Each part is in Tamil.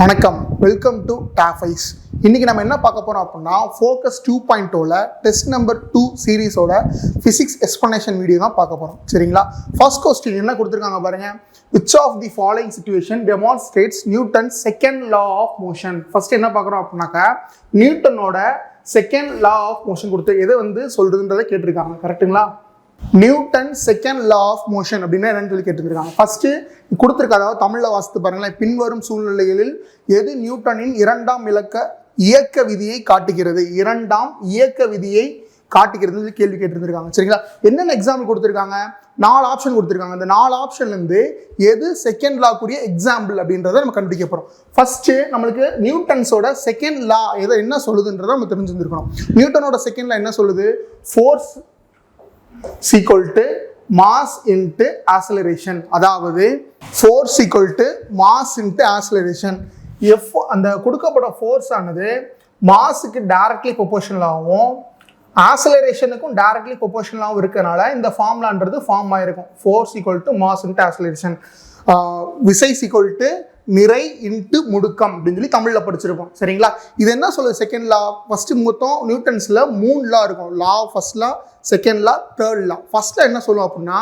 வணக்கம், வெல்கம் டு டாஃபைஸ். இன்னைக்கு நம்ம என்ன பார்க்க போறோம் அப்படின்னா ஃபோக்கஸ் 2.0ல டெஸ்ட் நம்பர் 2 சீரீஸோட ஃபிசிக்ஸ் எக்ஸ்பிளனேஷன் வீடியோ தான் பார்க்க போறோம். சரிங்களா? ஃபர்ஸ்ட் கொஸ்டின் என்ன கொடுத்துருக்காங்க பாருங்க. Which of the following situation demonstrates Newton's second law of motion? First என்ன பார்க்குறோம் அப்படின்னாக்கா நியூட்டனோட செகண்ட் லா ஆஃப் மோஷன் கொடுத்து எதை சொல்றதுன்றதை கேட்டிருக்காங்க. கரெக்டுங்களா? Newton second law of motion அப்படின்னா என்னன்னு சொல்லி கேட்டுருக்காங்க. ஃபர்ஸ்ட் கொடுத்துருக்க, அதாவது தமிழ்ல வாசித்து பாருங்களேன். பின்வரும் சூழ்நிலைகளில் எது நியூட்டனின் இரண்டாம் இயக்க விதியை காட்டுகிறது? இரண்டாம் இயக்க விதியை காட்டுகிறது கேள்வி கேட்டிருக்காங்க. சரிங்களா? என்னென்ன எக்ஸாம்பிள் கொடுத்துருக்காங்க? 4 ஆப்ஷன் கொடுத்துருக்காங்க. இந்த 4 ஆப்ஷன்ல இருந்து எது செகண்ட் லா கூடிய எக்ஸாம்பிள் அப்படின்றத நம்ம கண்டுபிடிக்க போறோம். ஃபர்ஸ்ட் நம்மளுக்கு நியூட்டன்ஸோட செகண்ட் லா என்ன சொல்லுதுன்றதை நம்ம தெரிஞ்சிருக்கணும். நியூட்டனோட செகண்ட் லா என்ன சொல்லுது? Force equal to mass into acceleration. அதாவது force equal to mass into acceleration. அந்த கொடுக்கப்பட்ட ஃபோர்ஸ் ஆனது மாஸுக்கு டைரக்ட்லி ப்ரொபோர்ஷனல் ஆகும், ஆக்சலரேஷனுக்கும் டைரக்ட்லி ப்ரொபோர்ஷனலாகவும் இருக்கனால இந்த ஃபார்முலான்றது ஃபார்ம் ஆயிருக்கும். Force equal to mass into acceleration, விசை ஈக்குவல் டு நிறை இன்ட்டு முடுக்கம் அப்படின்னு சொல்லி தமிழில் படிச்சிருப்போம். சரிங்களா? இது என்ன சொல்லுது? Second law. ஃபர்ஸ்ட் மொத்தம் நியூட்டன்ஸில் 3 லா இருக்கும். Law first law, second law, third law. ஃபர்ஸ்ட்ல என்ன சொல்லுவோம் அப்படின்னா,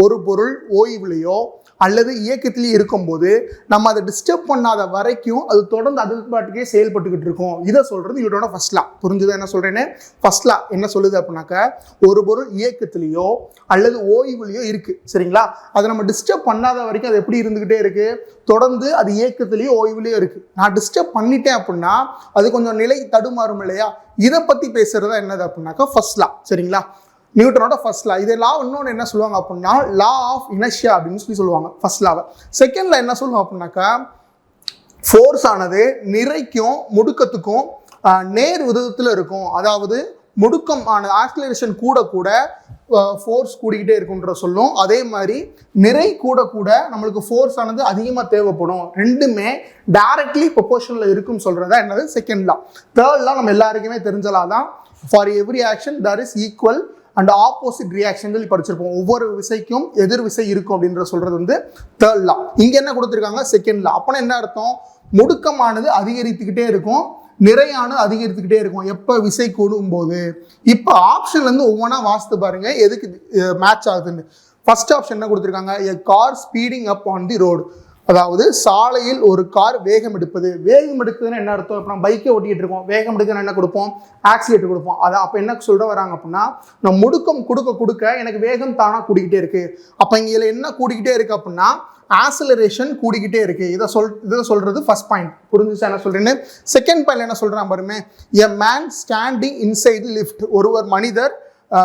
ஒரு பொருள் ஓய்வுலையோ அல்லது இயக்கத்திலேயே இருக்கும்போது நம்ம அதை டிஸ்டர்ப் பண்ணாத வரைக்கும் அது தொடர்ந்து அது பாட்டுக்கே செயல்பட்டுக்கிட்டு இருக்கும். இதை சொல்றது இவரோட ஃபர்ஸ்ட் லா. புரிஞ்சுதா என்ன சொல்றேன்னு? ஃபர்ஸ்ட் லா என்ன சொல்லுது அப்படின்னாக்க, ஒரு பொருள் இயக்கத்திலேயோ அல்லது ஓய்வுலையோ இருக்கு. சரிங்களா? அதை நம்ம டிஸ்டர்ப் பண்ணாத வரைக்கும் அது எப்படி இருந்துகிட்டே இருக்கு? தொடர்ந்து அது இயக்கத்திலேயோ ஓய்வுலையோ இருக்கு. நான் டிஸ்டர்ப் பண்ணிட்டேன் அப்படின்னா அது கொஞ்சம் நிலை தடுமாறும் இல்லையா? இதை பத்தி பேசுறதா என்னது அப்படின்னாக்கா ஃபர்ஸ்ட் லா. சரிங்களா? நியூட்டனோட ஃபர்ஸ்ட் லா. இது லா இன்னொன்று என்ன சொல்லுவாங்க அப்படின்னா லா ஆஃப் இனர்ஷியா அப்படின்னு சொல்லி சொல்லுவாங்க ஃபர்ஸ்ட் லாவை. செகண்ட் லா என்ன சொல்லுவோம் அப்படின்னாக்கா, ஃபோர்ஸ் ஆனது நிறைக்கும் முடுக்கத்துக்கும் நேர் விதத்தில் இருக்கும். அதாவது முடுக்கம் ஆனது ஆக்சிலரேஷன் கூட கூட ஃபோர்ஸ் கூடிக்கிட்டே இருக்குன்ற சொல்லும். அதே மாதிரி நிறை கூட கூட நம்மளுக்கு ஃபோர்ஸ் ஆனது அதிகமாக தேவைப்படும். ரெண்டுமே டைரக்ட்லி ப்ரொபோர்ஷனில் இருக்குன்னு சொல்றதா என்னது? Second law. தேர்ட் லா நம்ம எல்லாருக்குமே தெரிஞ்சலா தான். For every action there is equal and opposite reaction சொல்லி படிச்சிருப்போம். ஒவ்வொரு விசைக்கும் எதிர் விசை இருக்கும் அப்படின்ற சொல்றது தேர்ட் லா. இங்க என்ன கொடுத்துருக்காங்க? Second law. அப்பனா என்ன அர்த்தம்? முடுக்கமானது அதிகரித்துக்கிட்டே இருக்கும், நிறையானது அதிகரித்துக்கிட்டே இருக்கும் எப்ப விசை கூடும் போது. இப்ப ஆப்ஷன்ல இருந்து ஒவ்வொன்றா வாசித்து பாருங்க எதுக்கு மேட்ச் ஆகுதுன்னு. ஃபர்ஸ்ட் ஆப்ஷன் என்ன கொடுத்துருக்காங்க? a car speeding up on the road. அதாவது சாலையில் ஒரு கார் வேகம் எடுப்பது. வேகம் எடுக்குதுன்னு என்ன அர்த்தம்? இப்போ நம்ம பைக்கை ஓட்டிகிட்டு இருக்கோம், வேகம் எடுக்குதுன்னு என்ன கொடுப்போம்? ஆக்சிலேட்டர் கொடுப்போம். அதான் அப்போ என்ன சொல்ல வராங்க அப்படின்னா, நம்ம முடுக்கம் கொடுக்க கொடுக்க எனக்கு வேகம் தானாக கூடிக்கிட்டே இருக்கு. அப்போ இங்கே என்ன கூடிக்கிட்டே இருக்கு அப்படின்னா ஆக்சிலரேஷன் கூடிக்கிட்டே இருக்கு. இதை சொல்றது ஃபர்ஸ்ட் பாயிண்ட். புரிஞ்சுச்சா என்ன சொல்றேன்னு? செகண்ட் பாயிண்ட் என்ன சொல்றான் பாருமே, a man standing inside lift. ஒருவர் மனிதர்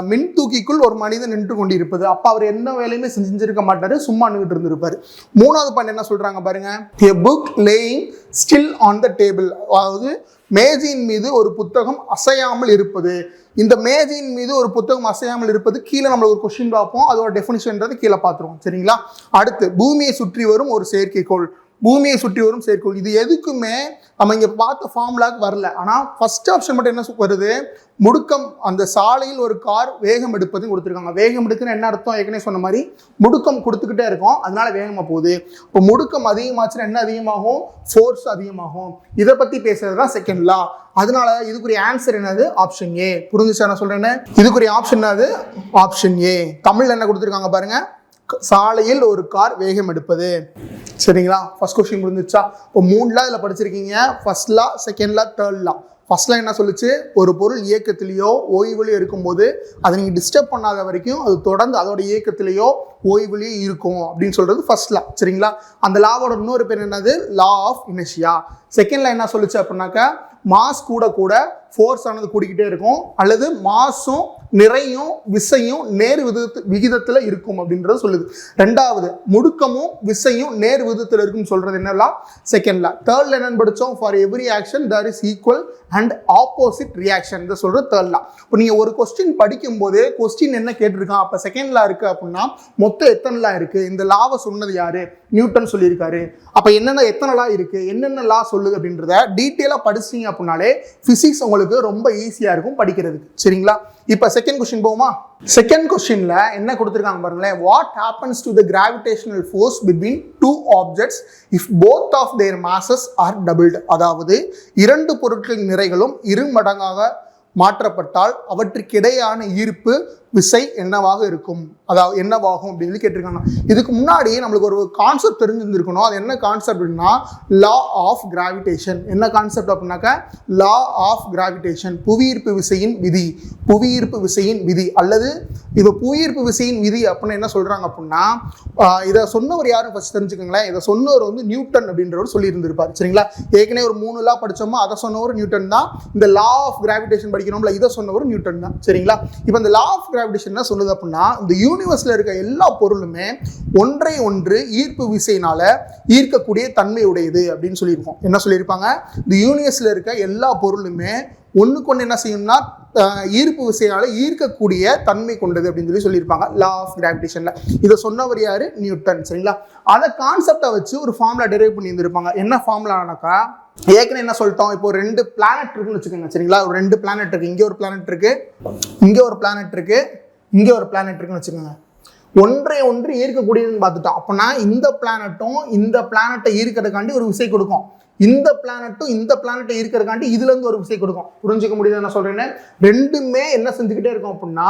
மின் தூக்கிக்குள் ஒரு மனிதன் நின்று கொண்டிருப்பது. அப்ப அவர் எந்த வேலையுமே செஞ்சிருக்க மாட்டாரு, சும்மா நின்றுட்டு இருந்திருப்பாரு. மூணாவது பாயிண்ட் என்ன சொல்றாங்க பாருங்க, a book laying still on the table. அதாவது மேஜையின் மீது ஒரு புத்தகம் அசையாமல் இருப்பது. இந்த மேஜையின் மீது ஒரு புத்தகம் அசையாமல் இருப்பது கீழே நம்மளுக்கு ஒரு கொஸ்டின் பார்ப்போம், அதோட டெஃபினிஷன்றது கீழே பார்த்துருவோம். சரிங்களா? அடுத்து பூமியை சுற்றி வரும் ஒரு செயற்கைக்கோள். பூமியை சுற்றி வரும் செயற்கைக்கோள். இது எதுக்குமே நம்ம இங்க பார்த்த ஃபார்முலாக்கு வரல. ஆனா ஃபர்ஸ்ட் ஆப்ஷன் மட்டும் என்ன வருது? முடுக்கம். அந்த சாலையில் ஒரு கார் வேகம் எடுப்பதுன்னு கொடுத்துருக்காங்க. வேகம் எடுக்குன்னு என்ன அர்த்தம்? ஏற்கனவே சொன்ன மாதிரி முடுக்கம் கொடுத்துக்கிட்டே இருக்கும், அதனால வேகமா போகுது. இப்போ முடுக்கம் அதிகமாச்சுன்னா என்ன அதிகமாகும்? ஃபோர்ஸ் அதிகமாகும். இதை பத்தி பேசுறது தான் செகண்ட் லா. அதனால இதுக்குரிய ஆன்சர் என்னது? ஆப்ஷன் ஏ. புரிஞ்சுச்சா நான் சொல்றேன்னு? இதுக்குரிய ஆப்ஷன் என்னது? ஆப்ஷன் ஏ. தமிழ்ல என்ன கொடுத்துருக்காங்க பாருங்க, சாலையில் ஒரு கார் வேகம் எடுப்பது. சரிங்களா? ஃபர்ஸ்ட் கொஸ்டின் முடிஞ்சிச்சா? இப்போ 3 லா இதில் படிச்சிருக்கீங்க. First law, second law, third law. ஃபர்ஸ்ட்ல என்ன சொல்லுச்சு? ஒரு பொருள் இயக்கத்திலேயோ ஓய்வுலையோ இருக்கும்போது அதை நீங்கள் டிஸ்டர்ப் பண்ணாத வரைக்கும் அது தொடர்ந்து அதோட இயக்கத்திலேயோ ஓய்வுலையோ இருக்கும் அப்படின்னு சொல்றது ஃபர்ஸ்ட் லா. சரிங்களா? அந்த லாவோட இன்னொரு பேர் என்னது? Law of inertia. Second law என்ன சொல்லுச்சு அப்படின்னாக்கா, மாஸ் கூட கூட ஃபோர்ஸ் ஆனது கூடிக்கிட்டே இருக்கும், அல்லது மாஸும் நிறையும் விசையும் நேர் விகிதத்துல இருக்கும் அப்படின்றது சொல்லுது. ரெண்டாவது முடுக்கமும் விசையும் நேர் விகிதத்துல இருக்குன்னு சொல்றது என்னன்னா செகண்ட் லா. தேர்ட்ல என்னன்னு படிச்சோம்? For every action there is equal and opposite reaction. இதை சொல்றது தேர்ட் லா. இப்போ நீங்க ஒரு கொஸ்டின் படிக்கும் போது கொஸ்டின் என்ன கேட்டிருக்கான், அப்ப செகண்ட் லா இருக்கு அப்படின்னா மொத்தம் எத்தனை லா இருக்கு? இந்த லாவை சொன்னது யாரு? நியூட்டன் சொல்லியிருக்காரு. அப்ப என்னென்ன எத்தனை லா இருக்கு, என்னென்ன லா சொல்லுது அப்படின்றத டீட்டெயிலா படிச்சீங்க அப்படின்னாலே பிசிக்ஸ் உங்களுக்கு உங்களுக்கு ரொம்ப ஈஸியாக இருக்கும் படிக்கிறதுக்கு. சரிங்களா? இப்போ செகண்ட் கொஸ்டின் போகுமா? செகண்ட் கொஸ்டின்ல என்ன கொடுத்துருக்காங்க பாருங்களேன். What happens to the gravitational force between two objects if both of their masses are doubled? அதாவது இரண்டு பொருட்களின் நிறைகளும் இருமடங்காக மாற்றப்பட்டால் அவற்றுக்கிடையான ஈர்ப்பு விசை என்னவாக இருக்கும், அதாவது என்னவாகும் அப்படின்னு கேட்டிருக்காங்க. இதுக்கு முன்னாடி நம்மளுக்கு ஒரு கான்செப்ட் தெரிஞ்சிருந்திருக்கணும். அது என்ன கான்செப்ட் அப்படின்னா லா ஆஃப் கிராவிடேஷன். என்ன கான்செப்ட் அப்படின்னாக்கா லா ஆஃப் கிராவிடேஷன், புவியீர்ப்பு விசையின் விதி. புவியீர்ப்பு விசையின் விதி அல்லது இப்போ புவியீர்ப்பு விசையின் விதி அப்படின்னு என்ன சொல்றாங்க அப்படின்னா, இதை சொன்னவர் யாரும் ஃபர்ஸ்ட் தெரிஞ்சுக்கோங்களேன். இதை சொன்னவர் வந்து நியூட்டன் அப்படின்றவர் சொல்லி இருந்திருப்பார். சரிங்களா? ஏற்கனவே ஒரு 3 லா படிச்சோமோ, அதை சொன்னவர் நியூட்டன் தான். இந்த லா ஆஃப் கிராவிடேஷன் படிக்கணும்ல, இதை சொன்னவர் நியூட்டன் தான். சரிங்களா? இப்போ இந்த லா ஆஃப் கிராவிடேஷன் என்ன சொல்லுது அப்படின்னா, இந்த யூனிவர்ஸ்ல இருக்க எல்லா பொருளுமே ஒன்றை ஒன்று ஈர்ப்பு விசையினால ஈர்க்கக்கூடிய தன்மை உடையது அப்படின்னு சொல்லியிருக்கோம். என்ன சொல்லியிருப்பாங்க? இந்த யூனிவர்ஸ்ல இருக்க எல்லா பொருளுமே ஒன்றுக்கு ஒன்று என்ன செய்யணும்னா ஈர்ப்பு விசையினால ஈர்க்கக்கூடிய தன்மை கொண்டது அப்படின்னு சொல்லியிருப்பாங்க லா ஆஃப் கிராவிடேஷன்ல. இதை சொன்னவர் யாரு? நியூட்டன். சரிங்களா? அதை கான்செப்டை வச்சு ஒரு ஃபார்முலா டெரைவ் பண்ணி இருந்திருப்பாங்க. என்ன ஃபார்முலானாக்கா, ஏற்கனவே என்ன சொல்லிட்டோம், இப்போ 2 பிளானட் இருக்குன்னு வச்சுக்கோங்க. சரிங்களா? ஒரு 2 பிளானட் இருக்கு. இங்கே ஒரு பிளானட் இருக்கு, இங்கே ஒரு பிளானட் இருக்கு, இங்கே ஒரு பிளானட் இருக்குன்னு வச்சுக்கோங்க. ஒன்றை ஒன்று ஈர்க்கக்கூடியதுன்னு பார்த்துட்டோம். அப்படின்னா இந்த பிளானட்டும் இந்த பிளானட்டை ஈர்க்கிறதுக்காண்டி ஒரு விசை கொடுக்கும், இந்த பிளானட்டும் இந்த பிளானட்டை ஈர்க்கிறதுக்காண்டி இதுல இருந்து ஒரு விசை கொடுக்கும். புரிஞ்சுக்க முடியுது என்ன சொல்றேன்னு? ரெண்டுமே என்ன செஞ்சுக்கிட்டே இருக்கும் அப்படின்னா,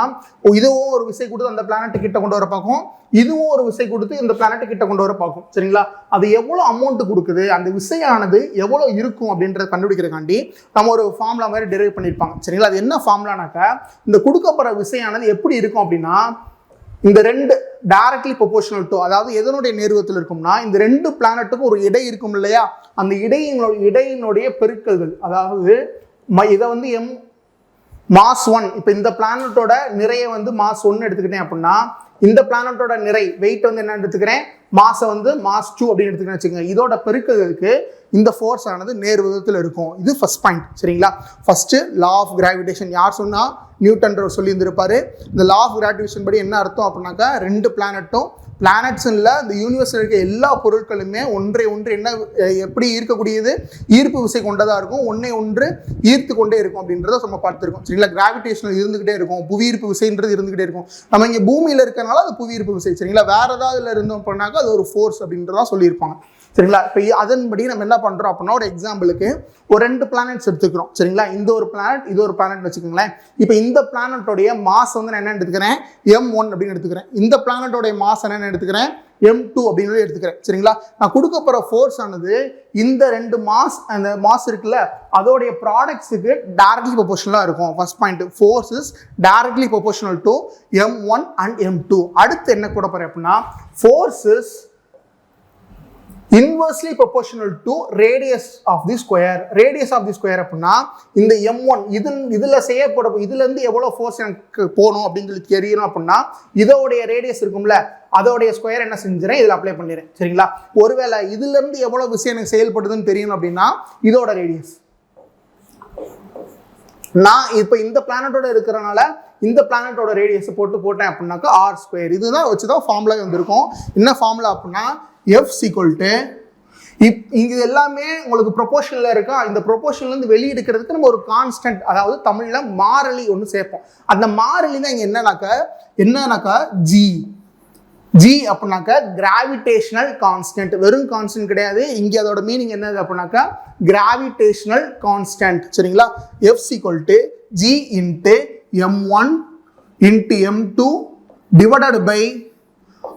இதுவும் ஒரு விசை கொடுத்து அந்த பிளானட் கிட்ட கொண்டு வர பார்க்கும், இதுவும் ஒரு விசை கொடுத்து இந்த பிளானட் கிட்ட கொண்டு வர பார்க்கும். சரிங்களா? அது எவ்வளவு அமௌண்ட் கொடுக்குது, அந்த விசையானது எவ்வளவு இருக்கும் அப்படின்றத கண்டுபிடிக்கிறதுக்காண்டி நம்ம ஒரு ஃபார்முலா மாதிரி டெரைவ் பண்ணியிருப்பாங்க. சரிங்களா? அது என்ன ஃபார்முலானாக்கா, இந்த கொடுக்கப்படுற விசையானது எப்படி இருக்கும் அப்படின்னா, இந்த 2 டைரக்ட்லி ப்ரொபோர்ஷனல் டு, அதாவது எதனுடைய நேர்வத்தில் இருக்கும்னா, இந்த 2 பிளானட்டுக்கும் ஒரு இடை இருக்கும் இல்லையா, அந்த இடையினுடைய பெருக்கல்கள். அதாவது இதை வந்து மாஸ் 1, இப்போ இந்த பிளானட்டோட நிறைய வந்து மாஸ் 1 எடுத்துக்கிட்டேன் அப்படின்னா, இந்த பிளானட்டோட நிறை வெயிட் வந்து என்ன எடுத்துக்கிறேன், மாசை வந்து மாஸ் 2 அப்படின்னு எடுத்துக்கிறேன் வச்சுக்கோங்க. இதோட பெருக்கலுக்கு இந்த ஃபோர்ஸ் ஆனது நேர் விதத்தில் இருக்கும். இது ஃபர்ஸ்ட் பாயிண்ட். சரிங்களா? ஃபர்ஸ்ட் லா ஆஃப் கிராவிடேஷன் யார் சொன்னா? நியூட்டன் சொல்லி இருந்திருப்பாரு. இந்த லா ஆஃப் கிராவிடேஷன் படி என்ன அர்த்தம் அப்படின்னாக்கா, 2 பிளானட்டும் பிளானட்ஸ்ல இந்த யூனிவர்ஸ்ல இருக்க எல்லா பொருட்களுமே ஒன்றை ஒன்று என்ன எப்படி ஈர்க்கக்கூடியது, ஈர்ப்பு விசை கொண்டதா இருக்கும், ஒன்றை ஒன்று ஈர்த்து கொண்டே இருக்கும் அப்படின்றத நம்ம பார்த்துருக்கோம். சரிங்களா? கிராவிடேஷனல் இருந்துகிட்டே இருக்கும், புவியீர்ப்பு விசைன்றது இருந்துகிட்டே இருக்கும். நம்ம இங்கே பூமியில இருக்கனால அது புவியீர்ப்பு விசை. சரிங்களா? வேற ஏதாவது இருந்தோம் அப்படின்னாக்கா அது ஒரு ஃபோர்ஸ் அப்படின்றதா சொல்லியிருப்பாங்க. சரிங்களா? இப்போ அதன்படி நம்ம என்ன பண்றோம் அப்படின்னா, ஒரு எக்ஸாம்பிளுக்கு ஒரு 2 பிளானட்ஸ் எடுத்துக்கிறோம். சரிங்களா? இந்த ஒரு பிளானட், இது ஒரு பிளானட் வச்சுக்கோங்களேன். இப்போ இந்த பிளானட்டோடைய மாஸ் வந்து நான் என்ன எடுத்துக்கிறேன், M1 அப்படின்னு எடுத்துக்கிறேன். இந்த பிளானட்டோடைய மாஸ் என்ன எடுத்துக்கிறேன், M2 அப்படின்னு எடுத்துக்கிறேன். சரிங்களா? நான் கொடுக்க போற ஃபோர்ஸ் ஆனது இந்த 2 மாஸ், அந்த மாஸ் இருக்குல்ல, அதோடைய ப்ராடக்ட்ஸுக்கு டைரக்ட்லி ப்ரொபோர்ஷனலா இருக்கும். First point, force is directly proportional to M1 and M2. அடுத்து என்ன கூட போறேன் அப்படின்னா, force is inversely proportional to radius of the square. Radius of the square அப்படின்னா, இந்த M1 இதுல செய்யப்பட, இதுல இருந்து எவ்வளவு ஃபோர்ஸ் எனக்கு போகணும் அப்படின்னு சொல்லி தெரியணும் அப்படின்னா, இதோடைய ரேடியஸ் இருக்கும்ல, அதோடைய ஸ்கொயர் என்ன செஞ்சுறேன், இதில் அப்ளை பண்ணிடுறேன். சரிங்களா? ஒருவேளை இதுல இருந்து எவ்வளவு விஷயம் எனக்கு செயல்படுதுன்னு தெரியணும் அப்படின்னா, இதோட ரேடியஸ் நான் இப்போ இந்த பிளானட்டோட இருக்கிறனால இந்த பிளானட்டோட ரேடியஸ் போட்டேன் அப்படின்னாக்கா R². இதுதான் வச்சுதான் ஃபார்முலா வந்திருக்கும். என்ன ஃபார்முலா அப்படின்னா, F equal to இங்க எல்லாமே உங்களுக்கு ப்ரொபோர்ஷனல்ல இருக்கா, இந்த ப்ரொபோர்ஷன்ல இருந்து வெளியே எடுக்கிறதுக்கு நம்ம ஒரு கான்ஸ்டன்ட், அதாவது தமிழ்ல மாறிலி ஒன்று சேர்ப்போம். அந்த மாறிலி தான் இங்க என்னன்னாக்கா ஜி அப்படின்னாக்கா கிராவிடேஷனல் கான்ஸ்டன்ட். வெறும் கான்ஸ்டன்ட் கிடையாது, இங்க அதோட மீனிங் என்னது அப்படின்னாக்கா கிராவிடேஷனல் கான்ஸ்டன்ட். சரிங்களா? F equal to G into M1 into M2 divided by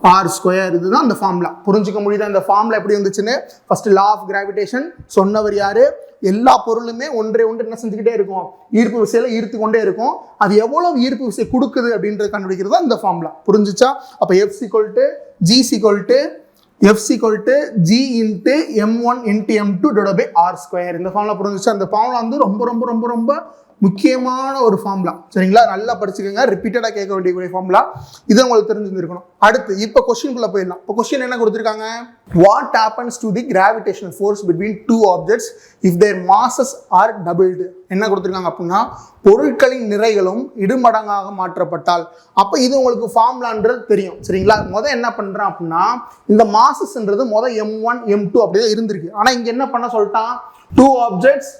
R². இதுதான் அந்த ஃபார்முலா. புரிஞ்சுக்க முடியுதா இந்த ஃபார்முலா எப்படி வந்துச்சுன்னு? ஃபர்ஸ்ட் லா ஆஃப் கிராவிடேஷன் சொன்னவர் யாரு? எல்லா பொருளுமே ஒன்றை ஒன்று என்ன செஞ்சுக்கிட்டே இருக்கும், ஈர்ப்பு விசையில ஈர்த்து கொண்டே இருக்கும். அது எவ்வளவு ஈர்ப்பு விசை கொடுக்குது அப்படின்றத கண்டுபிடிக்கிறது தான் இந்த ஃபார்முலா. புரிஞ்சுச்சா? அப்ப F equal to G equal to F equal to G into M1 into M2 divided by R². இந்த ஃபார்முலா புரிஞ்சுச்சா? அந்த ஃபார்முலா வந்து ரொம்ப ரொம்ப ரொம்ப ரொம்ப முக்கியமான ஒரு ஃபார்முலா. சரிங்களா? நல்லா படிச்சுக்கோங்க, ரிப்பீட்டடா கேட்க வேண்டிய ஃபார்முலா. இது உங்களுக்கு தெரிஞ்சிருக்கணும். அடுத்து இப்போ கொஸ்டின்குள்ள போயிடலாம். இப்போ கொஸ்டின் என்ன கொடுத்துருக்காங்க, what happens to the gravitational force between 2 objects if their masses are doubled. என்ன கொடுத்துருக்காங்க அப்படின்னா, பொருட்களின் நிறைகளும் இருமடங்காக மாற்றப்பட்டால். அப்போ இது உங்களுக்கு ஃபார்முலான்றது தெரியும். சரிங்களா? என்ன பண்றேன் அப்படின்னா, இந்த மாசஸ்ன்றது M1 M2 அப்படியே இருந்திருக்கு. ஆனா இங்க என்ன பண்ண சொல்லிட்டான், 2 objects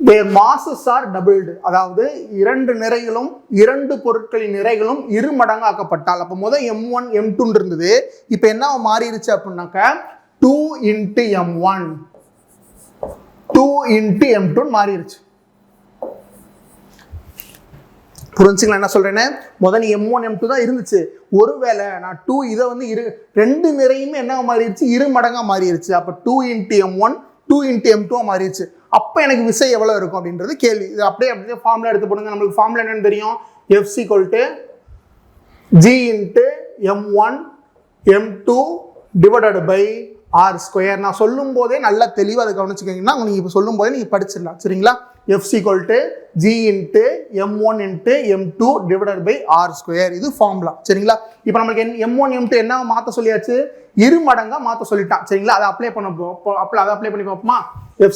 their masses are doubled. அதாவது இரண்டு நிறைகளும் இரண்டு பொருட்களின் நிறைகளும் இரு மடங்கு ஆக்கப்பட்டால் அப்போ முதல் m1 m2 இருந்தது இப்போ என்ன மாறிடுச்சு அப்படின்னாக்க 2 into m1 2 into m2 மாறிடுச்சு. புரிஞ்சுங்களா என்ன சொல்றேன்னு? முதல் m1 m2 தான் இருந்துச்சு. ஒருவேளை நான் 2 இதை வந்து ரெண்டு நிறையுமே என்ன மாறிடுச்சு? இரு மடங்கா மாறிடுச்சு. அப்போ 2 into m1 2 into m2 மாறிடுச்சு. அப்போ எனக்கு விசை எவ்வளோ இருக்கும் அப்படின்றது கேள்வி. இது அப்படியே ஃபார்முலா எடுத்து போடுங்க. நம்மளுக்கு ஃபார்முலா என்னன்னு தெரியும்? F g into m1 m2 divided by r square. நான் சொல்லும் போதே நல்லா தெளிவாக அதை கவனிச்சுக்கிங்கன்னா நீங்கள் இப்போ சொல்லும் போதே நீங்கள் படிச்சிடலாம். சரிங்களா? F g into m1 into m2 divided by r square. இது ஃபார்முலா. சரிங்களா? இப்போ நம்மளுக்கு m1 m2 என்ன மாற்ற சொல்லியாச்சு? இரு மடங்கா மாற்ற சொல்லிட்டான். சரிங்களா? அதை அப்ளை பண்ணி பார்ப்போமா? F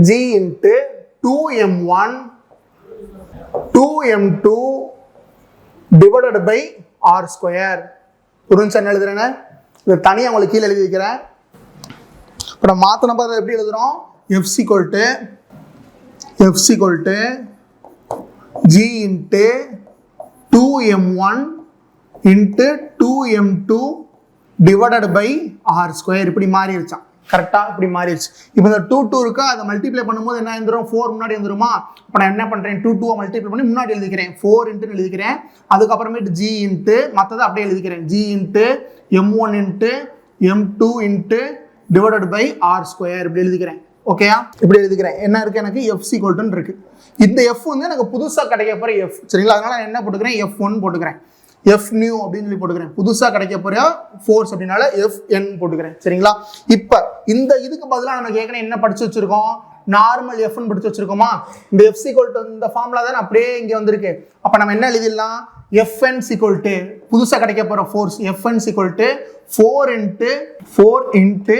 g into 2m1 2m2 divided by r square. புரிஞ்சு என்ன எழுதுறேன்னு? இதை தனியாக உங்களுக்கு கீழே எழுதி வைக்கிறேன். இப்போ நம்ம மாற்றின பார்த்து எப்படி எழுதுறோம்? F g into 2m1 into 2m2 divided by r square. இப்படி மாறிடுச்சான். கரெக்டாக இப்படி மாறிடுச்சு. இப்போ இந்த 2 இருக்கா அதை மல்டிப்ளை பண்ணும்போது என்ன எழுதுறோம்? 4 முன்னாடி வந்துருமா? இப்போ நான் என்ன பண்ணுறேன்? 2 மல்டிப்ளை பண்ணி முன்னாடி எழுதிக்கிறேன். 4 இன்ட்டு எழுதிக்கிறேன். அதுக்கப்புறமேட்டு g இன்ட்டு மற்றதை அப்படியே எழுதிக்கிறேன். g into m1 into m2 into divided by r square இப்படி எழுதிக்கிறேன். ஓகேயா? இப்படி எழுதிக்கிறேன். என்ன இருக்கு? எனக்கு எஃப் சீக்வல்ட்டுன்னு இருக்கு. இந்த எஃப் வந்து எனக்கு புதுசாக கிடைக்க போகிற எஃப். சரிங்களா? அதனால நான் என்ன போட்டுக்கிறேன்? F1 போட்டுக்கிறேன். எஃப் நியூ அப்படின்னு சொல்லி போட்டுக்கிறேன். புதுசாக கிடைக்க போகிற ஃபோர்ஸ் அப்படின்னால Fn போட்டுக்கிறேன். சரிங்களா? இப்போ இந்த இதுக்கு பதிலாக நம்ம கேட்குறேன் என்ன படிச்சு வச்சிருக்கோம்? நார்மல் எஃப்னு படிச்சு வச்சிருக்கோமா? இந்த எஃப் சீக்வல்ட்டு இந்த ஃபார்முலா தான் அப்படியே இங்கே வந்திருக்கு. அப்போ நம்ம என்ன எழுதிடலாம்? Fn சீக்வல்ட்டு புதுசாக கிடைக்க போகிற ஃபோர்ஸ் Fn சீக்வல்ட்டு 4 into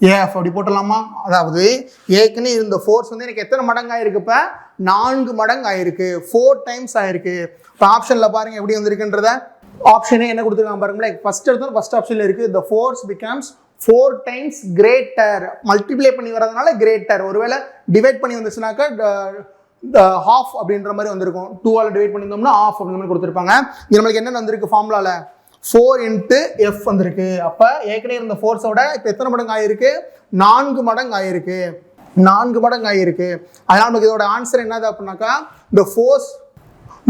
ஏஎஃப் அப்படி போட்டலாமா? அதாவது ஏற்கனவே இருந்த ஃபோர்ஸ் வந்து எனக்கு எத்தனை மடங்கு ஆயிருக்கு? இப்போ 4 மடங்கு ஆயிருக்கு. 4 times ஆயிருக்கு. இப்போ ஆப்ஷனில் பாருங்க எப்படி வந்திருக்குன்றத. ஆப்ஷனே என்ன கொடுத்துருக்காங்க பாருங்களேன். ஃபர்ஸ்ட் ஆப்ஷனில் இருக்கு. the force becomes 4 times greater. Multiply பண்ணி வரதுனால கிரேட்டர். ஒருவேளை டிவைட் பண்ணி வந்துச்சுனாக்கா ஹாஃப் அப்படின்ற மாதிரி வந்திருக்கும். 2ஆல் டிவைட் பண்ணியிருந்தோம்னா ஹாஃப் அப்படின்ற மாதிரி கொடுத்துருப்பாங்க. இது நம்மளுக்கு என்ன வந்திருக்கு ஃபார்முலாவில்? 4 into F வந்திருக்கு. அப்போ ஏற்கனவே இருந்த ஃபோர்ஸோட இப்போ எத்தனை மடங்கு ஆயிருக்கு? 4 மடங்கு ஆயிருக்கு. 4 மடங்கு ஆயிருக்கு. அதனால நமக்கு இதோட ஆன்சர் என்னது அப்படின்னாக்கா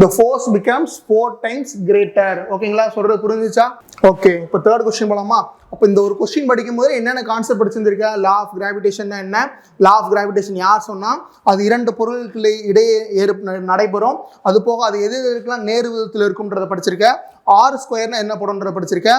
the force becomes 4 times greater. ஓகேங்களா? சொல்றது புரிஞ்சுச்சா? ஓகே. இப்போ தேர்ட் கொஸ்டின் போலாமா? அப்போ இந்த ஒரு கொஸ்டின் படிக்கும் போது என்னென்ன கான்செப்ட் படிச்சிருந்திருக்க? லா ஆஃப் கிராவிடேஷன் என்ன? லா ஆஃப் கிராவிடேஷன் யார் சொன்னா? அது இரண்டு பொருட்களுக்கு இடையே நடைபெறும். அது போக அது எது இருக்கலாம் நேர் விதத்தில் இருக்கும்ன்றத படிச்சிருக்க. ஆர் ஸ்கொயர்னா என்ன படம்ன்றத படிச்சிருக்க.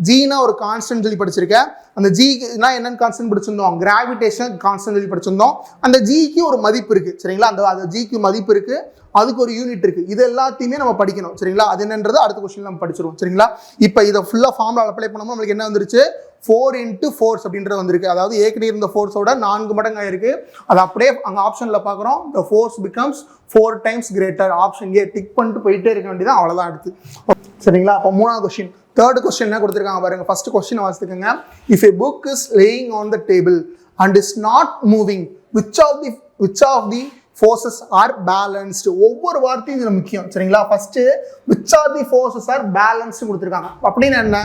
ஜினா ஒரு கான்ஸ்டன்ட் சொல்லி படிச்சிருக்க. அந்த ஜினா என்னென்னு கான்ஸ்டன்ட் படிச்சிருந்தோம்? கிராவிடேஷன் கான்ஸ்டன்ட் சொல்லி படிச்சிருந்தோம். அந்த ஜிக்கு ஒரு மதிப்பு இருக்கு. சரிங்களா? அந்த ஜிக்கு மதிப்பு இருக்கு. அதுக்கு ஒரு யூனிட் இருக்கு. இது எல்லாத்தையுமே நம்ம படிக்கணும். சரிங்களா? அது என்னன்றது அடுத்த கொஸ்டின் நம்ம படிச்சிருவோம். சரிங்களா? இப்போ இதை ஃபுல்லாக ஃபார்முலா அப்ளை பண்ணோம்னா நம்மளுக்கு என்ன வந்துருச்சு? 4 into force அப்படின்றது வந்திருக்கு. அதாவது ஏற்கனவே இருந்த ஃபோர்ஸோட 4 மடங்கு ஆயிருக்கு. அது அப்படியே அங்கே ஆப்ஷனில் பார்க்குறோம். the force becomes 4 times greater. Option A tick பண்ணிட்டு போயிட்டே இருக்க வேண்டியதான். அவ்வளோதான் அடுத்து. சரிங்களா? அப்போ மூணாவது கொஸ்டின். தேர்ட் கொஸ்டின் என்ன கொடுத்துருக்காங்க பாருங்க. ஃபர்ஸ்ட் கொஸ்டின் வாசித்துக்கோங்க. if a book is laying on the table and is not moving, which of the forces are balanced? ஒவ்வொரு வார்த்தையும் இதுல முக்கியம். சரிங்களா? First which are the forces are balanced கொடுத்துருக்காங்க. அப்படின்னு என்ன?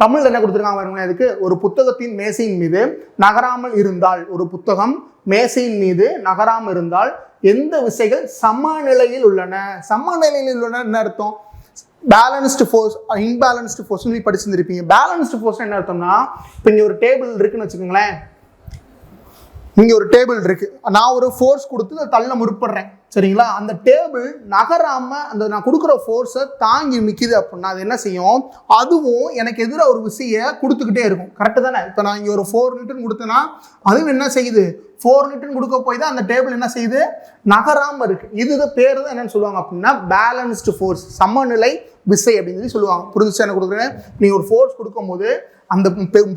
தமிழ்ல என்ன கொடுத்துருக்காங்க பாருங்க. அதுக்கு ஒரு புத்தகத்தின் மேசையின் மீது நகராமல் இருந்தால், ஒரு புத்தகம் மேசையின் மீது நகராமல் இருந்தால் எந்த விசைகள் சமநிலையில் உள்ளன? சமநிலையில் உள்ளன என்ன அர்த்தம்? பேலன்ஸ்டு ஃபோர்ஸ், இன்பேலன்ஸ்டு ஃபோர்ஸ் நீ படிச்சிருந்திருப்பீங்க. பேலன்ஸ்டு ஃபோர்ஸ் என்ன அர்த்தம்னா, இப்போ இங்கே ஒரு டேபிள் இருக்குன்னு வச்சுக்கோங்களேன். இங்கே ஒரு டேபிள் இருக்கு. நான் ஒரு ஃபோர்ஸ் கொடுத்து தள்ள முற்படுறேன். சரிங்களா? அந்த டேபிள் நகராம அந்த நான் கொடுக்குற ஃபோர்ஸை தாங்கி நிற்கிது அப்படின்னா அது என்ன செய்யும்? அதுவும் எனக்கு எதிராக ஒரு விசையை கொடுத்துக்கிட்டே இருக்கும். கரெக்டு தானே? இப்போ நான் இங்கே ஒரு 4 Newton கொடுத்தேன்னா அதுவும் என்ன செய்யுது? 4 Newton கொடுக்க போய் தான் அந்த டேபிள் என்ன செய்யுது? நகராமல் இருக்கு. இது பேர் தான் என்னன்னு சொல்லுவாங்க அப்படின்னா பேலன்ஸ்டு ஃபோர்ஸ், சமநிலை விசை அப்படின்னு சொல்லி சொல்லுவாங்க. புரிஞ்சுச்சு என்ன கொடுக்குறேன்? நீ ஒரு ஃபோர்ஸ் கொடுக்கும் போது அந்த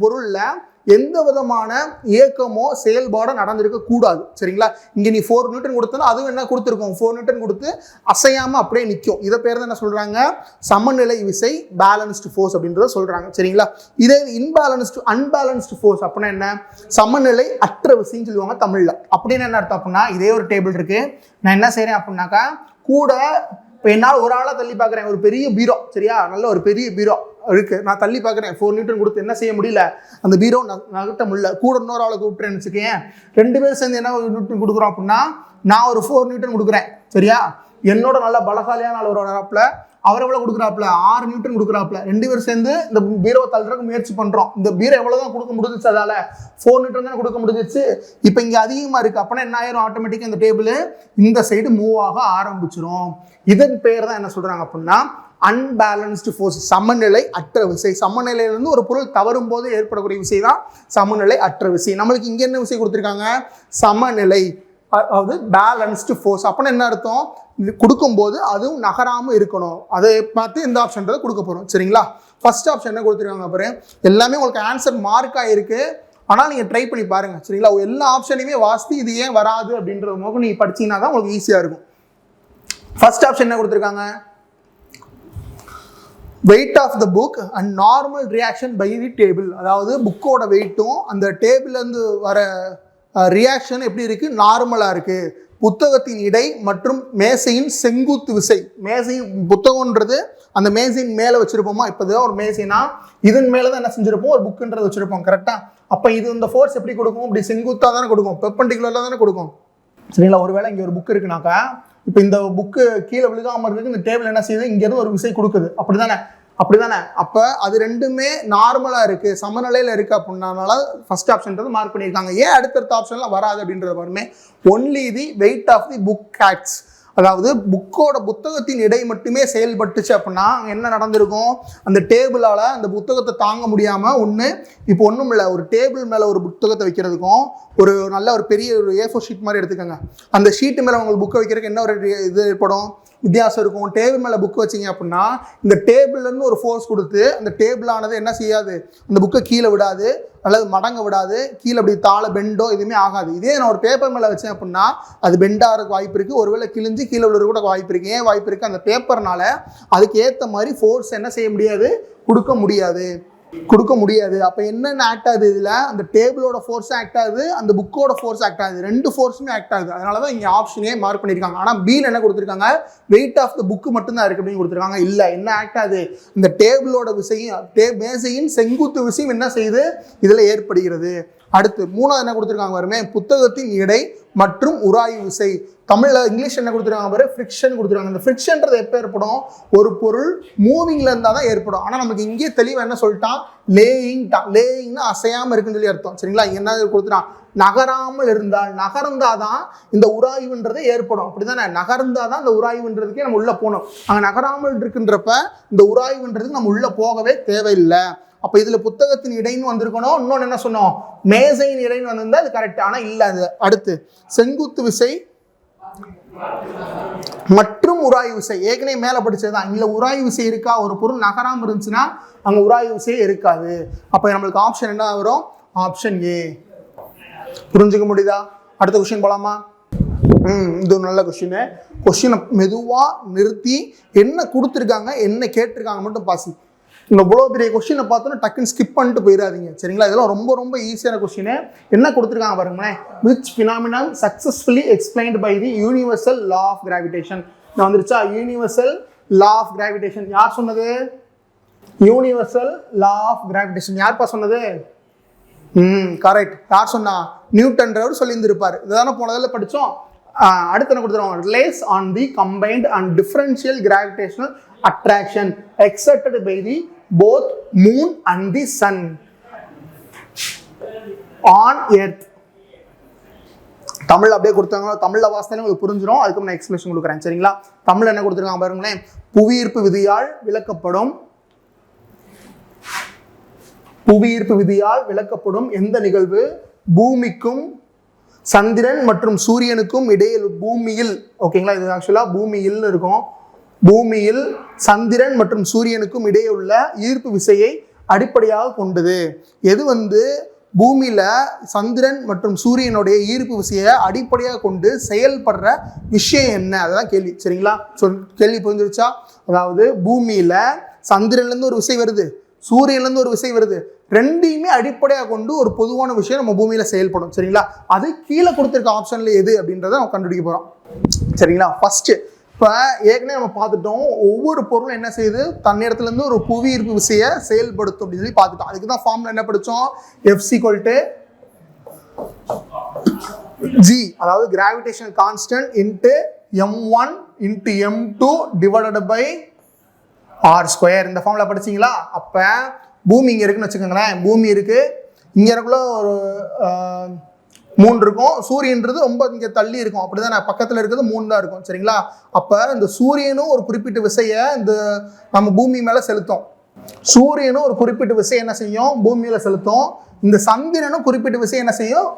பொருளில் எந்த விதமான இயக்கமோ செயல்பாடோ நடந்திருக்க கூடாது. சரிங்களா? இங்க நீ 4 நியூட்டன் கொடுத்தனா அதுவும் என்ன கொடுத்துருக்கோம், 4 நியூட்டன் கொடுத்து அசையாம அப்படியே நிற்கும். இதை பேர் தான் என்ன சொல்றாங்க, சமநிலை விசை, பேலன்ஸ்டு ஃபோர்ஸ் அப்படின்றத சொல்றாங்க. சரிங்களா? இதே அன்பேலன்ஸ்டு ஃபோர்ஸ் அப்படின்னா என்ன, சமநிலை அற்ற விசைன்னு சொல்லுவாங்க தமிழ்ல. அப்படின்னு என்ன அர்த்தம் அப்படின்னா, இதே ஒரு டேபிள் இருக்கு, நான் என்ன செய்யறேன் அப்படின்னாக்கா, கூட இப்போ என்னால் ஒரு ஆளாக தள்ளி பார்க்குறேன், ஒரு பெரிய பீரோ, சரியா, நல்ல ஒரு பெரிய பீரோ இருக்கு, நான் தள்ளி பார்க்குறேன், 4 நியூட்டன் கொடுத்து என்ன செய்ய முடியல, அந்த பீரோ நகர்த்த முடியல. கூட இன்னொரு ஆளை கூப்பிட்றேன்னு வச்சுக்கேன், 2 பேர் சேர்ந்து என்ன நியூட்டன் கொடுக்குறோம் அப்படின்னா, நான் ஒரு 4 நியூட்டன் கொடுக்குறேன், சரியா, என்னோட நல்ல பலசாலியான ஆள் ஒரு வரப்பில், அவர் எவ்வளோ கொடுக்குறாப்புல, 6 நியூட்டன் கொடுக்குறாப்புல, 2 பேர் சேர்ந்து இந்த பீரோவை தள்ளுறதுக்கு முயற்சி பண்ணுறோம். இந்த பீரோ எவ்வளோதான் கொடுக்க முடிஞ்சிச்சு, அதால் 4 நியூட்டன் தானே கொடுக்க முடிஞ்சிச்சு. இப்போ இங்கே அதிகமாக இருக்குது, அப்படின்னா என்ன ஆயிரும், ஆட்டோமேட்டிக்காக இந்த டேபிள் இந்த சைடு மூவ் ஆக ஆரம்பிச்சிடும். இதன் பேர் தான் என்ன சொல்கிறாங்க அப்படின்னா அன்பேலன்ஸ்டு ஃபோர்ஸ், சமநிலை அற்ற விசை. சமநிலையிலிருந்து ஒரு பொருள் தவறும் போது ஏற்படக்கூடிய விசை தான் சமநிலை அற்ற விசை. நம்மளுக்கு இங்கே என்ன விசை கொடுத்துருக்காங்க, சமநிலை, அதாவது பேலன்ஸ்டு ஃபோர்ஸ். அப்படின்னா என்ன அர்த்தம், இது கொடுக்கும்போது அதுவும் நகராமல் இருக்கணும். அதை பார்த்து இந்த ஆப்ஷன்றதை கொடுக்க போகிறோம். சரிங்களா? ஃபர்ஸ்ட் ஆப்ஷன் என்ன கொடுத்துருக்காங்க பாரு, எல்லாமே உங்களுக்கு ஆன்சர் மார்க் ஆகிருக்கு, ஆனால் நீங்கள் ட்ரை பண்ணி பாருங்கள். சரிங்களா? எல்லா ஆப்ஷனையுமே வாசித்து இது ஏன் வராது அப்படின்றது மூலம் நீங்கள் படிச்சீங்கன்னா தான் உங்களுக்கு ஈஸியாக இருக்கும். ஃபர்ஸ்ட் ஆப்ஷன் என்ன கொடுத்துருக்காங்க, weight of the book and normal reaction by the table. அதாவது புக்கோட வெயிட்டும் அந்த டேபிள்லேருந்து வர ரியாக்ஷன் எப்படி இருக்குது, நார்மலாக இருக்குது. புத்தகத்தின் இடை மற்றும் மேசையின் செங்குத்து விசை. மேசையின் புத்தகம்ன்றது அந்த மேசையின் மேலே வச்சுருப்போமா, இப்போ தான் ஒரு மேசைனா இதன் மேலே தான் என்ன செஞ்சுருப்போம், ஒரு புக்குன்றது வச்சுருப்போம், கரெக்டாக. அப்போ இது இந்த ஃபோர்ஸ் எப்படி கொடுக்கும், இப்படி செங்குத்தாக தானே கொடுக்கும், பெர்பெண்டிகுலராக தானே கொடுக்கும். சரிங்களா? ஒருவேளை இங்கே ஒரு புக் இருக்குனாக்கா, இப்போ இந்த புக்கு கீழே விழுகாமல் இருக்குது, இந்த டேபிள் என்ன செய்யுது, இங்கேருந்து ஒரு விசை கொடுக்குது, அப்படிதானே. அப்போ அது ரெண்டுமே நார்மலாக இருக்குது, சமநிலையில் இருக்குது அப்படின்னால ஃபர்ஸ்ட் ஆப்ஷன்றது மார்க் பண்ணியிருக்காங்க. ஏன் அடுத்தடுத்த ஆப்ஷன்லாம் வராது அப்படின்றத பாருமே, only the weight of the book acts. அதாவது புத்தகத்தின் இடை மட்டுமே செயல்பட்டுச்சு அப்படின்னா என்ன நடந்திருக்கும், அந்த டேபிளால் அந்த புத்தகத்தை தாங்க முடியாமல் இப்போ ஒன்றும் இல்லை, ஒரு டேபிள் மேலே ஒரு புத்தகத்தை வைக்கிறதுக்கும் ஒரு நல்ல ஒரு பெரிய ஒரு A4 ஷீட் மாதிரி எடுத்துக்கோங்க, அந்த ஷீட்டு மேலே உங்களுக்கு புக்கை வைக்கிறதுக்கு என்ன ஒரு இது ஏற்படும், வித்தியாசம் இருக்கும். டேபிள் மேலே புக் வச்சிங்க அப்படின்னா இந்த டேபிள்லேருந்து ஒரு ஃபோர்ஸ் கொடுத்து அந்த டேபிளானது என்ன செய்யாது, அந்த புக்கை கீழே விடாது அல்லது மடங்க விடாது, கீழே அப்படி தாழ பெண்டோ எதுவுமே ஆகாது. இதே நான் ஒரு பேப்பர் மேலே வச்சேன் அப்படின்னா அது பெண்டாகிறதுக்கு வாய்ப்பு இருக்குது, ஒருவேளை கிழிஞ்சு கீழே விழுற கூட வாய்ப்பு இருக்குது. ஏன் வாய்ப்பு இருக்குது, அந்த பேப்பர்னால அதுக்கு ஏற்ற மாதிரி ஃபோர்ஸ் என்ன செய்ய முடியாது, கொடுக்க முடியாது. அப்போ என்னென்ன ஆக்ட் ஆகுது, இதில் அந்த டேபிளோட ஃபோர்ஸ் ஆக்ட் ஆகுது, அந்த புக்கோட ஃபோர்ஸ் ஆக்ட் ஆகுது, 2 ஃபோர்ஸுமே ஆக்ட் ஆகுது. அதனால தான் இங்கே ஆப்ஷனே மார்க் பண்ணியிருக்காங்க. ஆனால் பீல் என்ன கொடுத்துருக்காங்க, வெயிட் ஆஃப் த புக்கு மட்டும்தான் இருக்குது அப்படின்னு கொடுத்துருக்காங்க. இல்லை, என்ன ஆக்ட் ஆகுது, இந்த டேபிளோட விசையும் மேசையின் செங்குத்து விசையும் என்ன செய்யுது, இதில் ஏற்படுகிறது. அடுத்து 3வது என்ன கொடுத்துருக்காங்க பாருமே, புத்தகத்தின் எடை மற்றும் உராய்வு விசை. தமிழில் இங்கிலீஷ் என்ன கொடுத்துருக்காங்க பாரு, ஃப்ரிக்ஷன் கொடுத்துருக்காங்க. இந்த ஃப்ரிக்ஷன்றது எப்போ ஏற்படும், ஒரு பொருள் மூவிங்கில் இருந்தால் தான் ஏற்படும். ஆனால் நமக்கு இங்கே தெளிவாக என்ன சொல்லிட்டான், லேயிங்னா அசையாமல் இருக்குன்னு சொல்லி அர்த்தம். சரிங்களா? என்ன கொடுத்துட்டான், நகராமல் இருந்தால், நகர்ந்தாதான் இந்த உராய்வுன்றதே ஏற்படும். அப்படிதானே, நகர்ந்தாதான் இந்த உராய்வுன்றதுக்கே நம்ம உள்ளே போகணும். அங்கே நகராமல் இருக்குன்றப்ப இந்த உராய்வுன்றதுக்கு நம்ம உள்ளே போகவே தேவையில்லை. அப்போ இதில் புத்தகத்தின் இடைன்னு வந்திருக்கணும். இன்னொன்று என்ன சொன்னோம், மேசையின் இடைன்னு வந்திருந்தா அது கரெக்ட். ஆனால் இல்லை. அது அடுத்து செங்குத்து விசை மற்றும் உராய்வு விசை. ஏற்கனவே மேலே படிச்சதுதான். இல்லை உராய்வு விசை இருக்கா, ஒரு பொருள் நகராமல் இருந்துச்சுன்னா அங்கே உராய்வு விசையே இருக்காது. அப்போ நம்மளுக்கு ஆப்ஷன் என்ன வரும், ஆப்ஷன் ஏ. புரிஞ்சுக்க முடியுதா? அடுத்த கொஸ்டின் போலாமா? இது ஒரு நல்ல கொஸ்டினை மெதுவாக நிறுத்தி என்ன கொடுத்துருக்காங்க என்ன கேட்டிருக்காங்க மட்டும் பாசி. இந்த இவ்வளோ பெரிய கொஸ்டினை பார்த்தோன்னா டக்குன்னு ஸ்கிப் பண்ணிட்டு போயிடாதீங்க. சரிங்களா? இதெல்லாம் ரொம்ப ரொம்ப ஈஸியான கொஸ்டின். என்ன கொடுத்துருக்காங்க பாருங்களேன், which phenomenon successfully explained by the universal law of gravitation. நான் வந்துருச்சா, யூனிவர்சல் லா ஆஃப் கிராவிடேஷன் யார் சொன்னது, யூனிவர்சல் லா ஆஃப் கிராவிடேஷன் யார்ப்பா சொன்னது, கரெக்ட். யார் சொன்னா, நியூட்டன்றவர் சொல்லியிருந்திருப்பார். இதுதானே போனதில் படித்தோம். அடுத்து என்ன கொடுத்துருவாங்க, relies on the combined and differential gravitational attraction exerted by the both moon and the sun on earth. தமிழ் அப்படியே கொடுத்தாங்க, தமிழில் வாசித்தாலே உங்களுக்கு புரிஞ்சிடும். அதுக்கு நான் எக்ஸ்பிளேஷன் கொடுக்குறேன். சரிங்களா? தமிழ் என்ன கொடுத்துருக்காங்க பாருங்களேன், புவியீர்ப்பு விதியால் விளக்கப்படும் எந்த நிகழ்வு பூமிக்கும் சந்திரன் மற்றும் சூரியனுக்கும் இடையில், பூமியில், ஓகேங்களா, இது ஆக்சுவலாக பூமியில் இருக்கும், பூமியில் சந்திரன் மற்றும் சூரியனுக்கும் இடையே உள்ள ஈர்ப்பு விசையை அடிப்படையாக கொண்டது. எது பூமியில சந்திரன் மற்றும் சூரியனுடைய ஈர்ப்பு விசையை அடிப்படையாக கொண்டு செயல்படுற விஷயம் என்ன, அதுதான் கேள்வி. சரிங்களா? கேள்வி புரிஞ்சிருச்சா? அதாவது பூமியில சந்திரன்லேருந்து ஒரு விசை வருது, சூரியன்லேருந்து ஒரு விசை வருது, ரெண்டையுமே அடிப்படையாக கொண்டு ஒரு பொதுவான விஷயம் நம்ம பூமியில செயல்படும். சரிங்களா? அது கீழே கொடுத்துருக்க ஆப்ஷன்ல எது அப்படின்றத நம்ம கண்டுபிடிக்க போறோம். சரிங்களா? ஃபர்ஸ்ட் இப்போ ஏற்கனவே நம்ம பார்த்துட்டோம், ஒவ்வொரு பொருளும் என்ன செய்யுது, தன்னிடத்துலேருந்து ஒரு புவி ஈர்ப்பு விசையை செயல்படுத்தும் அப்படின்னு சொல்லி பார்த்துட்டோம். அதுக்கு தான் ஃபார்ம்ல என்ன படித்தோம், F = G, அதாவது gravitational constant into M1 into M2 divided by R². இந்த ஃபார்ம்ல படிச்சிங்களா? அப்போ பூமி இங்கே இருக்குன்னு வச்சுக்கோங்களேன், பூமி இருக்கு, இங்கே இருக்குள்ள ஒரு 3 இருக்கும், சூரியன்றது ரொம்ப இங்கே தள்ளி இருக்கும், அப்படிதான் பக்கத்தில் இருக்கிறது 3 தான் இருக்கும். சரிங்களா? அப்போ இந்த சூரியனும் ஒரு குறிப்பிட்ட விசையை இந்த நம்ம பூமி மேலே செலுத்தும், சூரியனும் ஒரு குறிப்பிட்ட விசை என்ன செய்யும், பூமியில செலுத்தும். இந்த சந்திரனும் குறிப்பிட்ட விசை என்ன செய்யும்,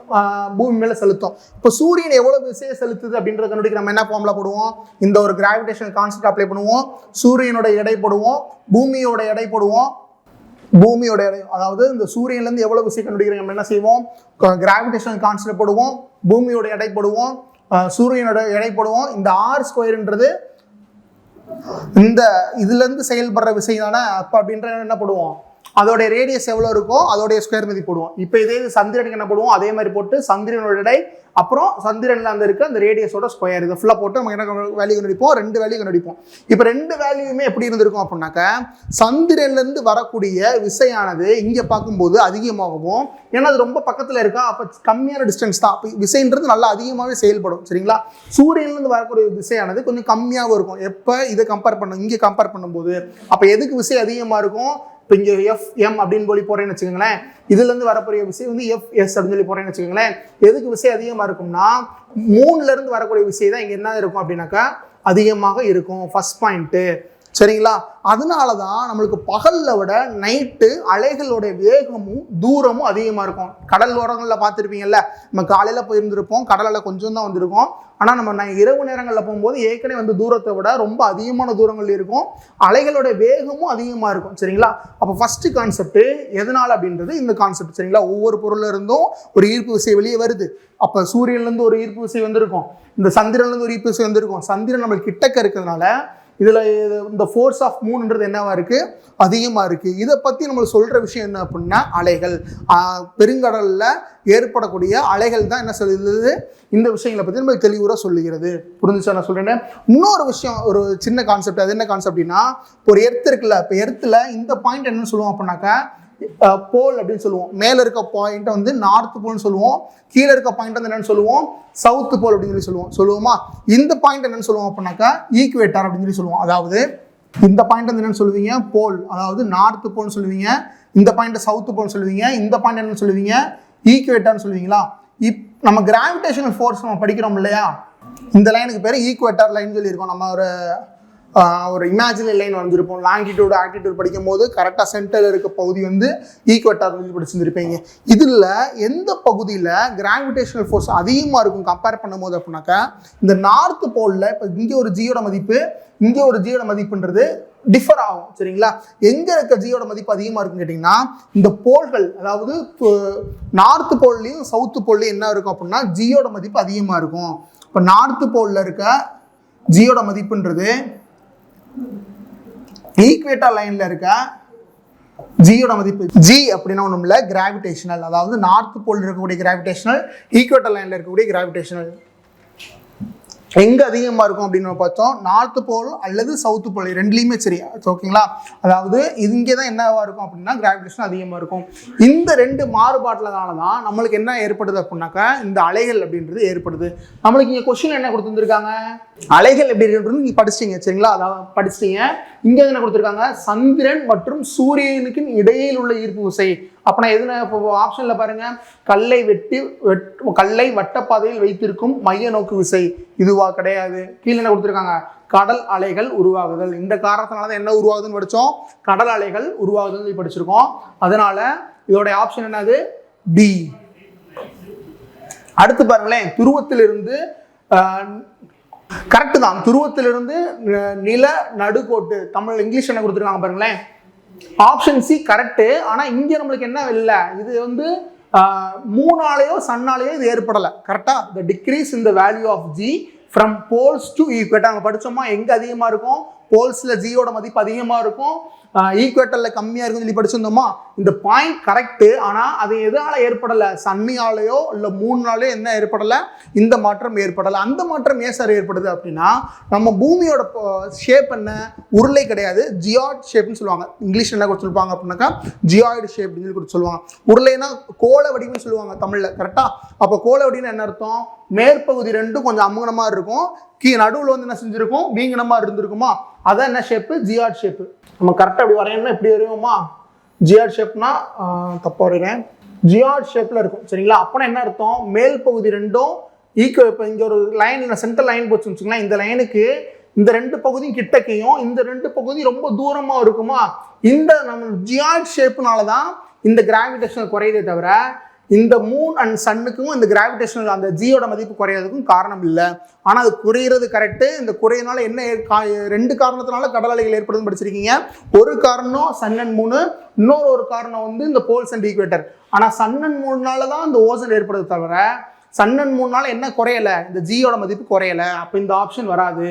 பூமி மேல செலுத்தும். இப்போ சூரியன் எவ்வளவு விசையை செலுத்துது அப்படின்றத கண்டுபிடிக்க நம்ம என்ன ஃபார்முலா போடுவோம், இந்த ஒரு கிராவிடேஷனல் கான்ஸ்டன்ட் அப்ளை பண்ணுவோம், சூரியனோட எடை போடுவோம், பூமியோட எடை போடுவோம், பூமியோட எடை, அதாவது இந்த சூரியன்லேருந்து எவ்வளவு விசை கண்டுபிடிக்கிறோம் நம்ம என்ன செய்வோம், கிராவிடேஷனல் கான்ஸ்டன்ட் போடுவோம், பூமியோட எடை போடுவோம், சூரியனோட எடை போடுவோம். இந்த R²ன்றது இந்த இதுல இருந்து செயல்படுற விசை தானே, அப்ப அப்படின்ற என்ன போடுவோம், அதோடைய ரேடியஸ் எவ்வளவு இருக்கோ அதோடைய ஸ்கொயர் மதிப்பு போடுவோம். இப்போ இதே சந்திரனுக்கு என்ன போடுவோம், அதே மாதிரி போட்டு சந்திரனோட எடை அப்புறம் சந்திரன்ல அந்த இருக்க அந்த ரேடியஸோட ஸ்கொயர் இதை ஃபுல்லாக போட்டு நம்ம என்ன வேல்யூ கண்டுபிடிப்போம், 2 வேல்யூ கண்டுபிடிப்போம். இப்போ 2 வேல்யூமே எப்படி இருந்திருக்கும் அப்படின்னாக்க, சந்திரன்லேருந்து வரக்கூடிய விசையானது இங்கே பார்க்கும்போது அதிகமாகவும், ஏன்னா அது ரொம்ப பக்கத்தில் இருக்கா, அப்போ கம்மியான டிஸ்டன்ஸ் தான், அப்போ விசைன்றது நல்லா அதிகமாகவே செயல்படும். சரிங்களா? சூரியன்லேருந்து வரக்கூடிய விசையானது கொஞ்சம் கம்மியாகவும் இருக்கும். எப்போ இதை கம்பேர் பண்ணும், இங்கே கம்பேர் பண்ணும்போது அப்போ எதுக்கு விசை அதிகமாக இருக்கும், இப்போ இங்கே FM அப்படின்னு சொல்லி போறேன்னு வச்சுக்கோங்களேன், இதுலேருந்து வரக்கூடிய விசை வந்து FS அப்படின்னு சொல்லி போறேன்னு வச்சுக்கோங்களேன். எதுக்கு விசை அதிகமாக இருக்கும்னா, 3லேருந்து வரக்கூடிய விசை தான் இங்கே என்ன இருக்கும் அப்படின்னாக்கா அதிகமாக இருக்கும், ஃபர்ஸ்ட் பாயிண்ட்டு. சரிங்களா? அதனால தான் நம்மளுக்கு பகலில் விட நைட்டு அலைகளுடைய வேகமும் தூரமும் அதிகமாக இருக்கும். கடல் ஓரங்களில் பார்த்துருப்பீங்கல்ல, நம்ம காலையில் போயிருந்துருப்போம், கடலில் கொஞ்சம் தான் வந்திருக்கோம், ஆனால் நம்ம இரவு நேரங்களில் போகும்போது ஏற்கனவே வந்து தூரத்தை விட ரொம்ப அதிகமான தூரங்கள் இருக்கும், அலைகளுடைய வேகமும் அதிகமாக இருக்கும். சரிங்களா? அப்போ ஃபர்ஸ்ட் கான்செப்ட் எதனால் அப்படின்றது இந்த கான்செப்ட். சரிங்களா? ஒவ்வொரு பொருள்ல இருந்தும் ஒரு ஈர்ப்பு விசை வெளியே வருது. அப்போ சூரியன்லேருந்து ஒரு ஈர்ப்பு விசை வந்திருக்கும், இந்த சந்திரன்லேருந்து ஒரு ஈர்ப்பு விசை வந்திருக்கும். சந்திரன் நம்மளுக்கு கிட்டக்க இருக்கிறதுனால இதில் இந்த ஃபோர்ஸ் ஆஃப் மூன்ன்றது என்னவா இருக்குது, அதிகமாக இருக்குது. இதை பற்றி நம்மளுக்கு சொல்கிற விஷயம் என்ன அப்படின்னா, அலைகள், பெருங்கடலில் ஏற்படக்கூடிய அலைகள் தான் என்ன சொல்லுது, இந்த விஷயங்களை பற்றி நம்மளுக்கு தெளிவுற சொல்லுகிறது. புரிஞ்சுச்சா நான் சொல்கிறேன்? இன்னொரு விஷயம், ஒரு சின்ன கான்செப்ட், அது என்ன கான்செப்ட்னா, ஒரு எர்த் இருக்குல்ல, இப்போ எர்த்தில் இந்த பாயிண்ட் என்னன்னு சொல்லுவோம் அப்படின்னாக்கா போல் அப்படின்னு சொல்லுவோம். மேலே இருக்க பாயிண்ட் வந்து நார்த் போல்னு சொல்லுவோம், கீழே இருக்க பாயிண்ட் வந்து என்னன்னு சொல்லுவோம், சவுத் போல் அப்படின்னு சொல்லி சொல்லுவோமா. இந்த பாயிண்ட் என்னன்னு சொல்லுவோம் அப்படின்னாக்கா ஈக்குவேட்டர் அப்படின்னு சொல்லி சொல்லுவோம். அதாவது இந்த பாயிண்ட் வந்து என்னன்னு சொல்லுவீங்க, போல், அதாவது நார்த் போல்னு சொல்லுவீங்க. இந்த பாயிண்ட் சவுத் போல்னு சொல்லுவீங்க. இந்த பாயிண்ட் என்னன்னு சொல்லுவீங்க, ஈக்குவேட்டர்னு சொல்லுவீங்களா. நம்ம கிராவிடேஷனல் ஃபோர்ஸ் நம்ம படிக்கிறோம் இல்லையா, இந்த லைனுக்கு பேர் ஈக்குவேட்டர் லைன் சொல்லியிருக்கோம். நம்ம ஒரு இமேஜினரி லைன் வரைஞ்சிருப்போம். லாங்கிடியூட் ஆக்டிடியூட் படிக்கும் போது கரெக்டாக சென்டரில் இருக்க பகுதி வந்து ஈக்குவேட்டர் வந்து படிச்சுருப்பீங்க. இதில் எந்த பகுதியில் கிராவிடேஷனல் ஃபோர்ஸ் அதிகமாக இருக்கும் கம்பேர் பண்ணும்போது அப்படின்னாக்கா, இந்த நார்த் போலில் இப்போ இங்கே ஒரு ஜியோட மதிப்பு, இங்கே ஒரு ஜியோட மதிப்புன்றது டிஃபர் ஆகும். சரிங்களா? எங்கே இருக்க ஜியோட மதிப்பு அதிகமாக இருக்குன்னு கேட்டிங்கன்னா, இந்த போல்கள், அதாவது நார்த் போல்லையும் சவுத்து போல்லையும் என்ன இருக்கும் அப்படின்னா ஜியோட மதிப்பு அதிகமாக இருக்கும். இப்போ நார்த் போலில் இருக்க ஜியோட மதிப்புன்றது ஈக்குவேட்டர் லைன்ல இருக்க ஜியோட மதிப்பு. ஜி அப்படின்னா ஒன்றும் இல்லை, கிராவிடேஷனல், அதாவது நார்த் போல் இருக்கக்கூடிய கிராவிடேஷனல், ஈக்குவேட்டர் லைன்ல இருக்கக்கூடிய கிராவிடேஷனல். எங்க அதிகமாக இருக்கும் அப்படின்னு பார்த்தோம், நார்த் போல் அல்லது சவுத் போல், ரெண்டுலையுமே சரி. ஓகேங்களா? அதாவது இங்கே தான் என்னவா இருக்கும் அப்படின்னா கிராவிடேஷன் அதிகமாக இருக்கும். இந்த 2 மாறுபாட்டினால தான் நம்மளுக்கு என்ன ஏற்படுது அப்படின்னாக்கா இந்த அலைகள் அப்படின்றது ஏற்படுது. நம்மளுக்கு இங்கே கொஸ்டின் என்ன கொடுத்துருக்காங்க, அலைகள் எப்படி இருக்கிறது நீங்க படிச்சிட்டீங்க. சரிங்களா? அதாவது படிச்சிட்டீங்க. இங்கே என்ன கொடுத்துருக்காங்க, சந்திரன் மற்றும் சூரியனுக்கு இடையில் உள்ள ஈர்ப்பு விசை. அப்போ நான் எதுனா இப்போ ஆப்ஷன்ல பாருங்க, கல்லை வட்டப்பாதையில் வைத்திருக்கும் மைய நோக்கு விசை, இதுவா? கிடையாது. கீழே என்ன கொடுத்துருக்காங்க, கடல் அலைகள் உருவாகுதல். இந்த காரணத்தினால தான் என்ன உருவாகுதுன்னு படித்தோம், கடல் அலைகள் உருவாகுதுன்னு படிச்சிருக்கோம். அதனால இதோட ஆப்ஷன் என்னது, டி. அடுத்து பாருங்களேன், துருவத்திலிருந்து கரெக்டு தான், துருவத்திலிருந்து நில நடுக்கோட்டு, தமிழ் இங்கிலீஷ் என்ன கொடுத்துருக்காங்க பாருங்களேன், ஆப்ஷன் சி கரெக்டு. ஆனால் இங்கே நம்மளுக்கு என்ன இல்லை, இது வந்து மூணாலேயோ சன்னாலேயோ இது ஏற்படலை. கரெக்டாக the decrease in the value of g from poles to equator. அங்கே படித்தோமா எங்கே அதிகமாக இருக்கும், போல்ஸில் ஜியோட மதிப்பு அதிகமாக இருக்கும், ஈக்குவேட்டரில் கம்மியாக இருக்குன்னு சொல்லி படிச்சிருந்தோமா. இந்த பாயிண்ட் கரெக்டு. ஆனால் அது எதனால் ஏற்படலை, சன்னியாலேயோ இல்லை மூணுனாலேயோ என்ன ஏற்படலை, இந்த மாற்றம் ஏற்படலை. அந்த மாற்றம் ஏன் சார் ஏற்படுது அப்படின்னா நம்ம பூமியோட ஷேப் என்ன, உருளை கிடையாது, ஜியாய்டு ஷேப்னு சொல்லுவாங்க. இங்கிலீஷ் என்ன கொடுத்து சொல்லுவாங்க அப்படின்னாக்கா ஜியாய்டு ஷேப் அப்படின்னு சொல்லி கொடுத்து சொல்லுவாங்க. உருளைனா கோள வடிவம்னு சொல்லுவாங்க தமிழில். கரெக்டாக அப்போ கோள வடிவம்னு என்ன அர்த்தம், மேற்பகுதி ரெண்டும் கொஞ்சம் அமுகனமா இருக்கும், நடுவில் வந்து என்ன செஞ்சிருக்கும், வீங்கனமா இருந்திருக்குமா, அதான் என்ன ஷேப்பு, ஜியாய்டு ஷேப்பு. நம்ம கரெக்டாக அப்படி வரையணும்னா எப்படி வரையுமா, ஜியாய்டு ஷேப்னா தப்பா வரைகிறேன், ஜியாய்டு ஷேப்ல இருக்கும். சரிங்களா, அப்போனா என்ன அர்த்தம், மேல் பகுதி ரெண்டும் ஈக்குவல். இப்போ இங்கே ஒரு லைன் சென்டர் லைன் போச்சுன்னு வச்சுக்கலாம், இந்த லைனுக்கு இந்த ரெண்டு பகுதியும் கிட்டக்கையும் இந்த ரெண்டு பகுதி ரொம்ப தூரமா இருக்குமா, இந்த நம்ம ஜியாய்டு ஷேப்னால தான் இந்த கிராவிடேஷன் குறையதே தவிர இந்த மூன் அண்ட் சன்னுக்கும் இந்த கிராவிடேஷனல் அந்த ஜியோட மதிப்பு குறையிறதுக்கும் காரணம் இல்லை. ஆனால் அது குறையிறது கரெக்டு. இந்த குறையினால என்ன ரெண்டு காரணத்தினால கடல் அலைகள் ஏற்படுதுன்னு படிச்சிருக்கீங்க. ஒரு காரணம் சன் அண்ட் மூணு, இன்னொரு காரணம் வந்து இந்த போல்ஸ் அண்ட் ஈக்குவேட்டர். ஆனால் சன் அண்ட் மூணுனால தான் இந்த ஓசன் ஏற்படுது தவிர சன் அண்ட் மூணுனால என்ன குறையலை, இந்த ஜியோட மதிப்பு குறையலை. அப்போ இந்த ஆப்ஷன் வராது.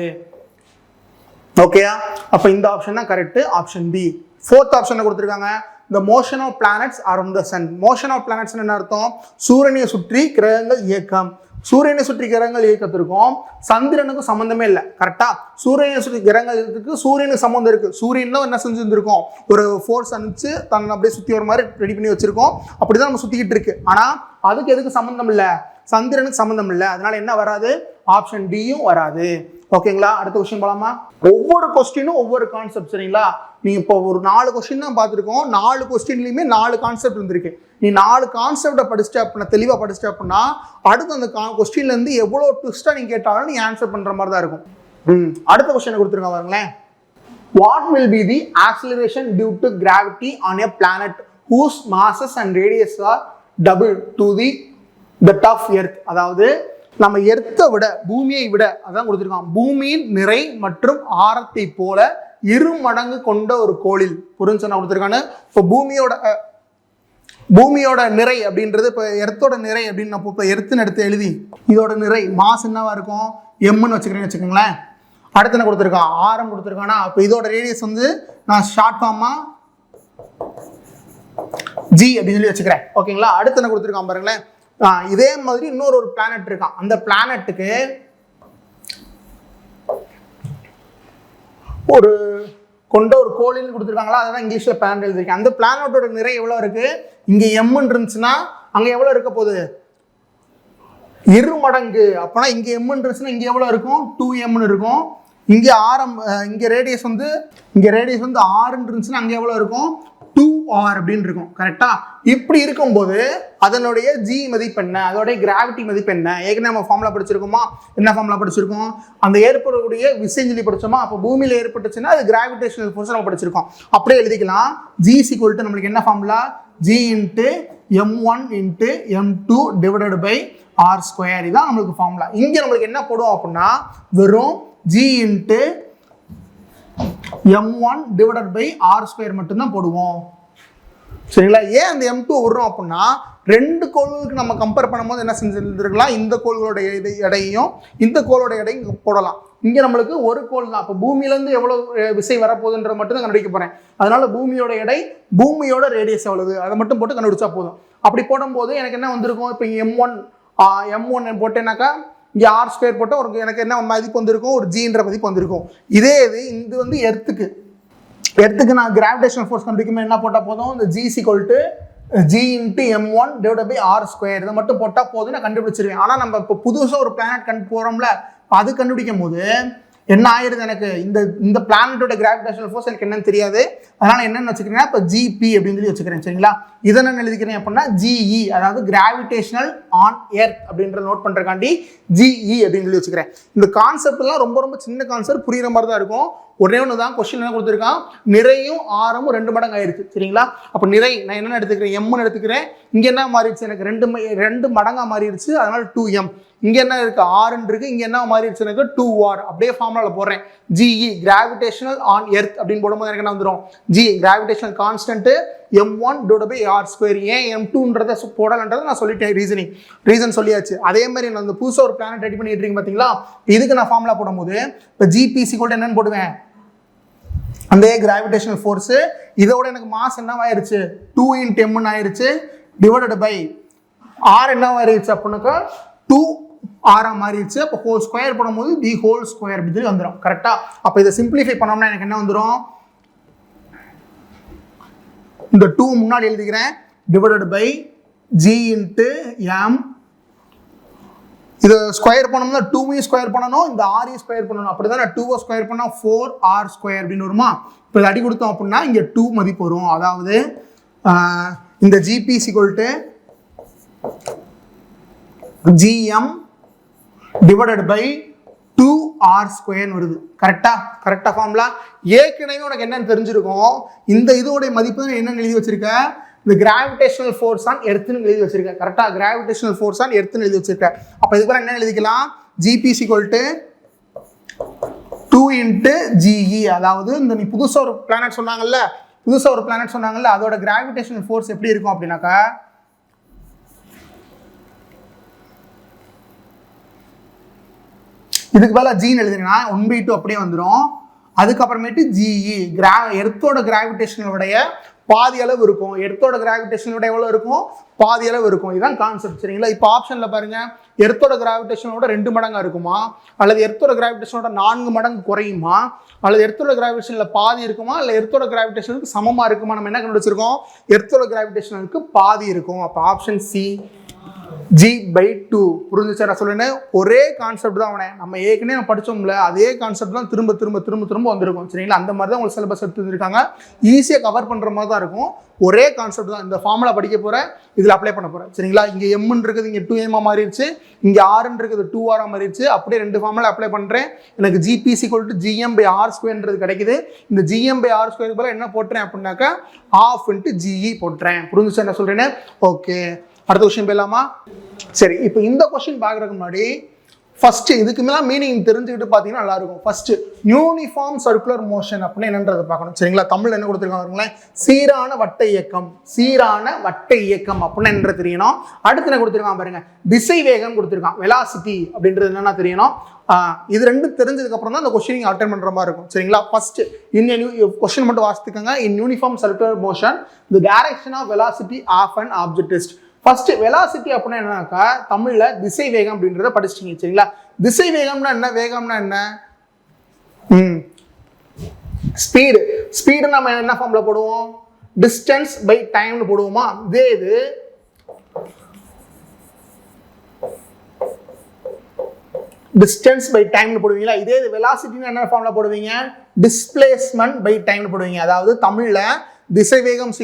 ஓகேயா, அப்போ இந்த ஆப்ஷன் தான் correct, option B. Fourth option கொடுத்துருக்காங்க, the motion of planets around the sun. motion of planets என்ன அர்த்தம், சூரியனை சுற்றி கிரகங்கள் இயக்கம். சூரியனை சுற்றி கிரகங்கள் இயக்கத்திற்கும் சந்திரனுக்கும் சம்பந்தமே இல்லை. கரெக்டா, சூரியனை சுற்றி கிரகங்களுக்கு சூரியனுக்கு சம்பந்தம் இருக்கு. சூரியன் தான் என்ன செஞ்சிருந்திருக்கோம், ஒரு ஃபோர்ஸ் அனுப்பிச்சு தன்னை அப்படியே சுற்றி வர மாதிரி ரெடி பண்ணி வச்சிருக்கோம். அப்படிதான் நம்ம சுத்திக்கிட்டு இருக்கு. ஆனா அதுக்கு எதுக்கு சம்பந்தம் இல்லை, சந்திரனுக்கு சம்பந்தம் இல்லை. அதனால என்ன வராது, ஆப்ஷன் டியும் வராது. ஓகேங்களா, அடுத்த கொஸ்டின் போலாமா. ஒவ்வொரு கொஸ்டினும் ஒவ்வொரு கான்செப்ட். சரிங்களா, நீ இப்போ ஒரு 4 கொஸ்டின் தான் பார்த்துருக்கோம். 4 கொஸ்டின்லையுமே 4 கான்செப்ட் இருந்திருக்கு. நீ 4 கான்செப்டை படிச்சுட்டு அப்படின்னா, தெளிவாக படிச்சுட்டு அப்படின்னா அடுத்து அந்த கொஸ்டின்லேருந்து எவ்வளோ ட்விஸ்ட்டாக நீ கேட்டாலும் நீ ஆன்சர் பண்ணுற மாதிரி தான் இருக்கும். அடுத்த கொஸ்டினை கொடுத்துருங்க பாருங்களேன். What will be the acceleration due to gravity on a planet whose masses and radius are double to the that of earth. அதாவது நம்ம எர்த்தை விட, பூமியை விட, அதான் கொடுத்துருக்கான், பூமியின் நிறை மற்றும் ஆரத்தை போல 2 மடங்கு கொண்ட ஒரு கோளில். புரிஞ்சு கொடுத்துருக்கானு. இப்போ பூமியோட நிறை அப்படின்றது, இப்போ எர்த்தோட நிறை அப்படின்னு நம்ம இப்போ எர்த்துன்னு எடுத்து எழுதி இதோட நிறை மாஸ் என்னவா இருக்கும், எம்னு வச்சுக்கிறேன்னு வச்சுக்கோங்களேன். அடுத்து என்ன கொடுத்துருக்கான், ஆரம் கொடுத்துருக்கானா. இப்போ இதோட ரேடியஸ் வந்து நான் ஷார்ட் ஃபார்மா ஜி அப்படின்னு சொல்லி வச்சுக்கிறேன். ஓகேங்களா, அடுத்து என்ன கொடுத்துருக்கான் பாருங்களேன். இதே மாதிரி இன்னொரு பிளானட் இருக்கான். அந்த பிளானட்டுக்கு ஒரு கொண்ட ஒரு கோளில் கொடுத்துருக்காங்களா, அதான் இங்கிலீஷ்ல பிளானட் எழுதிருக்கேன். அந்த பிளானட்டோட நிறை எவ்வளவு இருக்கு, இங்க எம் இருந்துச்சுன்னா அங்க எவ்வளவு இருக்க போகுது, 2 மடங்கு. அப்பனா இங்க எம் இருந்துச்சுன்னா இங்க எவ்வளவு இருக்கும், 2m இருக்கும். இங்க ஆரம், இங்க ரேடியஸ் வந்து 6 இருந்துச்சுன்னா அங்க எவ்வளவு இருக்கும், 2r அப்படின்னு இருக்கும். கரெக்டா, இப்படி இருக்கும்போது அதனுடைய ஜி மதிப்பு என்ன, அதோடைய கிராவிட்டி மதிப்பு என்ன, ஏற்கனவே நம்ம ஃபார்முலா படிச்சிருக்கோமா, என்ன ஃபார்முலா படிச்சிருக்கோம், அந்த ஏற்படக்கூடிய விசை சொல்லி படிச்சோமா. அப்போ பூமியில ஏற்பட்டுச்சுன்னா அது கிராவிடேஷனல் ஃபோர்ஸ் நம்ம படிச்சிருக்கோம். அப்படியே எழுதிக்கலாம், ஜி ஈக்குவல் டு நம்மளுக்கு என்ன formula, G into m1 into m2 divided by r square. இதான் நம்மளுக்கு ஃபார்முலா. இங்க நம்மளுக்கு என்ன போடுவோம் அப்படின்னா வெறும் G into m1 divided by r square மட்டும்தான் போடுவோம். சரிங்களா, ஏன் அந்த m2 விடுறோம் அப்படின்னா 2 கோள்களுக்கு நம்ம கம்பேர் பண்ணும்போது என்ன செஞ்சிருக்கலாம், இந்த கோள்களோட எடையும் இந்த கோளோட எடையும் போடலாம். இங்க நம்மளுக்கு ஒரு கோள் தான். அப்போ பூமியிலேருந்து எவ்வளவு விசை வரப்போகுதுன்ற மட்டும் தான் கண்டுபிடிக்க போறேன். அதனால பூமியோட எடை, பூமியோட ரேடியஸ் எவ்வளவு, அதை மட்டும் போட்டு கண்டுபிடிச்சா போதும். அப்படி போடும்போது எனக்கு என்ன வந்திருக்கும், இப்போ m1 போட்டேன்னாக்கா இங்கே ஆர் ஸ்கொயர் போட்டால் எனக்கு என்ன மதிப்பு வந்திருக்கும், ஒரு ஜின்ற மதிப்பு வந்திருக்கும். இதே இது வந்து எர்த்துக்கு நான் கிராவிடேஷனல் ஃபோர்ஸ் கண்டுபிடிக்கும்போது என்ன போட்டால் போதும், இந்த g equal to G into m1 divided by r square. இதை மட்டும் போட்டால் போதும், நான் கண்டுபிடிச்சிருவேன். ஆனால் நம்ம இப்போ புதுசாக ஒரு பிளானட் போகிறோம்ல, அது கண்டுபிடிக்கும் போது என்ன ஆயிருது, எனக்கு இந்த பிளானட்டோட கிராவிடேஷனல் ஃபோர்ஸ் எனக்கு என்னன்னு தெரியாது. அதனால என்னன்னு வச்சுக்கிறேன்னா இப்போ ஜிபி அப்படின்னு சொல்லி வச்சுக்கிறேன். சரிங்களா, இதை என்ன எழுதிக்கிறேன் அப்படின்னா ஜிஇ, அதாவது கிராவிடேஷனல் ஆன் எர்த் அப்படின்ற நோட் பண்றதுக்காண்டி ஜிஇ அப்படின்னு சொல்லி வச்சுக்கிறேன். இந்த கான்செப்ட்லாம் ரொம்ப ரொம்ப சின்ன கான்செப்ட், புரியுற மாதிரி தான் இருக்கும். ஒரே ஒன்று தான் கொஸ்டின் என்ன கொடுத்துருக்கான், நிறையும் ஆரமும் 2 மடங்கு ஆயிருக்கு. சரிங்களா, அப்போ நிறை நான் என்னென்ன எடுத்துக்கிறேன், எம்னு எடுத்துக்கிறேன். இங்கே என்ன மாறிடுச்சு, எனக்கு 2 மடங்கா மாறிடுச்சு. அதனால 2m. இங்கே என்ன இருக்குது ஆர்ன்னு இருக்குது, இங்கே என்ன மாறிடுச்சு எனக்கு 2r. அப்படியே ஃபார்முலாவில் போடுறேன். GE கிராவிடேஷனல் ஆன் எர்த் அப்படின்னு போடும்போது எனக்கு என்ன வந்துடும், G கிராவிடேஷனல் கான்ஸ்டன்ட்டு m1/r². ஏன் m2ன்றதை போடலன்றதை நான் சொல்லிட்டேன். ரீசன் சொல்லியாச்சு. அதே மாதிரி நான் அந்த புதுசாக ஒரு பிளானட் ரெடி பண்ணிட்டு இருக்கேன் பார்த்தீங்களா, இதுக்கு நான் ஃபார்முலா போடும்போது இப்போ GPC கூட என்னன்னு போடுவேன், அந்த கிராவிடேஷனல் ஃபோர்ஸு இதோட எனக்கு மாஸ் என்னவாயிருச்சு 2 × m ஆயிருச்சு, டிவைடட் பை ஆர் என்னவாயிருச்சு அப்படின்னாக்கா 2r மாறிடுச்சு. அப்போ ஹோல் ஸ்கொயர் பண்ணும்போது தி ஹோல் ஸ்கொயர் அப்படி சொல்லி வந்துடும். கரெக்டா? அப்போ இதை சிம்பிளிஃபை பண்ணோம்னா எனக்கு என்ன வந்துடும், இந்த 2 முன்னாடி எழுதிக்கிறேன், டிவைடட் பை G × m. இதை ஸ்கொயர் பண்ணோம்னா 2 ஸ்கொயர் பண்ணணும், இந்த r ஸ்கொயர் பண்ணணும். அப்படி தான் 2 ஸ்கொயர் பண்ணால் 4r² அப்படின்னு வருமா. இப்போ இதை அடி கொடுத்தோம் அப்படின்னா இங்கே 2 மதிப்பு வரும். அதாவது இந்த GP = gm divided by 2r² வருது. கரெக்டா ஃபார்முலா. ஏற்கனவே உனக்கு என்னன்னு தெரிஞ்சிருக்கும், இந்த இதோடைய மதிப்பு தான் என்னன்னு எழுதி வச்சிருக்க, இந்த கிராவிடேஷனல் ஃபோர்ஸ் ஆன் எர்த்னு எழுதி வச்சிருக்க. கரெக்டா? கிராவிடேஷனல் ஃபோர்ஸ் ஆன் எர்த்னு எழுதி வச்சிருக்க. அப்போ இதுக்கு என்ன எழுதிக்கலாம், GP = 2 × GE. அதாவது இந்த நீ புதுசாக ஒரு பிளானட் சொன்னாங்கல்ல, அதோட கிராவிடேஷனல் ஃபோர்ஸ் எப்படி இருக்கும் அப்படின்னாக்கா, இதுக்கு மேலே ஜின்னு எழுதுனா 1/2 அப்படியே வந்துடும். அதுக்கப்புறமேட்டு GE எர்த்தோட கிராவிடேஷனுடைய பாதி அளவு இருக்கும். எர்த்தோட கிராவிடேஷனோட எவ்வளோ இருக்கும், பாதி அளவு இருக்கும். இதுதான் கான்செப்ட். சரிங்களா? இப்போ ஆப்ஷனில் பாருங்க, எர்த்தோட கிராவிடேஷனோட 2 மடங்காக இருக்குமா, அல்லது எர்த்தோட கிராவிடேஷனோட 4 மடங்கு குறையுமா, அல்லது எர்த்தோட கிராவிடேஷனில் பாதி இருக்குமா, இல்லை எர்த்தோட கிராவிடேஷனுக்கு சமமாக இருக்குமா. நம்ம என்ன கண்டுபிடிச்சிருக்கோம், எர்த்தோட கிராவிடேஷனுக்கு பாதி இருக்கும். அப்போ ஆப்ஷன் C G/2. புரிஞ்சுச்சா நான் சொல்லுறேன்? ஒரே கான்செப்ட் தான் அவனே, நம்ம ஏற்கனவே படித்தோம்ல, அதே கான்செப்ட் தான் திரும்ப வந்திருக்கும். சரிங்களா? அந்த மாதிரி தான் உங்களுக்கு சிலபஸ் எடுத்துருக்காங்க. ஈஸியாக கவர் பண்ணுற மாதிரி தான் இருக்கும். ஒரே கான்செப்ட் தான். இந்த ஃபார்முலா படிக்க போகிறேன், இதில் அப்ளை பண்ண போகிறேன். சரிங்களா? இங்கே எம்ன்னு இருக்குது, இங்கே 2m மாறிடுச்சு, இங்கே ஆர்ன்னு இருக்குது 2r மாறிடுச்சு. அப்படியே 2 ஃபார்முலா அப்ளை பண்ணுறேன். எனக்கு GPC = gm/r² கிடைக்குது. இந்த gm/r² போல என்ன போட்டுறேன் அப்படின்னாக்கா ½ × GE போட்டுறேன். புரிஞ்சுச்சா என்ன சொல்கிறேன்னு? ஓகே, அடுத்த கொஸ்டின் போயிடலாமா? சரி, இப்போ இந்த கொஸ்டின் பார்க்கறதுக்கு முன்னாடி ஃபர்ஸ்ட் இதுக்கு மேலே மீனிங் தெரிஞ்சுக்கிட்டு பார்த்தீங்கன்னா நல்லா இருக்கும். ஃபர்ஸ்ட் யூனிஃபார்ம் சர்க்குலர் மோஷன் அப்படின்னு என்னன்றதை பார்க்கணும். சரிங்களா? தமிழ் என்ன கொடுத்துருக்காங்க, சீரான வட்ட இயக்கம் அப்படின்னு என்ன தெரியணும். அடுத்து என்ன கொடுத்துருக்கான் பாருங்க, திசை வேகம் கொடுத்துருக்கான், வெலாசிட்டி அப்படின்றது என்னன்னா தெரியணும். இது ரெண்டும் தெரிஞ்சதுக்கு அப்புறம் தான் அந்த கொஸ்டின் அட்டெண்ட் பண்ற மாதிரி இருக்கும். சரிங்களா? ஃபர்ஸ்ட் கொஸ்டின் மட்டும் வாசித்துக்கங்க. In uniform circular motion the direction of velocity of an object is. First velocity அப்படின்னா என்னன்னாக்கா தமிழ்ல திசை வேகம் அப்படின்றத படிச்சிட்டீங்க. சரிங்களா? திசை வேகம்னா என்ன, வேகம்னா என்ன, ஸ்பீடு நம்ம என்ன ஃபார்ம்ல போடுவோம், டிஸ்டன்ஸ் பை டைம்னு போடுவோமா. இதே இது டிஸ்டன்ஸ் பை டைம்னு போடுவீங்களா. இதே இது வெலாசிட்டின்னு என்ன ஃபார்ம்ல போடுவீங்க, டிஸ்பிளேஸ்மெண்ட் பை டைம்னு போடுவீங்க. அதாவது தமிழ்ல திசை வேகம் =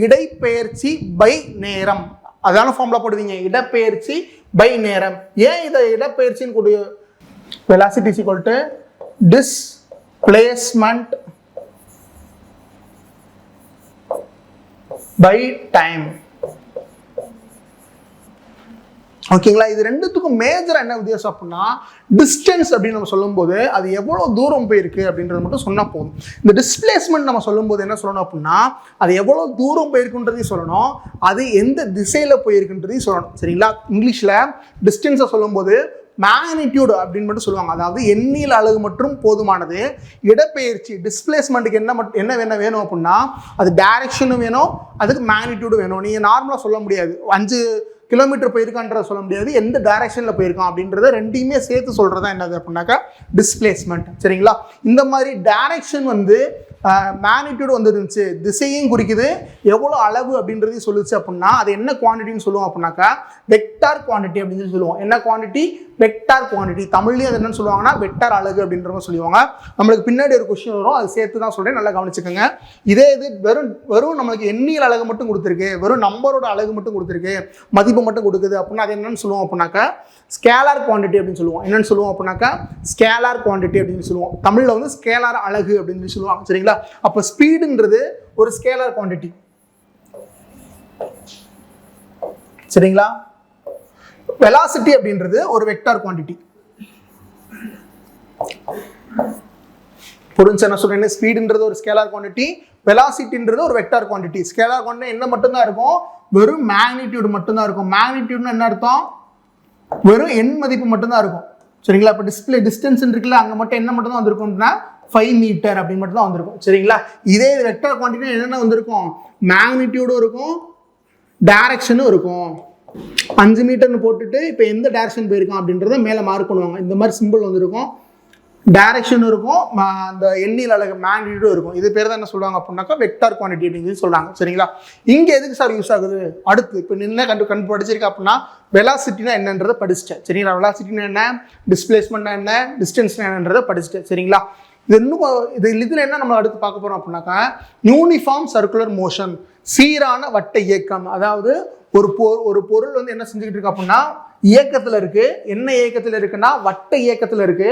இடப்பெயர்ச்சி பை நேரம். அதான ஃபார்முலா போடுவீங்க, இடப்பெயர்ச்சி பை நேரம். ஏன் இதை இடப்பெயர்ச்சின்னு கூடிய வெலாசிட்டி = டிஸ்பிளேஸ்மெண்ட் பை டைம். ஓகேங்களா? இது ரெண்டுத்துக்கும் மேஜரா என்ன வித்தியாசம் அப்படின்னா, டிஸ்டன்ஸ் அப்படின்னு நம்ம சொல்லும்போது அது எவ்வளவு தூரம் போயிருக்கு அப்படின்றது மட்டும் சொன்னா போதும். இந்த டிஸ்பிளேஸ்மெண்ட் நம்ம சொல்லும்போது என்ன சொல்லணும் அப்படின்னா, அது எவ்வளவு தூரம் போயிருக்குன்றதையும் சொல்லணும், அது எந்த திசையில போயிருக்குன்றதையும் சொல்லணும். சரிங்களா? இங்கிலீஷ்ல டிஸ்டன்ஸை சொல்லும்போது மேக்னிடியூட் அப்படின்னு மட்டும் சொல்லுவாங்க. அதாவது எண்ணியல் அலகு மட்டும் போதுமானது. இடப்பெயர்ச்சி டிஸ்பிளேஸ்மெண்ட்டுக்கு என்ன வேணும் அப்படின்னா, அது டைரக்ஷனும் வேணும், அதுக்கு மேக்னிடியூடும் வேணும். நீங்க நார்மலா சொல்ல முடியாது 5 கிலோமீட்டர் போயிருக்கான்றத சொல்ல முடியாது, எந்த டைரக்ஷன்ல போயிருக்கான் அப்படின்றத ரெண்டையுமே சேர்த்து சொல்றதா என்னது அப்படின்னாக்கா டிஸ்பிளேஸ்மெண்ட். சரிங்களா? இந்த மாதிரி டைரக்ஷன் மேக்னிடியூட் வந்துருந்துச்சு, திசையும் குறிக்குது, எவ்வளோ அளவு அப்படின்றதையும் சொல்லுச்சு அப்படின்னா அது என்ன குவான்டிட்டின்னு சொல்லுவோம் அப்படின்னாக்கா வெக்டார் குவான்டிட்டி அப்படின்னு சொல்லுவோம். என்ன குவான்டிட்டி, வெக்டார் குவான்டிட்டி. தமிழ்லேயும் அது என்னன்னு சொல்லுவாங்கன்னா வெக்டார் அலகு அப்படின்றத சொல்லுவாங்க. நம்மளுக்கு பின்னாடி ஒரு கொஸ்டின் வரும், அது சேர்த்து தான் சொல்றேன், நல்லா கவனிச்சுக்கோங்க. இதே இது வெறும் நம்மளுக்கு எண்ணியல் அலகு மட்டும் கொடுத்துருக்கு, வெறும் நம்பரோட அலகு மட்டும் கொடுத்துருக்கு, மதிப்பு மட்டும் கொடுக்குது அப்படின்னா அது என்னன்னு சொல்லுவோம் அப்படின்னாக்கா ஸ்கேலார் குவான்டிட்டி அப்படின்னு சொல்லுவோம். என்னன்னு சொல்லுவோம் அப்படின்னாக்கா ஸ்கேலார் குவான்டிட்டி அப்படின்னு சொல்லுவோம். தமிழ்ல ஸ்கேலார் அலகு அப்படின்னு சொல்லுவாங்க. சரிங்களா? அப்ப ஸ்பீடுன்றது ஒரு ஸ்கேலார் குவான்டிட்டி. சரிங்களா? வெலாசிட்டி அப்படின்றது ஒரு வெக்டார் குவான்டிட்டி. புரிஞ்சு என்ன சொல்றேன்? ஸ்பீடுன்றது ஒரு ஸ்கேலார் குவான்டிட்டி, வெலாசிட்டின்றது ஒரு வெக்டார் குவான்டிட்டி. ஸ்கேலார் குவான்டிட்டி என்ன மட்டும்தான் இருக்கும்? வெறும் மேக்னிடியூட் மட்டும்தான் இருக்கும். மேக்னிடியூட்னு என்ன அர்த்தம்? வெறும் எண் மதிப்பு மட்டும்தான் இருக்கும். சரிங்களா? இப்போ டிஸ்பிளே டிஸ்டன்ஸ் இருக்குல்ல, அங்கே மட்டும் என்ன மட்டும் தான் வந்திருக்கும்னா 5 மீட்டர் அப்படின்னு மட்டும் தான் வந்திருக்கும். சரிங்களா? இதே வெக்டார் குவான்டிட்டி என்னென்ன வந்திருக்கும்? மேக்னிடியூடும் இருக்கும், டைரக்ஷனும் இருக்கும். 5 மீட்டர்னு போட்டுட்டு இப்போ எந்த டைரக்ஷன் போயிருக்கான் அப்படின்றத மேலே மார்க் பண்ணுவாங்க. இந்த மாதிரி சிம்பிள் வந்திருக்கும், டைரக்ஷன் இருக்கும், அந்த எண்ணில் அழகு மேக்னிடியூடும் இருக்கும். இது பேர் தான் என்ன சொல்லுவாங்க அப்படின்னாக்கா வெக்டார் குவான்டிட்டி அப்படின்னு சொல்றாங்க. சரிங்களா? இங்கே எதுக்கு சார் யூஸ் ஆகுது? அடுத்து இப்போ என்ன கண்டு படிச்சிருக்கா அப்படின்னா வெலாசிட்டினா என்னன்றதை படிச்சிட்டேன். சரிங்களா? வெலாசிட்டினா என்ன, டிஸ்பிளேஸ்மெண்ட்னா என்ன, டிஸ்டன்ஸ்னா என்னன்றதை படிச்சிட்டேன். சரிங்களா? இது இன்னும் இதில் என்ன நம்ம அடுத்து பார்க்க போறோம் அப்படின்னாக்கா யூனிஃபார்ம் சர்க்குலர் மோஷன், சீரான வட்ட இயக்கம். அதாவது ஒரு பொருள் வந்து என்ன செஞ்சுக்கிட்டு இருக்கு அப்படின்னா இயக்கத்தில் இருக்கு. என்ன இயக்கத்தில் இருக்குன்னா வட்ட இயக்கத்தில் இருக்கு.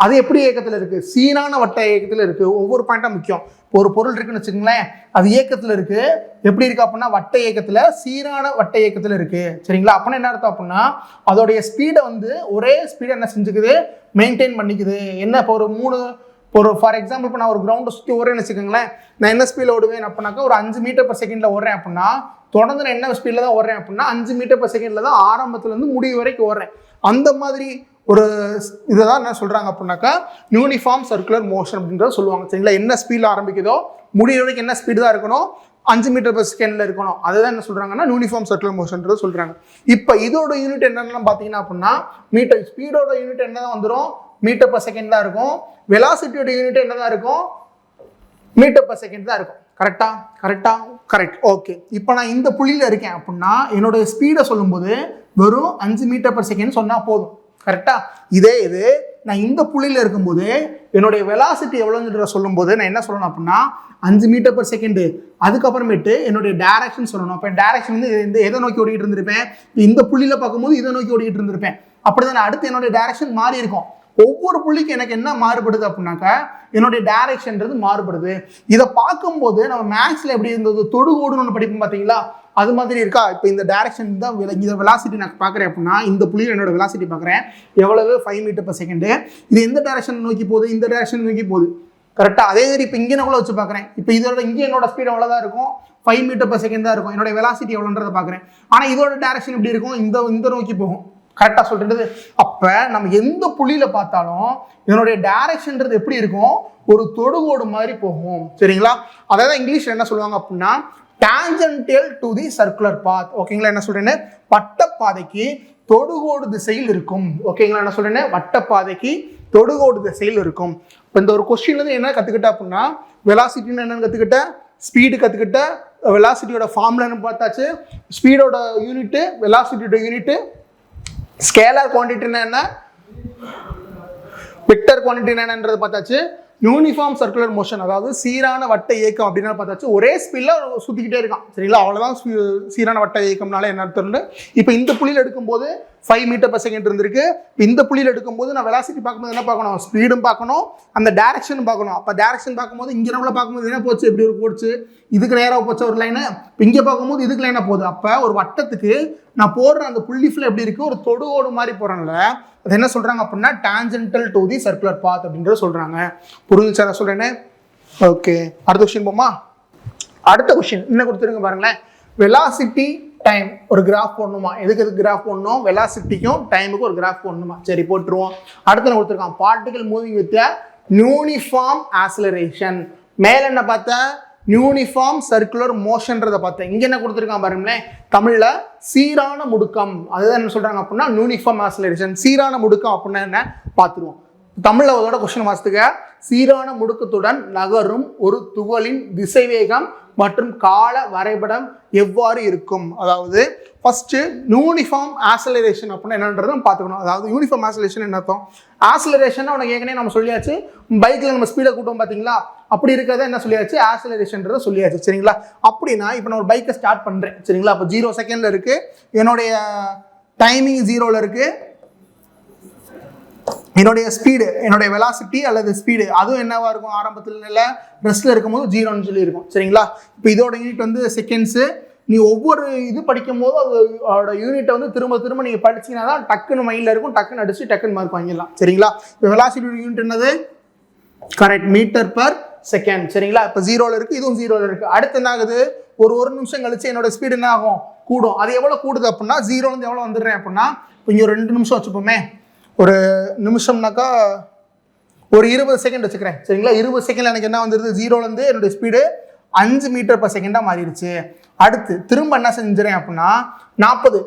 அது எப்படி இயக்கத்தில் இருக்கு? சீரான வட்ட இயக்கத்தில் இருக்கு. ஒவ்வொரு பாயிண்டா முக்கியம். ஒரு பொருள் இருக்குன்னு வச்சுக்கோங்களேன், அது இயக்கத்தில் இருக்கு. எப்படி இருக்கு அப்படின்னா வட்ட இயக்கத்தில், சீரான வட்ட இயக்கத்தில் இருக்கு. சரிங்களா? அப்படின்னா என்ன அர்த்தம் அப்படின்னா அதோடைய ஸ்பீடை வந்து ஒரே ஸ்பீடை என்ன செஞ்சுக்குது? மெயின்டைன் பண்ணிக்குது. என்ன இப்போ ஃபார் எக்ஸாம்பிள் இப்போ நான் ஒரு கிரவுண்டை சுற்றி ஓடுறேன்னு வச்சுக்கோங்களேன், நான் என்ன ஸ்பீடில் ஓடுவேன் அப்படின்னாக்கா ஒரு 5 மீட்டர் per செகண்டில் ஓடுறேன் அப்படின்னா தொடர்ந்து நான் என்ன ஸ்பீடில் தான் ஓடுறேன் அப்படின்னா 5 மீட்டர் per செகண்டில் தான் ஆரம்பத்துலேருந்து முடிவு வரைக்கும் ஓடுறேன். அந்த மாதிரி ஒரு இதை தான் என்ன சொல்கிறாங்க அப்படின்னாக்கா யூனிஃபார்ம் சர்க்குலர் மோஷன் அப்படின்றத சொல்லுவாங்க. சரிங்களா? என்ன ஸ்பீடில் ஆரம்பிக்குதோ முடிவு வரைக்கும் என்ன ஸ்பீடு தான் இருக்கணும்? 5 மீட்டர் per செகண்டில் இருக்கணும். அதுதான் என்ன சொல்கிறாங்கன்னா யூனிஃபார்ம் சர்க்குலர் மோஷன்ன்றத சொல்கிறாங்க. இப்போ இதோட யூனிட் என்னென்னு பார்த்தீங்கன்னா அப்படின்னா மீட்டர். ஸ்பீடோட யூனிட் என்ன தான் வந்துடும்? மீட்டர் per செகண்ட் தான் இருக்கும். வெலாசிட்டியோட யூனிட் என்ன தான் இருக்கும்? மீட்டர் per செகண்ட் தான் இருக்கும். கரெக்ட். ஓகே. இப்போ நான் இந்த புள்ளியில் இருக்கேன் அப்படின்னா என்னோட ஸ்பீடை சொல்லும்போது வெறும் 5 மீட்டர் per செகண்ட் சொன்னால் போதும். கரெக்டா? இதே இது நான் இந்த புள்ளியில் இருக்கும்போது என்னுடைய வெலாசிட்டி எவ்வளோன்ற சொல்லும்போது நான் என்ன சொல்லணும் அப்படின்னா 5 மீட்டர் per செகண்ட். அதுக்கப்புறமேட்டு என்னுடைய டைரக்ஷன் சொல்லணும். இப்போ டைரக்ஷன் வந்து எதை நோக்கி ஓடிக்கிட்டு இருந்திருப்பேன்? இந்த புள்ளியில் பார்க்கும்போது இதை நோக்கி ஓடிக்கிட்டு இருந்திருப்பேன். அப்படிதான் அடுத்து என்னுடைய டைரக்ஷன் மாறி இருக்கும். ஒவ்வொரு புள்ளிக்கு எனக்கு என்ன மாறுபடுது அப்படின்னாக்கா என்னுடைய டைரக்ஷன்றது மாறுபடுது. இதை பார்க்கும்போது நம்ம மேக்ஸ்ல எப்படி இருந்தது? தொடுகோடுன்னு ஒன்று படிப்போம் பார்த்தீங்களா? அது மாதிரி இருக்கா? இப்போ இந்த டைரக்ஷன் தான் இந்த வெலாசிட்டி நான் பார்க்குறேன் அப்படின்னா இந்த புள்ளியில் என்னோட வெலாசிட்டி பார்க்குறேன் எவ்வளவு? 5 மீட்டர் per செகண்ட். இது எந்த டைரக்ஷன் நோக்கி போகுது? இந்த டைரக்ஷன் நோக்கி போகுது. கரெக்டா? அதே மாதிரி இப்போ இங்கே கூட வச்சு பார்க்குறேன். இப்போ இதோட இங்கே என்னோட ஸ்பீட் எவ்வளோதான் இருக்கும்? 5 மீட்டர் per செகண்ட் தான் இருக்கும். என்னோட வெலாசிட்டி எவ்வளோன்றதை பார்க்குறேன். ஆனால் இதோட டைரக்ஷன் எப்படி இருக்கும்? இந்த நோக்கி போகும். கரெக்டாக சொல்றது? அப்போ நம்ம எந்த புள்ளியில பார்த்தாலும் என்னுடைய டைரக்ஷன்றது எப்படி இருக்கும்? ஒரு தொடுகோடு மாதிரி போகும். சரிங்களா? அதாவது இங்கிலீஷ்ல என்ன சொல்லுவாங்க அப்படின்னா tangential to the circular path. ஓகேங்களா? என்ன சொல்றேன்னு வட்டப்பாதைக்கு தொடுகோடு திசையில் இருக்கும். ஓகேங்களா? என்ன சொல்றேன்னு வட்டப்பாதைக்கு தொடுகோடு திசையில் இருக்கும். இப்போ இந்த ஒரு கொஸ்டின்ல இருந்து என்ன கத்துக்கிட்ட அப்படின்னா வெலாசிட்டின்னு என்னன்னு கத்துக்கிட்ட, ஸ்பீடு கத்துக்கிட்ட, வெலாசிட்டியோட ஃபார்முலான்னு பார்த்தாச்சு, ஸ்பீடோட யூனிட், வெலாசிட்டியோட யூனிட், ஸ்கேலார் குவான்டிட்டினா என்ன, வெக்டர் குவான்டிட்டினா என்னன்றது பார்த்தாச்சு, யூனிஃபார்ம் சர்க்குலர் மோஷன் அதாவது சீரான வட்ட இயக்கம் அப்படின்னா பார்த்தாச்சு. ஒரே ஸ்பீடில் சுற்றிக்கிட்டே இருக்கான். சரிங்களா? அவ்வளோதான் சீரான வட்ட இயக்கம்னால என்ன அர்த்தம்? இப்போ இந்த புள்ளியில் எடுக்கும்போது 5 மீட்டர் per செகண்ட் இருந்திருக்கு. இந்த புள்ளியில் எடுக்கும்போது நான் வெலாசிட்டி பார்க்கும்போது என்ன பார்க்கணும்? ஸ்பீடும் பார்க்கணும், அந்த டைரக்ஷன் பார்க்கணும். அப்போ டைரக்ஷன் பார்க்கும்போது இங்கே நம்மள பார்க்கும்போது என்ன போச்சு? எப்படி ஒரு போச்சு? இதுக்கு நேராக போச்சு ஒரு லைனு. இப்போ இங்கே பார்க்கும்போது இதுக்கு லைனாக போகுது. அப்போ ஒரு வட்டத்துக்கு நான் போடுற அந்த புள்ளி ஃபுல்லாக எப்படி இருக்குது? ஒரு தொடுகோடு மாதிரி போகிறேன்ல, அது என்ன சொல்கிறாங்க அப்படின்னா tangential to the circular path அப்படின்றத சொல்கிறாங்க. புரிஞ்சுச்சா நான் சொல்கிறேன்னு? ஓகே. அடுத்த கொஸ்டின் போமா? அடுத்த கொஸ்டின் என்ன கொடுத்துருங்க பாருங்களேன். வெலாசிட்டி டைம் ஒரு கிராஃப் போடணுமா? எதுக்கு கிராஃப் போடணும்? வெலாசிட்டிக்கும் டைமுக்கும் ஒரு கிராஃப் போடணுமா? சரி, போட்டுருவோம். அடுத்து நான் கொடுத்துருக்கான் particle moving with uniform acceleration. மேல என்ன பார்த்தேன்? யூனிஃபார்ம் சர்க்குலர் மோஷன்றதை பார்த்தேன். இங்க என்ன கொடுத்துருக்கான் பாருங்களேன், தமிழ்ல சீரான முடுக்கம். அதுதான் என்ன சொல்றாங்க அப்படின்னா யூனிஃபார்ம் ஆக்ஸலரேஷன். சீரான முடுக்கம் அப்படின்னா என்ன பார்த்துருவோம். தமிழ்ல அதோட கொஸ்டின் வாசித்துக்க. சீரான முடுக்கத்துடன் நகரும் ஒரு துகளின் திசைவேகம் மற்றும் கால வரைபடம் எவ்வாறு இருக்கும்? அதாவது ஃபர்ஸ்ட் யூனிஃபார்ம் ஆக்ஸலரேஷன் அப்படின்னா என்னன்றதை பார்த்துக்கணும். அதாவது யூனிஃபார்ம் ஆக்ஸலரேஷன் என்ன அர்த்தம்? ஆக்ஸலரேஷன் உனக்கு ஏற்கனவே நம்ம சொல்லியாச்சு, பைக்கில் நம்ம ஸ்பீடை கூட்டம் பார்த்தீங்களா, அப்படி இருக்கிறத என்ன சொல்லியாச்சு? ஆக்ஸலரேஷன்றதை சொல்லியாச்சு. சரிங்களா? அப்படின்னா இப்போ நான் ஒரு பைக்கை ஸ்டார்ட் பண்ணுறேன். சரிங்களா? அப்போ 0 செகண்டில் இருக்கு, என்னுடைய டைமிங் 0ல் இருக்கு, என்னுடைய ஸ்பீடு, என்னுடைய வெலாசிட்டி அல்லது ஸ்பீடு அதுவும் என்னவா இருக்கும்? ஆரம்பத்தில் இல்லை ரெஸ்ட்ல இருக்கும்போது 0ன்னு சொல்லி இருக்கும். சரிங்களா? இப்போ இதோட யூனிட் வந்து செகண்ட்ஸு, நீ ஒவ்வொரு இது படிக்கும் போது அதோட யூனிட்டை வந்து திரும்ப திரும்ப நீங்கள் படிச்சீங்கன்னா தான் டக்குன்னு மைண்டில் இருக்கும், டக்குன்னு அடிச்சு டக்குன்னு மார்க் வாங்கிடலாம். சரிங்களா? இப்போ வெலாசிட்டி யூனிட் என்னது? Correct, metre per second. சரிங்களா? இப்போ 0ல இருக்கு, இதுவும் 0ல இருக்கு. அடுத்து என்ன ஆகுது? ஒரு நிமிஷம் கழிச்சு என்னோட ஸ்பீடு என்ன ஆகும்? கூடும். அது எவ்வளோ கூடுது அப்படின்னா 0லேருந்து எவ்வளோ வந்துடுறேன் அப்படின்னா, இங்கே ஒரு 2 நிமிஷம் வச்சுப்போமே, ஒரு நிமிஷம்னாக்கா ஒரு 20 செகண்ட் வச்சுக்கிறேன். சரிங்களா? 20 செகண்ட்ல எனக்கு என்ன வந்துருது? 0லேருந்து என்னுடைய ஸ்பீடு 5 மீட்டர் பர் செகண்டாக மாறிடுச்சு. அடுத்து திரும்ப என்ன செஞ்சுறேன் அப்படின்னா 40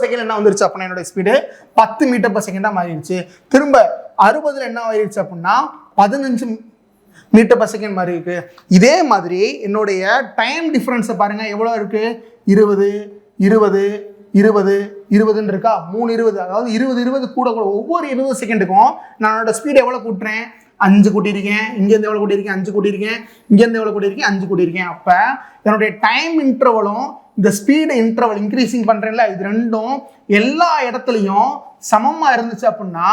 செகண்ட் என்ன வந்துருச்சு அப்படின்னா என்னோட ஸ்பீடு 10 மீட்டர் பர் செகண்டாக மாறிடுச்சு. திரும்ப 60ல் என்ன ஆயிடுச்சு அப்படின்னா 15 மீட்டர் பர் செகண்ட் மாதிரி இருக்கு. இதே மாதிரி என்னுடைய டைம் டிஃபரன்ஸை பாருங்க எவ்வளோ இருக்கு? 20 20 20 20ன்னு இருக்கா? 320. அதாவது 20 கூட ஒவ்வொரு 20 செகண்டுக்கும் நான் ஸ்பீடு எவ்வளோ கூட்டுறேன்? 5 கூட்டியிருக்கேன். இங்கேருந்து எவ்வளோ கூட்டியிருக்கேன்? 5 கூட்டியிருக்கேன். இங்கேருந்து எவ்வளோ கூட்டியிருக்கேன்? 5 கூட்டியிருக்கேன். அப்போ என்னுடைய டைம் இன்டர்வலும் இந்த ஸ்பீடு இன்டர்வல் இன்க்ரீசிங் பண்ணுறேன்ல, இது ரெண்டும் எல்லா இடத்துலையும் சமமாக இருந்துச்சு அப்படின்னா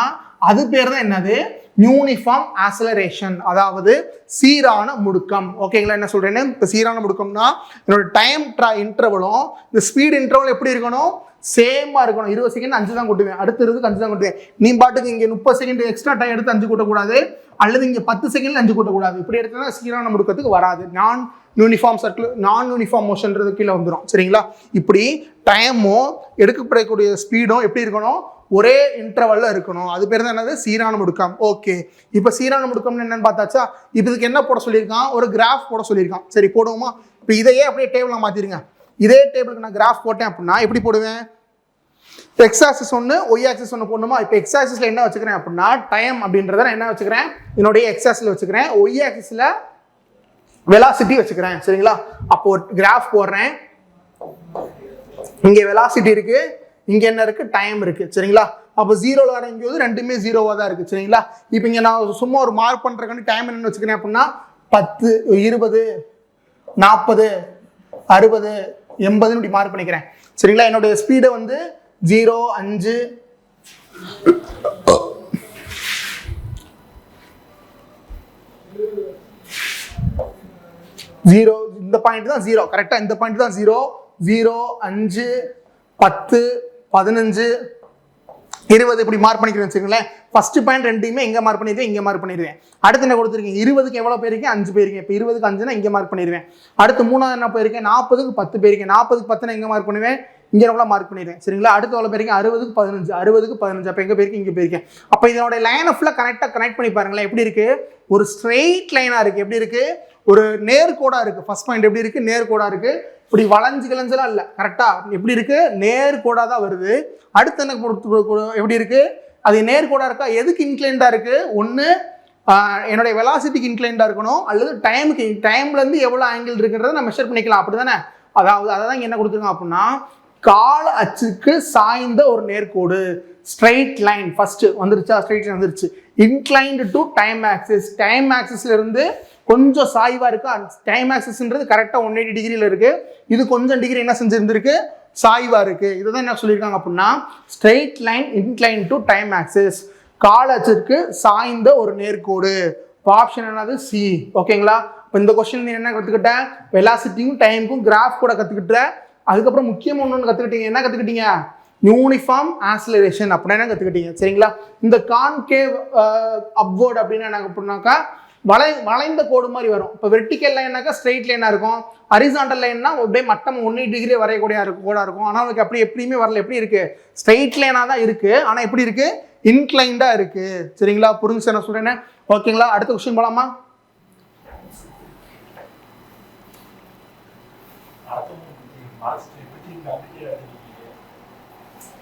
அது பேர் தான் என்னது? யூனிஃபார்ம் ஆக்சலரேஷன், அதாவது சீரான முடுக்கம். ஓகேங்களா? என்ன சொல்றேன்னு, இப்போ சீரான முடுக்கம்னா என்னோட டைம் இன்டர்வலும் இந்த ஸ்பீட் இன்டர்வல் எப்படி இருக்கணும்? சேமா இருக்கணும். 20 செகண்ட் 5 தான் கூட்டுவேன், அடுத்து 5 தான் கூட்டுவேன். நீ பாட்டுக்கு இங்கே 30 செகண்ட் எக்ஸ்ட்ரா டைம் எடுத்து 5 கூட்டக்கூடாது, அல்லது இங்கே 10 செகண்ட்ல 5 கூட்டக்கூடாது. இப்படி எடுத்தா சீரான முடுக்கத்துக்கு வராது. நான் யூனிஃபார்ம் மோஷன்றது கீழே வந்துடும். சரிங்களா? இப்படி டைமும் எடுக்கப்படக்கூடிய ஸ்பீடும் எப்படி இருக்கணும்? ஒரே இன்டர்வல்ல இருக்கணும். அது பேர் தான் என்னது? சீரான முடுக்கம். ஓகே, இப்போ சீரான முடுக்கம்னு என்னன்னு பார்த்தாச்சா? இப்போ இதுக்கு என்ன போட சொல்லியிருக்கான்? ஒரு கிராஃப் போட சொல்லியிருக்கான். சரி, போடுவோமா? இப்போ இதையே அப்படியே டேபிளா மாத்திருங்க. இதே டேபிளுக்கு நான் கிராஃப் போட்டேன் அப்படின்னா எப்படி போடுவேன்? எக்ஸ் ஆக்சிஸ் ஒன்று, ஒய் ஆக்சிஸ் ஒன்று போடணுமா? இப்போ எக்ஸ் ஆக்சிஸ்ல என்ன வச்சுக்கிறேன் அப்படின்னா டைம் அப்படின்றத நான் என்ன வச்சுக்கிறேன்? என்னுடைய எக்ஸ் ஆக்சிஸ்ல வச்சுக்கிறேன். ஒய் ஆக்சிஸ்ல வெலாசிட்டி வச்சுக்கிறேன். சரிங்களா? அப்போ ஒரு கிராஃப் போடுறேன். இங்கே வெலாசிட்டி இருக்கு, இங்க என்ன இருக்கு? டைம் இருக்கு. சரிங்களா? அப்போ 0ல வரங்கும்போது ரெண்டுமே 0வா தான் இருக்கு. சரிங்களா? இப்போ இங்க நான் சும்மா ஒரு மார்க் பண்றதுக்கு டைம் என்ன வச்சுக்கிறேன் அப்படின்னா 10 20 40 60 80 இப்படி மார்க் பண்ணிக்கிறேன். சரிங்களா? என்னுடைய ஸ்பீடை வந்து 0 5 0 இந்த பாயிண்ட் தான் 0. கரெக்டா? இந்த பாயிண்ட் தான் 0 0 5 10 15 20 இப்படி மார்க் பண்ணிக்கிறேன். வச்சுக்கோங்களேன். ஃபர்ஸ்ட் பாயிண்ட் ரெண்டையுமே எங்க மார்க் பண்ணிடுவேன்? இங்க மார்க் பண்ணிடுவேன். அடுத்து என்ன கொடுத்துருக்கேன்? 20க்கு எவ்வளவு போயிருக்கேன்? 5 போயிருக்கேன். இப்போ 20க்கு 5னா இங்க மார்க் பண்ணிடுவேன். அடுத்து மூணாவது என்ன போயிருக்கேன்? 40க்கு 10 போயிருக்கேன். 40க்கு 10னா எங்க மார்க் பண்ணுவேன்? இங்க எவ்வளவு மார்க் பண்ணிடுவேன். சரிங்களா? அடுத்து எவ்வளவு போயிருக்கேன்? 60க்கு 15 60க்கு 15. அப்போ எங்க போயிருக்கேன்? இங்க போயிருக்கேன். அப்போ இதோட லைனை ஃபுல்லா கனெக்ட் பண்ணி பாருங்களேன். எப்படி இருக்கு? ஒரு ஸ்ட்ரெயிட் லைனா இருக்கு. எப்படி இருக்கு? ஒரு நேர்கோடா இருக்கு. ஃபர்ஸ்ட் பாயிண்ட் எப்படி இருக்கு? நேர்கோடா இருக்கு. இப்படி வளைஞ்சு கிளஞ்சலாம் இல்லை. கரெக்டா? எப்படி இருக்கு? நேர்கோடா தான் வருது. அடுத்து என்ன எப்படி இருக்கு? அது நேர்கோடா இருக்கா? எதுக்கு இன்க்ளைண்டா இருக்கு? ஒன்று என்னுடைய வெலாசிட்டிக்கு இன்க்ளைண்டா இருக்கணும், அல்லது டைம்ல இருந்து எவ்வளவு ஆங்கிள் இருக்குன்றதை நான் மெஷர் பண்ணிக்கலாம். அப்படிதானே? அதாவது அதான் என்ன கொடுத்துருக்கோம் அப்படின்னா கால அச்சுக்கு சாய்ந்த ஒரு நேர்கோடு, ஸ்ட்ரைட் லைன். ஃபர்ஸ்ட் வந்துருச்சா? ஸ்ட்ரைட் லைன் வந்துருச்சு. Inclined to time axis. Time ஆக்சிஸ்ல இருந்து கொஞ்சம் சாய்வா இருக்கு. டைம் ஆக்சிஸ்ன்றது கரெக்டா 180 டிகிரில இருக்கு. இது கொஞ்சம் டிகிரி என்ன செஞ்சிருந்திருக்கு? சாய்வா இருக்கு. இதுதான் என்ன சொல்லியிருக்காங்க அப்படின்னா straight line incline to time axis, கால அச்சுக்கு சாய்ந்த ஒரு நேர்கோடு. ஆப்ஷன் என்னது? சி. ஓகேங்களா? இப்போ இந்த கொஸ்டின் நீ என்ன கத்துக்கிட்ட? வெலாசிட்டியும் டைமுக்கும் கிராஃப் கூட கத்துக்கிட்ட. அதுக்கப்புறம் முக்கியமாக ஒன்று கத்துக்கிட்டீங்க. என்ன கத்துக்கிட்டீங்க? யூனிஃபார்ம் ஆக்சலரேஷன் அப்படின்னா கத்துக்கிட்டீங்க. சரிங்களா? இந்த கான்கேவ் அப்வர்ட் அப்படின்னா என்ன அப்படின்னாக்கா வளைந்த கோடு மாதிரி வரும். இப்போ வெர்டிக்கல் லைன்னாக்கா ஸ்ட்ரெயிட் லைனா இருக்கும். ஹரிசாண்டல் லைன்னா அப்படியே மட்டம் 180 டிகிரி வரையக்கூடிய கோடா இருக்கும். ஆனால் அதுக்கு அப்படி எப்படியுமே வரல. எப்படி இருக்கு? ஸ்ட்ரெயிட் லைனா தான் இருக்கு. ஆனால் எப்படி இருக்கு? இன்க்ளைண்டா இருக்கு. சரிங்களா? புரிஞ்சு என்ன சொல்றேன்னு? ஓகேங்களா? அடுத்த கொஸ்டின் போலாமா?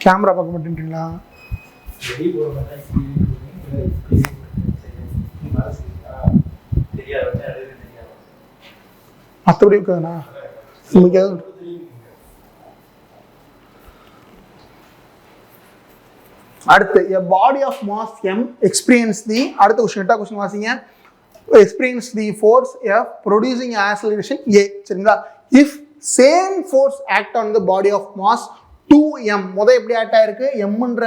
கேமரா பார்க்க மாட்டேன்றீங்களா? மற்றபடி இருக்காதுண்ணா. அடுத்து a body of mass m experience the அடுத்த கொஸ்டின் வாசிங்க. experience the force F producing acceleration A. சரிங்களா? if same force act on the body of mass 2m, முதல் எப்படி ஆக்ட் ஆயிருக்கு? mன்ற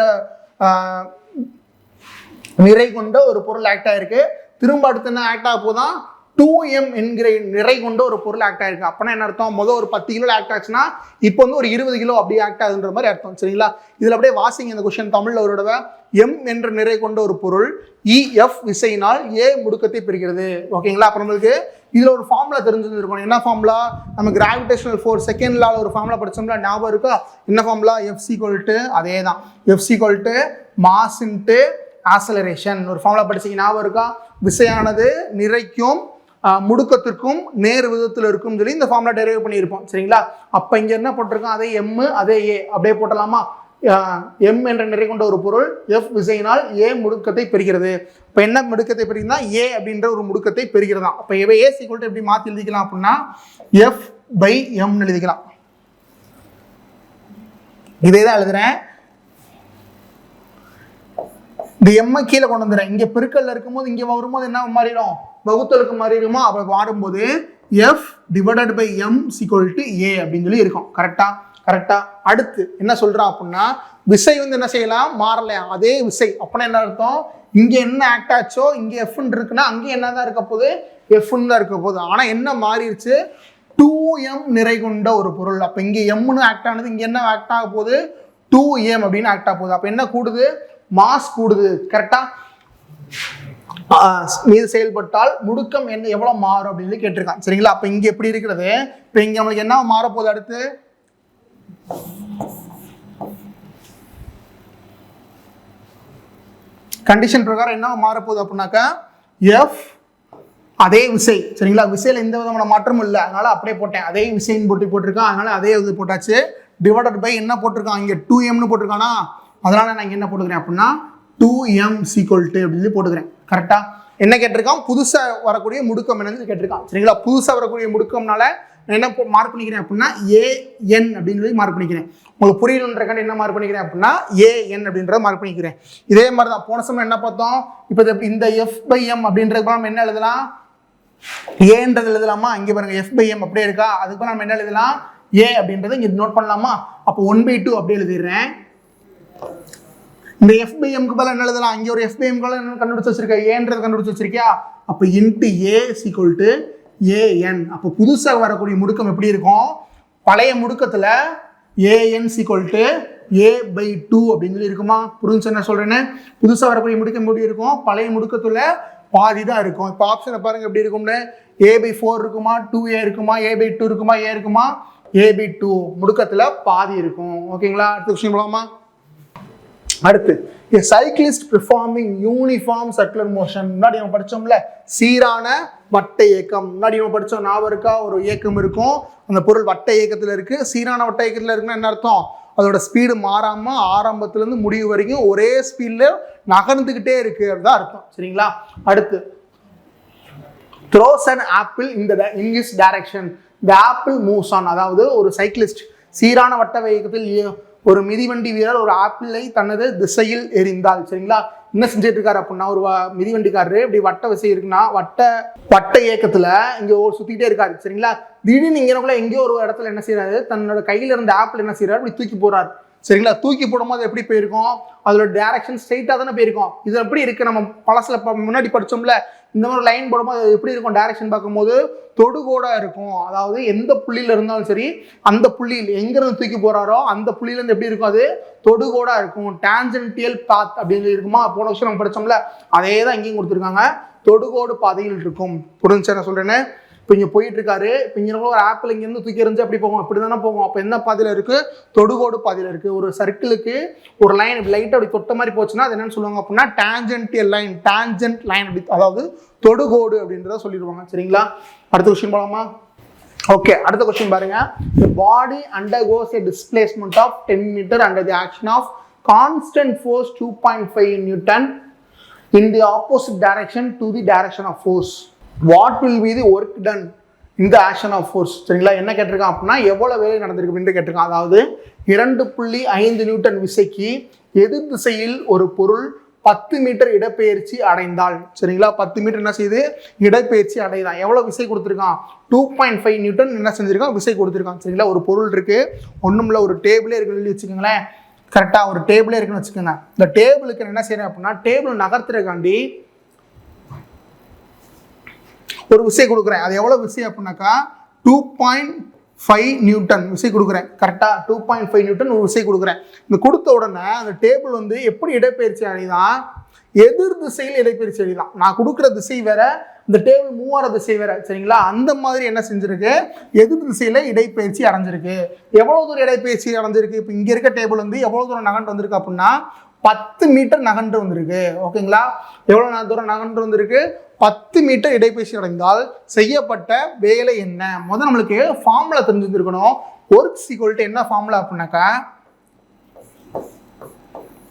நிறை கொண்ட ஒரு பொருள் ஆக்ட் ஆயிருக்கு. திரும்ப அடுத்து என்ன ஆக்ட் ஆக போதான்? 2m என்கிற நிறை கொண்ட ஒரு பொருள் ஆக்ட் ஆயிருக்கு. அப்பனா என்ன அர்த்தம்? முதல் ஒரு 10 கிலோ ஆக்ட் ஆச்சுன்னா இப்போ வந்து ஒரு 20 கிலோ அப்படி ஆக்ட் ஆகுதுன்ற மாதிரி அர்த்தம். சரிங்களா? இதுல அப்படியே வாசிங்க இந்த கொஸ்டின் தமிழ்ல ஒரு தடவை. m என்ற நிறை கொண்ட ஒரு பொருள் EF விசையினால் a முடுக்கத்தை பெறுகிறது. ஓகேங்களா? அப்ப நம்மளுக்கு இதுல ஒரு ஃபார்முலா தெரிஞ்சிருக்கும். என்ன ஃபார்முலா? நம்ம கிராவிடேஷனல் ஃபோர்ஸ் செகண்ட் லால ஒரு ஃபார்முலா படிச்சோம்ல, ஞாபகம் இருக்கா? என்ன ஃபார்முலா? F அதேதான், F மாஸ் இன்டு ஆக்சலரேஷன். ஒரு ஃபார்முலா படிச்சீங்க, ஞாபகம் இருக்கா? விசையானது நிறைக்கும் முடுக்கத்திற்கும் நேர் விதத்தில் இருக்கும் சொல்லி இந்த ஃபார்முலா டெரைவ் பண்ணியிருப்போம். சரிங்களா? அப்ப இங்க என்ன போட்டிருக்கோம்? அதே m அதே a அப்படியே போட்டலாமா? m என்ற நிறை கொண்ட ஒரு பொருள் F விசையினால் a முடுக்கத்தை பெறுகிறது. இப்ப என்ன முடுக்கத்தை பெறுகிறதா? a அப்படின்ற ஒரு முடுக்கத்தை பெறுகிறதா. அப்ப a எப்படி மாத்தி எழுதிக்கலாம் அப்படின்னா F/m எழுதிக்கலாம். இதேதான் எழுதுறேன். இந்த எம்ம கீழே கொண்டு வந்துடுறேன். இங்க பெருக்கல்ல இருக்கும்போது இங்க வரும்போது என்ன மாறிடும்? வகுத்தலுக்கு மாறிடுமா? அப்ப மாறும்போது F/m a அப்படின்னு சொல்லி இருக்கும். கரெக்டா? அடுத்து என்ன சொல்றான் அப்படின்னா, விசை வந்து என்ன செய்யலாம்? மாறலையா? அதே விசை. அப்படின்னா என்ன அர்த்தம்? இங்க என்ன ஆக்ட் ஆச்சோ இங்க F இருக்குன்னா அங்கே என்னதான் இருக்க போகுது? F தான் இருக்க போகுது. ஆனா என்ன மாறிடுச்சு? 2m நிறை கொண்ட ஒரு பொருள். அப்ப இங்க m ஆக்ட் ஆனது, இங்க என்ன ஆக்ட் ஆக போகுது? 2m அப்படின்னு ஆக்ட் ஆக போகுது. அப்ப என்ன கூடுது? மாஸ் கூடுது. கரெக்டா? மீது செயல்பட்டால் முடுக்கம் என்ன எவ்வளவு மாறும் அப்படின்னு கேட்டிருக்கான். சரிங்களா? அப்ப இங்க எப்படி இருக்கிறது? இப்ப இங்க நம்மளுக்கு என்ன மாற போகுது? அடுத்து கண்டிஷன் பிரகாரம் என்ன மாற போகுது அப்படின்னாக்கா F அதே விசை. சரிங்களா? விசையில எந்த விதமான மாற்றமும் இல்லை, அதனால அப்படியே போட்டேன். அதே விசைன்னு போட்டிருக்கான், அதனால அதே இது போட்டாச்சு. டிவைடட் பை என்ன போட்டிருக்கான்? இங்க 2m போட்டிருக்கானா, அதனால நான் இங்க என்ன போட்டுக்கிறேன் அப்படின்னா 2m அப்படின்னு போட்டுக்கிறேன். கரெக்டா? என்ன கேட்டிருக்கான்? புதுசா வரக்கூடிய முடுக்கம் என்னன்னு கேட்டிருக்கான். சரிங்களா? புதுசா வரக்கூடிய முடுக்கம்னால நான் என்ன மார்க் பண்ணிக்கிறேன் அப்படின்னா AN அப்படின்னு சொல்லி மார்க் பண்ணிக்கிறேன். உங்களுக்கு புரியணுன்றக்காண்டி என்ன மார்க் பண்ணிக்கிறேன் அப்படின்னா AN அப்படின்றத மார்க் பண்ணிக்கிறேன். இதே மாதிரி தான் போன சமயம் என்ன பார்த்தோம்? இப்போ இந்த F/m அப்படின்றது நம்ம என்ன எழுதலாம்? ஏன்றது எழுதலாமா? இங்க பாருங்க F/m அப்படியே இருக்கா, அதுக்கு நம்ம என்ன எழுதலாம்? A அப்படின்றத இங்க நோட் பண்ணலாமா? அப்போ 1/2 அப்படியே எழுதிடுறேன். இந்த F/m க்கு பதிலா என்ன எழுதலாம்? இங்க ஒரு F/m என்ன கண்டுபிடிச்சு வச்சிருக்க? ஏன்றது கண்டுபிடிச்சு வச்சிருக்கியா? அப்ப இன்டு A AN. அப்போ புதுசா வரக்கூடிய முடுக்கம் எப்படி இருக்கும்? பழைய முடுக்கத்துல AN A/2 அப்படின்னு சொல்லி இருக்குமா? புரிஞ்சு என்ன சொல்றேன்னு? புதுசா வரக்கூடிய முடுக்கம் எப்படி இருக்கும்? பழைய முடுக்கத்துல பாதி தான் இருக்கும். இப்போ ஆப்ஷனை பாருங்க எப்படி இருக்கும்னு. A/4 இருக்குமா? 2A இருக்குமா? A/2 இருக்குமா? A இருக்குமா? A/2 முடுக்கத்துல பாதி இருக்கும். ஓகேங்களா? அடுத்த விஷயம் போலாமா? அடுத்து a cyclist performing uniform circular motion. முன்னாடி நம்ம படிச்சோம்ல, சீரான வட்ட இயக்கம். முன்னாடி நம்ம படிச்சோம், ஞாபகம் இருக்கா? ஒரு இயக்கம் இருக்கும், அந்த பொருள் வட்ட இயக்கத்துல இருக்கு. சீரான வட்ட இயக்கத்துல இருக்குன்னா என்ன அர்த்தம்? அதோட ஸ்பீடு மாறாம ஆரம்பத்துல இருந்து முடிவு வரைக்கும் ஒரே ஸ்பீட்ல நகர்ந்துகிட்டே இருக்கு அப்படிதான் அர்த்தம். சரிங்களா? அடுத்து throws an apple in this direction. the apple moves on. அதாவது ஒரு சைக்கிளிஸ்ட் சீரான வட்ட வேகத்தில் ஒரு மிதிவண்டி வீரர் ஒரு ஆப்பிளை தனது திசையில் எறிந்தால். சரிங்களா? என்ன செஞ்சுட்டு இருக்காரு அப்படின்னா, ஒரு மிதிவண்டிக்காரரு இப்படி வட்ட விசை இருக்குன்னா வட்ட இயக்கத்துல இங்க ஒரு சுத்திக்கிட்டே இருக்காரு. சரிங்களா? திடீர்னு இங்கனக்குள்ள எங்கேயோ ஒரு இடத்துல என்ன செய்யறாரு? தன்னோட கையில இருந்த ஆப்பிள் என்ன செய்யறாரு? இப்படி தூக்கி போறாரு. சரிங்களா? தூக்கி போடும்போது எப்படி போயிருக்கும்? அதோட டைரக்ஷன் ஸ்ட்ரெயிட்டா தானே போயிருக்கும். இது எப்படி இருக்கு? நம்ம பழசுல முன்னாடி படிச்சோம்ல, இந்த மாதிரி லைன் போடும்போது அது எப்படி இருக்கும்? டைரக்ஷன் பார்க்கும்போது தொடுகோடா இருக்கும். அதாவது எந்த புள்ளியில இருந்தாலும் சரி, அந்த புள்ளியில் எங்கிருந்து தூக்கி போறாரோ அந்த புள்ளியில இருந்து எப்படி இருக்கும்? அது தொடுகோடா இருக்கும். டான்ஜென்டியல் பாத் அப்படின்னு இருக்குமா? போன வருஷம் நம்ம படிச்சோம்ல, அதே தான் இங்கேயும் கொடுத்துருக்காங்க. தொடுகோடு பாதையில் இருக்கும். புரிஞ்சு என்ன சொல்றேன்னு? இப்போ இங்கே போயிட்டு இருக்காரு. இப்போ இங்கே ஒரு ஆப்பிள் இங்கேருந்து தூக்கி எறிஞ்சு அப்படி போகும், அப்படி தானே போகும். அப்போ என்ன பாதையில் இருக்கு? தொடுகோடு பாதையில் இருக்கு. ஒரு சர்க்கிளுக்கு ஒரு லைன் லைட்டாக அப்படி தொட்ட மாதிரி போச்சுன்னா அது என்னன்னு சொல்லுவாங்க அப்படின்னா டான்ஜென்டியல் லைன், டான்ஜென்ட் லைன் அப்படி, அதாவது தொடுகோடு அப்படின்றத சொல்லிடுவாங்க. சரிங்களா? அடுத்த கொஸ்டின் போலாமா? ஓகே, அடுத்த கொஸ்டின் பாருங்க. The body undergoes a displacement of 10 meter under the action of constant force 2.5 Newton in the opposite direction to the direction of force. What will be the work done in the action of force? சரிங்களா? என்ன கேட்டிருக்கான் அப்படின்னா எவ்வளவு வேலை நடந்திருக்கு அப்படின்னு கேட்டிருக்கான். அதாவது 2.5 நியூட்டன் விசைக்கு எதிர் திசையில் ஒரு பொருள் 10 மீட்டர் இடப்பெயர்ச்சி அடைந்தால். சரிங்களா? 10 மீட்டர் என்ன செய்யுது? இடப்பெயர்ச்சி அடைதான். எவ்வளவு விசை கொடுத்துருக்கான்? 2.5 நியூட்டன் என்ன செஞ்சிருக்கான்? விசை கொடுத்துருக்கான். சரிங்களா? ஒரு பொருள் இருக்கு, ஒண்ணுமில்ல, ஒரு டேபிளே இருக்குன்னு வச்சுக்கோங்களேன். கரெக்டா? ஒரு டேபிளே இருக்குன்னு வச்சுக்கோங்க. இந்த டேபிளுக்கு என்ன செய்யறேன் அப்படின்னா, டேபிள் நகர்த்துறதுக்காண்டி ஒரு விசை கொடுக்குறேன். அது எவ்வளோ விசை அப்படின்னாக்கா 2.5 நியூட்டன் விசை கொடுக்குறேன். கரெக்டாக 2.5 நியூட்டன் ஒரு விசை கொடுக்குறேன். இந்த கொடுத்த உடனே அந்த டேபிள் வந்து எப்படி இடப்பெயர்ச்சி அடைதான், எதிர் திசையில் இடப்பெயர்ச்சி அடைதான். நான் கொடுக்குற திசை வேற, இந்த டேபிள் மூவ் ஆகிற திசை வேற, சரிங்களா? அந்த மாதிரி என்ன செஞ்சிருக்கு, எதிர் திசையில இடைப்பெயர்ச்சி அடைஞ்சிருக்கு. எவ்வளவு தூரம் இடைப்பெயர்ச்சி அடைஞ்சிருக்கு? இப்போ இங்க இருக்க டேபிள் வந்து எவ்வளவு தூரம் நகண்டு வந்திருக்கு அப்படின்னா 10 மீட்டர் நகன்று வந்திருக்கு. ஓகேங்களா? எவ்வளவு தூரம் நகன்று வந்திருக்கு? 10 மீட்டர் இடைப்பெயர்ச்சி அடைந்தால் செய்யப்பட்ட வேலை என்ன? முதல் நம்மளுக்கு ஃபார்முலா தெரிஞ்சிருக்கணும். ஒர்க் ஈக்குவல் டு என்ன ஃபார்முலா அப்படின்னாக்கா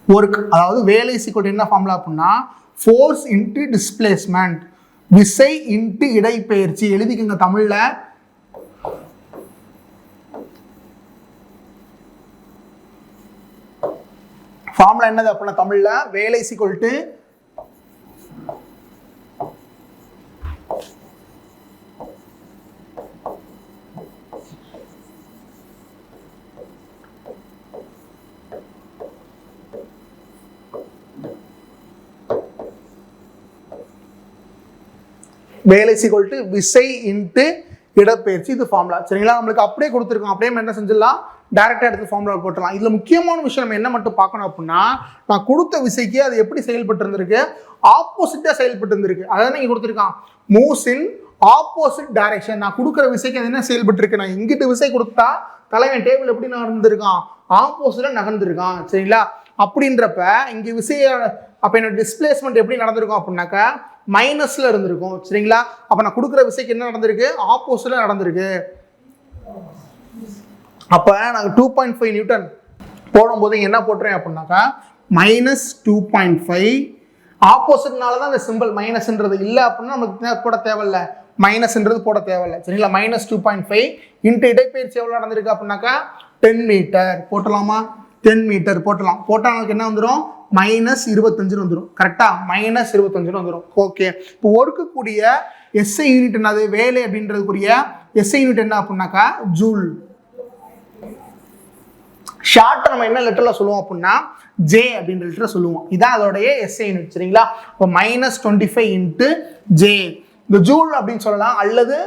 ஒர்க், அதாவது வேலை ஈக்குவல் டு என்ன ஃபார்முலா அப்படின்னா ஃபோர்ஸ் இன்டு டிஸ்பிளேஸ்மெண்ட், விசை இன்டு இடைப்பெயர்ச்சி. எழுதிக்கங்க தமிழ்ல. ஃபார்முலா என்னது அப்படின்னா தமிழ்ல வேலை ஈக்குவல் டு வேலை ஈக்குவல் டு விசை இன்ட்டு இடப்பெயர்ச்சி. இது ஃபார்முலா, சரிங்களா? நம்மளுக்கு அப்படியே கொடுத்துருக்கோம். அப்படியே என்ன செஞ்சிடலாம், டைரக்டா எடுத்து ஃபார்முலா போட்டுடலாம். இதுல முக்கியமான விஷயம் நம்ம என்ன மட்டும் பார்க்கணும் அப்படின்னா, நான் கொடுத்த விசைக்கு அது எப்படி செயல்பட்டு இருந்திருக்கு, ஆப்போசிட்டா செயல்பட்டு இருந்திருக்கு. அதாவது நீங்க கொடுத்துருக்கான் மூவ்ஸ் இன் ஆப்போசிட் டைரக்ஷன். நான் கொடுக்குற விசைக்கு அது என்ன செயல்பட்டு இருக்கு, நான் இங்கிட்டு விசை கொடுத்தா தலைவன் டேபிள் எப்படி நகர்ந்துருக்கான், ஆப்போசிட்டா நகர்ந்துருக்கான், சரிங்களா? அப்படின்றப்ப இங்க விசைய அப்ப என்னோட டிஸ்பிளேஸ்மெண்ட் எப்படி நடந்திருக்கும் அப்படின்னாக்கா மைனஸ்ல இருந்திருக்கும், சரிங்களா? அப்ப நான் கொடுக்குற விசைக்கு என்ன நடந்திருக்கு, ஆப்போசிட்ல நடந்திருக்கு. அப்ப நாங்க 2.5 நியூட்டன் போடும்போது என்ன போட்டுறேன் அப்படின்னாக்கா -2.5. ஆப்போசிட்னால தான் இந்த சிம்பிள் மைனஸ்ன்றது. இல்லை அப்படின்னா நமக்கு போட தேவையில்ல, மைனஸ்ன்றது போட தேவையில்லை, சரிங்களா? -2.5 இன்ட்டு இடைப்பெயர்ச்சி எவ்வளோ நடந்திருக்கு அப்படின்னாக்கா 10 மீட்டர் போட்டலாமா? 10 மீட்டர் போட்டலாம். போட்டால் நமக்கு என்ன வந்துடும், -25 வந்துடும். கரெக்டா? -25 வந்துடும். ஓகே, இப்போ ஒர்க்கக்கூடிய எஸ்ஐ யூனிட் என்னது, வேலை அப்படின்றதுக்குரிய எஸ்ஐ யூனிட் என்ன அப்படின்னாக்கா ஜூல். ஷார்ட் நம்ம என்ன லெட்டர்ல சொல்லுவோம் அப்படின்னா ஜே அப்படின்ற லெட்டர் சொல்லுவோம். இதான் அதோடைய எஸ்ஐ யூனிட், சரிங்களா? இப்போ -25 இன்ட்டு ஜே, இந்த ஜூல் அப்படின்னு சொல்லலாம். அல்லது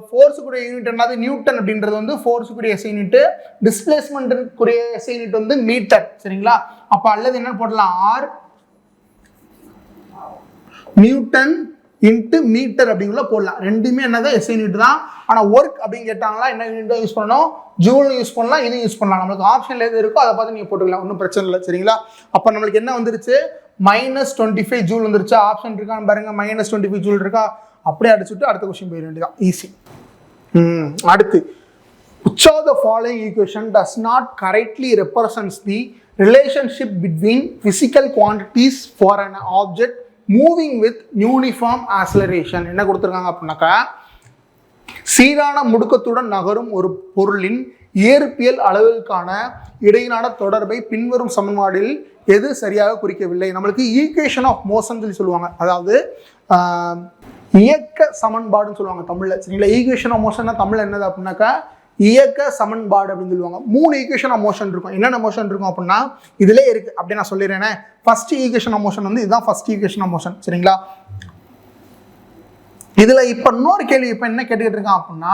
ஃபோர்ஸுக்குரிய யூனிட் என்னது நியூட்டன் அப்படின்றது வந்து ஃபோர்ஸுக்குரிய எஸ்ஐ யூனிட், டிஸ்பிளேஸ்மெண்ட்டுக்குரிய எஸ்ஐ யூனிட் வந்து மீட்டர், சரிங்களா? அப்ப அல்லது என்ன போடலாம், ஆர் நியூட்டன் இன்ட்டு மீட்டர் அப்படிங்குள்ள போடலாம். ரெண்டுமே என்னது எஸ்ஐ யூனிட் தான். ஆனா ஒர்க் அப்படின்னு கேட்டாங்களா என்ன யூனிட் யூஸ் பண்ணணும், ஜூல் யூஸ் பண்ணலாம், இது யூஸ் பண்ணலாம். நம்மளுக்கு ஆப்ஷன்ல எது இருக்கோ அதை பார்த்து நீங்க போட்டுக்கலாம், ஒன்றும் பிரச்சனை இல்லை, சரிங்களா? அப்ப நம்மளுக்கு என்ன வந்துருச்சு, -25 ஜூல் வந்துருச்சா? ஆப்ஷன் இருக்கான்னு பாருங்க, -25 ஜூல் இருக்கா? அப்படியே அடிச்சுட்டு அடுத்த கொஸ்டின் போயிட வேண்டியதான், ஈஸி. அடுத்து, which of the following equation does not correctly represents the relationship between physical quantities for an object moving with uniform acceleration? என்ன கொடுத்துருக்காங்க அப்படின்னாக்கா சீரான முடுக்கத்துடன் நகரும் ஒரு பொருளின் இயற்பியல் அளவுக்கான இடையிலான தொடர்பை பின்வரும் சமன்பாடில் எது சரியாக குறிக்கவில்லை? நம்மளுக்கு ஈக்குவேஷன் ஆஃப் மோஷன் சொல்லி சொல்லுவாங்க, அதாவது இயக்க சமன்பாடுன்னு சொல்லுவாங்க தமிழ்ல, சரிங்களா? ஈக்குவேஷன் ஆஃப் மோஷன் தமிழ்ல என்னது அப்படின்னாக்கா இயக்க சமன்பாடு அப்படின்னு சொல்லுவாங்க. 3 ஈக்குவேஷன் ஆஃப் மோஷன் இருக்கும். என்னென்ன மோஷன் இருக்கும் அப்படின்னா இதுல இருக்கு, அப்படி நான் சொல்லிடுறேன். ஃபர்ஸ்ட் ஈக்குவேஷன் ஆஃப் மோஷன் வந்து இதுதான் ஃபர்ஸ்ட் ஈக்குவேஷன் ஆஃப் மோஷன், சரிங்களா? இதுல இப்ப இன்னொரு கேள்வி இப்ப என்ன கேட்டுக்கிட்டு இருக்கான் அப்படின்னா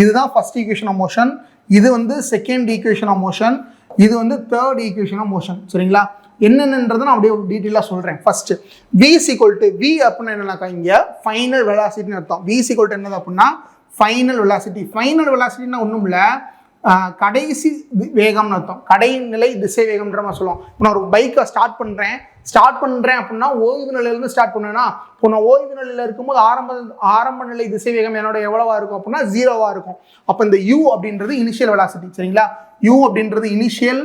இதுதான் ஃபர்ஸ்ட் ஈக்குவேஷன் ஆஃப் மோஷன், இது வந்து செகண்ட் ஈக்குவேஷன் ஆஃப் மோஷன், இது வந்து தேர்ட் ஈக்குவேஷன் ஆஃப் மோஷன், சரிங்களா? என்னென்னன்றதை நான் அப்படியே டீட்டெயிலாக சொல்கிறேன். ஃபர்ஸ்ட் v = v அப்படின்னா என்னன்னாக்கா இங்கே ஃபைனல் வெலாசிட்டின்னு அர்த்தம். v = என்னது அப்படின்னா ஃபைனல் வெலாசிட்டி. ஃபைனல் வெலாசிட்டின்னா ஒன்றும் இல்லை, கடைசி வேகம்னு அர்த்தம், கடைநிலை திசை வேகம்ன்ற மாதிரி சொல்லுவோம். இப்போ நான் ஒரு பைக்கை ஸ்டார்ட் பண்ணுறேன் அப்படின்னா ஓய்வு நிலையிலேருந்து ஸ்டார்ட் பண்ணேன்னா, இப்போ நான் ஓய்வு நிலையில் இருக்கும்போது ஆரம்ப நிலை திசை வேகம் என்னோட எவ்வளவா இருக்கும் அப்படின்னா 0வா இருக்கும். அப்போ இந்த u அப்படின்றது இனிஷியல் வெலாசிட்டி, சரிங்களா? u அப்படின்றது இனிஷியல்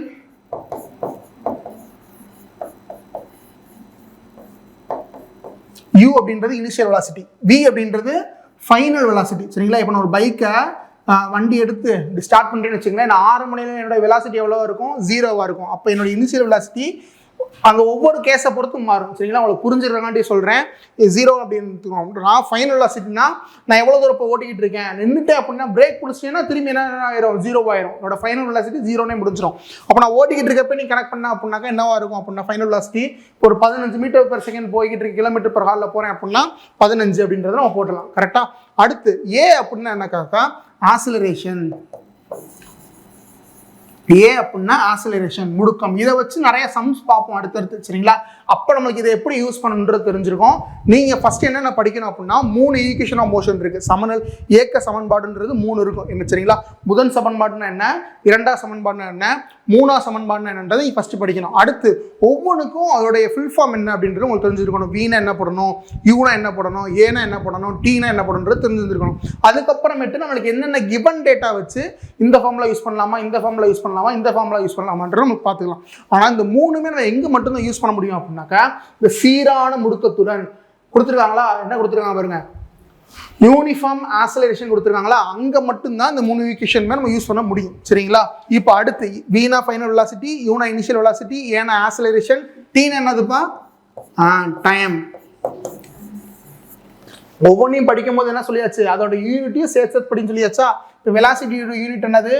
u அப்படின்றது இனிஷியல் வெலாசிட்டி, v அப்படின்றது ஃபைனல் வெலாசிட்டி, சரிங்களா? இப்போ நான் ஒரு பைக்கை வண்டி எடுத்து ஸ்டார்ட் பண்ணுறேன்னு வச்சுங்களேன், நான் ஆரம்ப நிலையில் என்னோட வெலாசிட்டி எவ்வளோ இருக்கும், 0வா இருக்கும். அப்போ என்னோட இனிஷியல் வெலாசிட்டி அந்த ஒவ்வொரு கேஸை பொறுத்து மாறும் சரிங்களா. உங்களுக்கு புரிஞ்சிருக்காண்டி சொல்கிறேன். 0 அப்படின்னு நான் ஃபைனல் வெலாசிட்டினா நான் எவ்வளோ தூரம் இப்போ ஓட்டிக்கிட்டு இருக்கேன், நின்றுட்டேன் அப்படின்னா பிரேக் பிடிச்சிட்டேன்னா திரும்பி என்ன ஆயிரும், 0 ஆயிரும். என்னோட ஃபைனல் வெலாசிட்டி 0னே முடிஞ்சிடும். அப்போ நான் ஓட்டிக்கிட்டு இருக்கப்ப நீ கனெக்ட் பண்ண அப்படின்னாக்கா என்னவா இருக்கும் அப்படின்னா ஃபைனல் வெலாசிட்டி ஒரு 15 மீட்டர்/செகண்ட் போய்கிட்டு இருக்கு, km/h போகிறேன் அப்படின்னா 15 அப்படின்றத நம்ம போட்டலாம். கரெக்டாக. அடுத்து ஏ அப்படின்னா என்னக்காக்கா ஆசிலரேஷன். ஏ அப்படின்னா ஆசிலரேஷன் முடுக்கம். இதை வச்சு நிறைய சம்ஸ் பார்ப்போம் அடுத்தடுத்து சரிங்களா. அப்போ நம்மளுக்கு இதை எப்படி யூஸ் பண்ணணுன்றது தெரிஞ்சிருக்கும். நீங்கள் ஃபர்ஸ்ட் என்னென்ன படிக்கணும் அப்படின்னா 3 ஈக்குவேஷன் ஆஃப் மோஷன் இருக்குது. சமநிலை ஏக்க சமன்பாடுன்றது 3 இருக்கும் என்ன சரிங்களா. முதல் சமன்பாடுனா என்ன, இரண்டாம் சமன்பாடுனா என்ன, மூணாம் சமன்பாடுனா என்னன்றதை நீங்கள் ஃபர்ஸ்ட் படிக்கணும். அடுத்து ஒவ்வொன்றுக்கும் அதோடைய ஃபுல் ஃபார்ம் என்ன அப்படின்றது உங்களுக்கு தெரிஞ்சிருக்கணும். வீனா என்ன போடணும், யூனா என்ன போடணும், ஏனா என்ன போடணும், டீனா என்ன போடணுன்றது தெரிஞ்சிருக்கணும். அதுக்கப்புறமேட்டு நம்மளுக்கு என்னென்ன கிவன் டேட்டா வச்சு இந்த ஃபார்முலா யூஸ் பண்ணலாமா, இந்த ஃபார்முலா யூஸ் பண்ணலாமா, இந்த ஃபார்முலா யூஸ் பண்ணலாமான்றது நமக்கு பார்த்துக்கலாம். ஆனால் இந்த 3மே நம்ம எங்கே மட்டும்தான் யூஸ் பண்ண முடியும் அப்படின்னாக்கா இந்த சீரான முடுக்கத்துடன் கொடுத்துருக்காங்களா, என்ன கொடுத்துருக்காங்க பாருங்க, யூனிஃபார்ம் ஆசிலரேஷன் கொடுத்துருக்காங்களா, அங்கே மட்டும்தான் இந்த 3 ஈக்குவேஷனுமே நம்ம யூஸ் பண்ண முடியும் சரிங்களா. இப்போ அடுத்து வீனா ஃபைனல் வெலாசிட்டி, யூனா இனிஷியல் வெலாசிட்டி, ஏனா ஆசிலரேஷன், டீனா என்னதுப்பா டைம். ஒவ்வொன்றையும் படிக்கும் போது என்ன சொல்லியாச்சு, அதோட யூனிட்டையும் சேர்த்து படின்னு சொல்லியாச்சா. இப்போ வெலாசிட்டி யூனிட் என்னது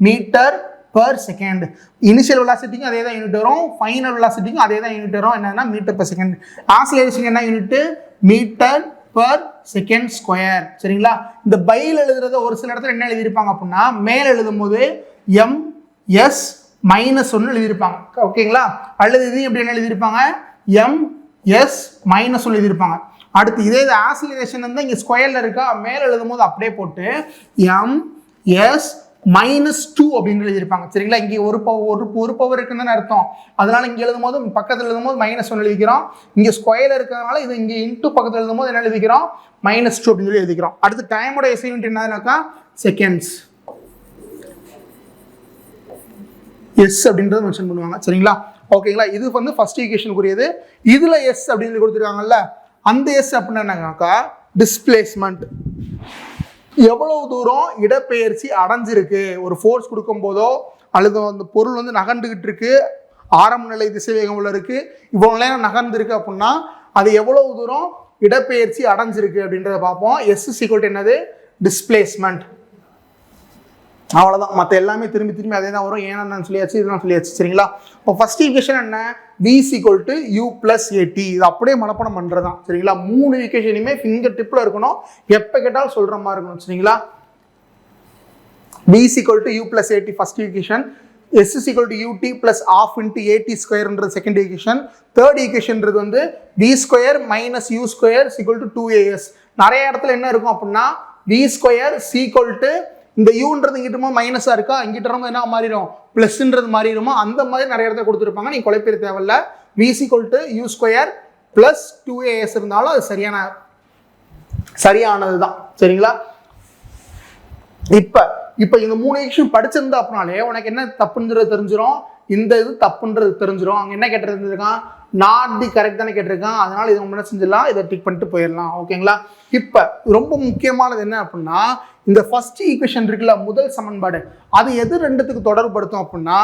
மீட்டர்/செகண்ட். இனிஷியல் வெலாசிட்டிக்கும் அதே தான் யூனிட் வரும், ஃபைனல் வெலாசிட்டிக்கும் அதே தான் யூனிட் வரும். என்னன்னா மீட்டர்/செகண்ட். ஆசிலரேஷன் என்ன யூனிட், மீட்டர்/செகண்ட்². சரிங்களா. இந்த பைல் எழுதுறத ஒரு சில இடத்துல என்ன எழுதியிருப்பாங்க அப்படின்னா மேல் எழுதும் போது m(s)-1 எழுதியிருப்பாங்க ஓகேங்களா. அல்லது இது எப்படி என்ன எழுதியிருப்பாங்க m(s)-1 எழுதியிருப்பாங்க. அடுத்து இதே ஆசிலரேஷன் வந்து இங்கே ஸ்கொயர்ல இருக்கா, மேல் எழுதும் போது அப்படியே போட்டு m(s)-2 அப்படின்னு எழுதியிருப்பாங்க சரிங்களா. இங்கே ஒரு பவர் இருக்குன்னு அர்த்தம். அதனால இங்கே எழுதும் போது பக்கத்தில் எழுதும் போது -1 எழுதிக்கிறோம். இங்கே ஸ்கொயர் இருக்கிறதுனால இது இங்கே இன்டூ பக்கத்தில் எழுதும் போது என்ன எழுதிக்கிறோம் -2 அப்படின்னு சொல்லி எழுதிக்கிறோம். அடுத்து டைமோட எஸ்ஐ யூனிட் என்னதுனாக்கா செகண்ட்ஸ். எஸ் அப்படின்றது மென்ஷன் பண்ணுவாங்க சரிங்களா. ஓகேங்களா. இது வந்து ஃபர்ஸ்ட் ஈக்குவேஷனுக்குரியது. இதுல எஸ் அப்படின்னு கொடுத்துருக்காங்கல்ல, அந்த எஸ் அப்படின்னா என்னன்னாக்கா டிஸ்பிளேஸ்மெண்ட். எவ்வளவு தூரம் இடப்பெயர்ச்சி அடைஞ்சிருக்கு, ஒரு ஃபோர்ஸ் கொடுக்கும் போதோ அல்லது அந்த பொருள் வந்து நகர்ந்துகிட்டு இருக்கு, ஆரம்ப நிலை திசைவேகம் உள்ள இருக்கு, இவ்வளவு நேரம் நகர்ந்து இருக்கு அப்படின்னா அது எவ்வளவு தூரம் இடப்பெயர்ச்சி அடைஞ்சிருக்கு அப்படின்றத பார்ப்போம். எஸ் = என்னது டிஸ்பிளேஸ்மெண்ட். அவ்வளோதான். மற்ற எல்லாமே திரும்பி அதே தான் வரும். ஏன்னா சொல்லியாச்சு, இதெல்லாம் சொல்லியாச்சு சரிங்களா. இப்போ ஃபர்ஸ்ட் ஈக்குவேஷன் என்ன, v = u + at. இது அப்படியே மனப்பாடம் பண்ணுறது தான் சரிங்களா. 3 ஈக்குவேஷனுமே ஃபிங்கர் டிப்பில் இருக்கணும், எப்போ கேட்டாலும் சொல்கிற மாதிரி இருக்கணும் சரிங்களா. v = u + at first equation, s = ut + ½ × at² second equation. Third ஈக்குவேஷன்றது வந்து v² - u² = 2as. நிறைய இடத்துல என்ன இருக்கும் அப்படின்னா v² இந்த யூன்றது இங்கிட்ட மைனஸா இருக்கா, இங்கிட்ட என்ன மாறிடும் பிளஸ்ன்றது மாறிடுமா, அந்த மாதிரி நிறைய இடத்துல கொடுத்துருப்பாங்க. நீங்க குழப்பிட தேவையில்ல. v = u² + 2as இருந்தாலும் அது சரியானதுதான் சரிங்களா. இப்ப இந்த 3 ஈக்குவேஷன் படிச்சிருந்தா அப்படினாலே உனக்கு என்ன தப்புன்றது தெரிஞ்சிடும், இந்த இது தப்புன்றது தெரிஞ்சிடும். அங்க என்ன கேட்டிருக்கான், நாட் தி கரெக்ட் தானே கேட்டிருக்கான். அதனால இதை என்ன செஞ்சிடலாம், இதை டிக் பண்ணிட்டு போயிடலாம் ஓகேங்களா. இப்ப ரொம்ப முக்கியமானது என்ன அப்படின்னா இந்த ஃபர்ஸ்ட் ஈக்குவேஷன் இருக்குல்ல, முதல் சமன்பாடு, அது எது ரெண்டுத்துக்கு தொடர்புபடுத்தும் அப்படின்னா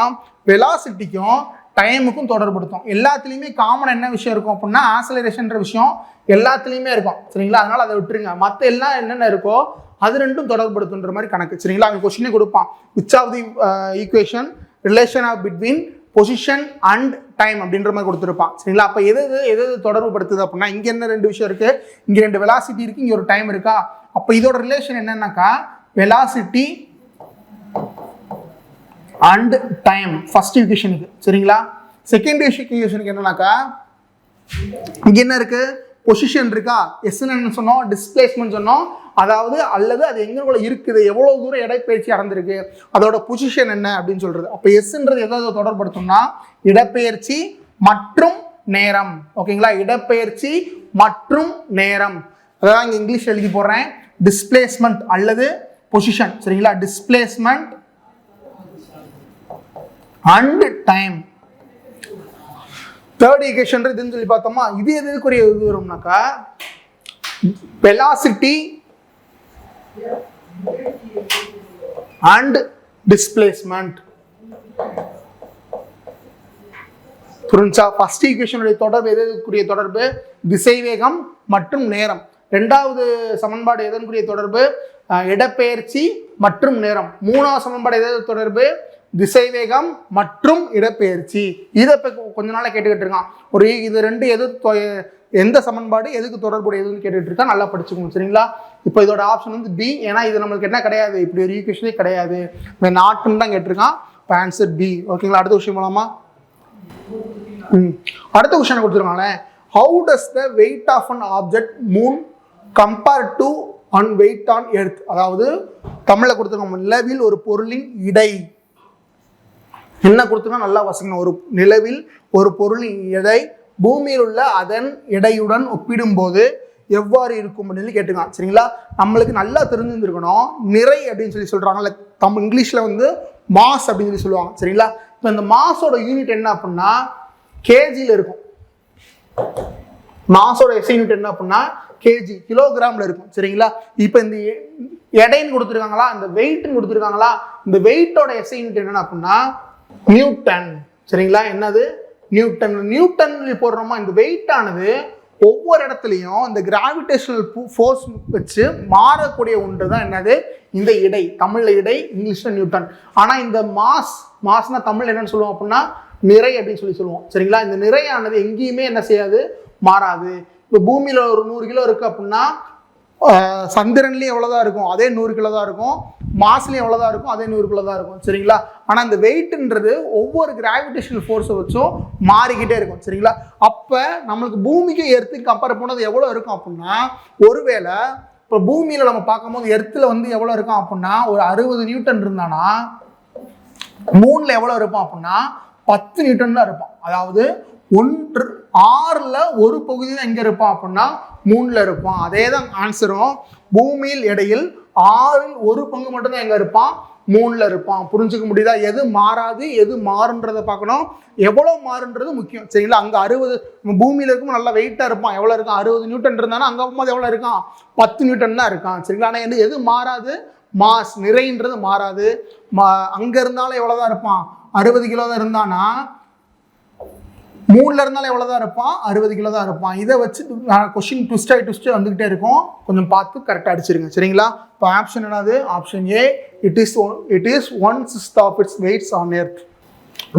வெலாசிட்டிக்கும் டைமுக்கும் தொடர்புபடுத்தும். எல்லாத்துலேயுமே காமன் என்ன விஷயம் இருக்கும் அப்படின்னா ஆசிலரேஷன்ற விஷயம் எல்லாத்துலேயுமே இருக்கும் சரிங்களா. அதனால அதை விட்டுருங்க. மற்ற எல்லாம் என்னென்ன இருக்கோ அது ரெண்டும் தொடர்புபடுத்துன்ற மாதிரி கணக்கு சரிங்களா. அவங்க கொஸ்டினே கொடுப்பான், which of the equation relation of between position and time அப்படின்ற மாதிரி கொடுத்துருப்பான் சரிங்களா. அப்போ எது தொடர்பு படுத்துது அப்படின்னா இங்க என்ன 2 விஷயம் இருக்கு, இங்க 2 வெலாசிட்டி இருக்கு, இங்க ஒரு டைம் இருக்கா. அப்போ இதோட ரிலேஷன் என்னன்னாக்கா வெலாசிட்டி அண்ட் டைம் ஃபர்ஸ்ட் ஈக்குவேஷனுக்கு சரிங்களா. செகண்ட் ஈக்குவேஷனுக்கு என்னன்னாக்கா இங்க என்ன இருக்கு, பொசிஷன் இருக்கா, எஸ் என்ன சொன்னோம், டிஸ்பிளேஸ்மெண்ட் சொன்னோம். அதாவது அல்லது அது எங்களுக்குள்ள இருக்குது, எவ்வளவு தூரம் இடப்பெயர்ச்சி அடைந்திருக்கு, அதோட பொசிஷன் என்ன அப்படின்னு சொல்றது. அப்போ எஸ்ன்றது எதாவது தொடர்படுத்தும்னா இடப்பெயர்ச்சி மற்றும் நேரம் ஓகேங்களா. இடப்பெயர்ச்சி மற்றும் நேரம், அதான் இங்க இங்கிலீஷ் எழுதி போடுறேன், டிஸ்பிளேஸ்மெண்ட் அல்லது பொசிஷன் சரிங்களா. Displacement and time. Third equation இதுன்னு சொல்லி பார்த்தோமா, இது எதுக்குரிய இது வரும்னாக்கா வெலாசிட்டி அண்ட் டிஸ்பிளேஸ்மெண்ட். புரிஞ்சா? ஃபர்ஸ்ட் ஈக்குவேஷனுடைய தொடர்பு எதற்குரிய தொடர்பு? திசைவேகம் மற்றும் நேரம். ரெண்டாவது சமன்பாடு எதற்குரிய தொடர்பு? இடப்பெயர்ச்சி மற்றும் நேரம். மூணாவது சமன்பாடு எதற்கு தொடர்பு? திசைவேகம் மற்றும் இடப்பெயர்ச்சி. இதை கொஞ்ச நாளா கேட்டுக்கிட்டு இருக்கான். இது ரெண்டு எந்த சமன்பாடு எதுக்கு தொடர்புடையதுன்னு கேட்டுட்டு இருக்கா. நல்லா படிச்சுக்கணும் சரிங்களா. இப்போ இதோட ஆப்ஷன் வந்து பி. ஏன்னா இது நம்மளுக்கு என்ன கிடையாது, இப்படி ஒரு ஈக்குவேஷனே கிடையாது, நாட்டுன்னு தான் கேட்டிருக்கான். இப்போ ஆன்சர் பி. ஓகேங்களா. அடுத்த விஷயம் போலாமா? அடுத்த கொஸ்டின் கொடுத்துருக்காங்களே, how does the weight of an object moon compare to on weight on earth? அதாவது தமிழ்ல கொடுத்துருக்காங்க, நிலவில் ஒரு பொருளின் இடை என்ன கொடுத்துருக்கா நல்லா வசிக்கணும். ஒரு நிலவில் ஒரு பொருளின் எடை பூமியில் உள்ள அதன் எடையுடன் ஒப்பிடும்போது எவ்வாறு இருக்கும் அப்படின்னு கேட்டுருக்கான் சரிங்களா. நம்மளுக்கு நல்லா தெரிஞ்சிருந்துருக்கணும். நிறை அப்படின்னு சொல்லி சொல்றாங்கல்ல, இங்கிலீஷ்ல வந்து மாஸ் அப்படின்னு சொல்லுவாங்க சரிங்களா. இப்போ இந்த மாஸோட யூனிட் என்ன அப்படின்னா கேஜியில் இருக்கும். மாஸோட எஸ் யூனிட் என்ன அப்படின்னா கேஜி, கிலோகிராம்ல இருக்கும் சரிங்களா. இப்போ இந்த எடைன்னு கொடுத்துருக்காங்களா, இந்த வெயிட்னு கொடுத்துருக்காங்களா, இந்த வெயிட்டோட எஸ் யூனிட் என்னன்னா அப்படின்னா நியூட்டன் சரிங்களா. என்னது? நியூட்டன். நியூட்டன் போடுறோமா, இந்த வெயிட் ஆனது ஒவ்வொரு இடத்துலையும் இந்த கிராவிடேஷனல் ஃபோர்ஸ் வச்சு மாறக்கூடிய ஒன்று தான் என்னது? இந்த இடை. தமிழ்ல இடை, இங்கிலீஷ்ல நியூட்டன். ஆனா இந்த மாஸ்னா தமிழ் என்னன்னு சொல்லுவோம் அப்படின்னா நிறை அப்படின்னு சொல்லி சொல்லுவோம் சரிங்களா. இந்த நிறையானது எங்கேயுமே என்ன செய்யாது, மாறாது. இப்போ பூமியில ஒரு 100 கிலோ இருக்கு அப்படின்னா சந்திரன்லயும் எவ்வளவுதான் இருக்கும், அதே 100 கிலோ தான் இருக்கும். மாஸ்லயும் எவ்வளவுதான் இருக்கும், அதே 100 கிலோ தான் இருக்கும் சரிங்களா. ஆனா இந்த வெயிட்ன்றது ஒவ்வொரு கிராவிடேஷனல் ஃபோர்ஸை வச்சும் மாறிக்கிட்டே இருக்கும் சரிங்களா. அப்ப நம்மளுக்கு பூமிக்கு எர்த்துக்கு கம்பேர் பண்ணது எவ்வளவு இருக்கும் அப்படின்னா, ஒருவேளை இப்போ பூமியில நம்ம பார்க்கும்போது எர்த்துல வந்து எவ்வளவு இருக்கும் அப்படின்னா ஒரு 60 நியூட்டன் இருந்தானா, மூணுல எவ்வளவு இருப்பான் அப்படின்னா 10 நியூட்டன் தான் இருப்பான். அதாவது 6ல் ஒரு பகுதி தான் எங்க இருப்பான் அப்படின்னா 3ல் இருப்பான். அதே தான் ஆன்சரும். பூமியில் எடையில் 6ல் ஒரு பங்கு மட்டும்தான் எங்க இருப்பான், 3ல் இருப்பான். புரிஞ்சுக்க முடியுதா? எது மாறாது எது மாறுன்றதை பார்க்கணும். எவ்வளவு மாறுன்றது முக்கியம் சரிங்களா. அங்க 60 பூமியில இருக்கும் நல்லா வெயிட்டா இருப்பான். எவ்வளவு இருக்கும்? 60 நியூட்டன் இருந்தானா அங்க போகும்போது எவ்வளவு இருக்கான்? 10 நியூட்டன் தான் இருக்கான் சரிங்களா. ஆனா எது மாறாது? மாஸ், நிறைன்றது மாறாது. அங்க இருந்தாலும் எவ்வளவுதான் இருப்பான்? 60 கிலோ தான் இருந்தானா 3ல இருந்தாலும் எவ்வளவுதான் இருப்பான்? 60 கிலோ தான் இருப்பான். இதை வச்சு கொஸ்டின் ட்விஸ்ட் வந்துகிட்டே இருக்கும். கொஞ்சம் பார்த்து கரெக்டாக அடிச்சிருங்க சரிங்களா. இப்போ ஆப்ஷன் என்னது? Option A. It is 1/6 of its weights on earth.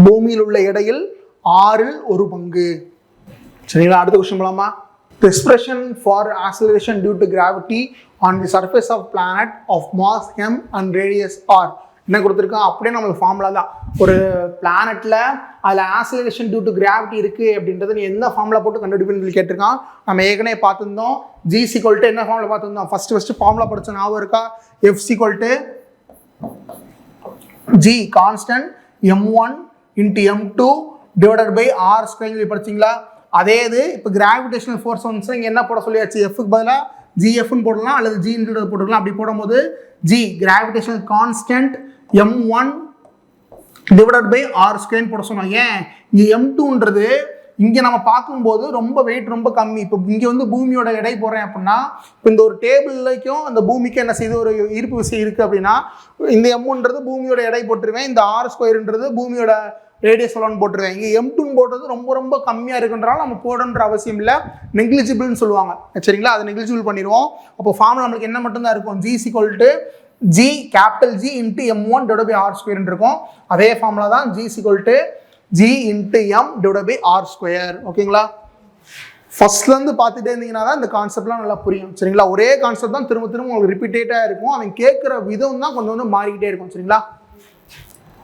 பூமியில் உள்ள எடையில் 6ல் ஒரு பங்கு சரிங்களா. அடுத்த கொஸ்டின் போலாமா? The expression for acceleration due to gravity on the surface of planet of mass m and radius r என்ன கொடுத்துருக்கோம்? அப்படியே நம்மளுக்கு ஃபார்முலா தான். ஒரு பிளானட்ல அதில் ஆக்சிலரேஷன் டியூ டு கிராவிட்டி இருக்கு அப்படின்றது நீ என்ன ஃபார்முலா போட்டு கண்டுபிடிப்புன்னு கேட்டிருக்கான். நம்ம ஏற்கனவே பார்த்துருந்தோம். G = என்ன ஃபார்முலா பார்த்துருந்தோம்? ஃபர்ஸ்ட் ஃபார்முலா படிச்ச ஞாபகம் இருக்கா? F = G constant m1 × m2 / r² படிச்சிங்களா? அதே இது இப்போ கிராவிடேஷனல் ஃபோர்ஸ் வந்து இங்கே என்ன போட சொல்லியாச்சு? எஃப்க்கு பதிலாக ஜிஎஃப்னு போடலாம் அல்லது ஜின்றது போட்டுக்கலாம். அப்படி போடும்போது G gravitational constant m1 / r² போட சொன்னோம். ஏன் இங்கே m2ன்றது இங்கே நம்ம பார்க்கும்போது ரொம்ப வெயிட் ரொம்ப கம்மி. இப்போ இங்கே வந்து பூமியோட எடை போடுறேன் அப்படின்னா இப்போ இந்த ஒரு டேபிள்லைக்கும் அந்த பூமிக்கு என்ன செய்யுது, ஒரு ஈர்ப்பு விசை இருக்குது அப்படின்னா இந்த m1ன்றது பூமியோட எடை போட்டுருவேன். இந்த r² பூமியோட ரேடியஸ் எவ்வளோன்னு போட்டுருவேன். இங்கே m2 போடுறது ரொம்ப ரொம்ப கம்மியாக இருக்குன்றாலும் நம்ம போடணுன்ற அவசியம் இல்லை. நெக்லிஜிபிள்னு சொல்லுவாங்க சரிங்களா. அதை நெக்லிஜிபிள் பண்ணிடுவோம். அப்போ ஃபார்முலா நம்மளுக்கு என்ன மட்டும்தான் இருக்கும்? G = G capital G × m1 / r² இருக்கும். அதே ஃபார்முலா தான் G = G × m / r². ஓகேங்களா. ஃபர்ஸ்ட்லேருந்து பார்த்துட்டே இருந்தீங்கன்னா தான் இந்த கான்செப்ட்லாம் நல்லா புரியும் சரிங்களா. ஒரே கான்செப்ட் தான் திரும்ப திரும்ப உங்களுக்கு ரிப்பீட்டேட்டாக இருக்கும். அவன் கேட்குற விதம் தான் கொஞ்சம் மாறிக்கிட்டே இருக்கும் சரிங்களா.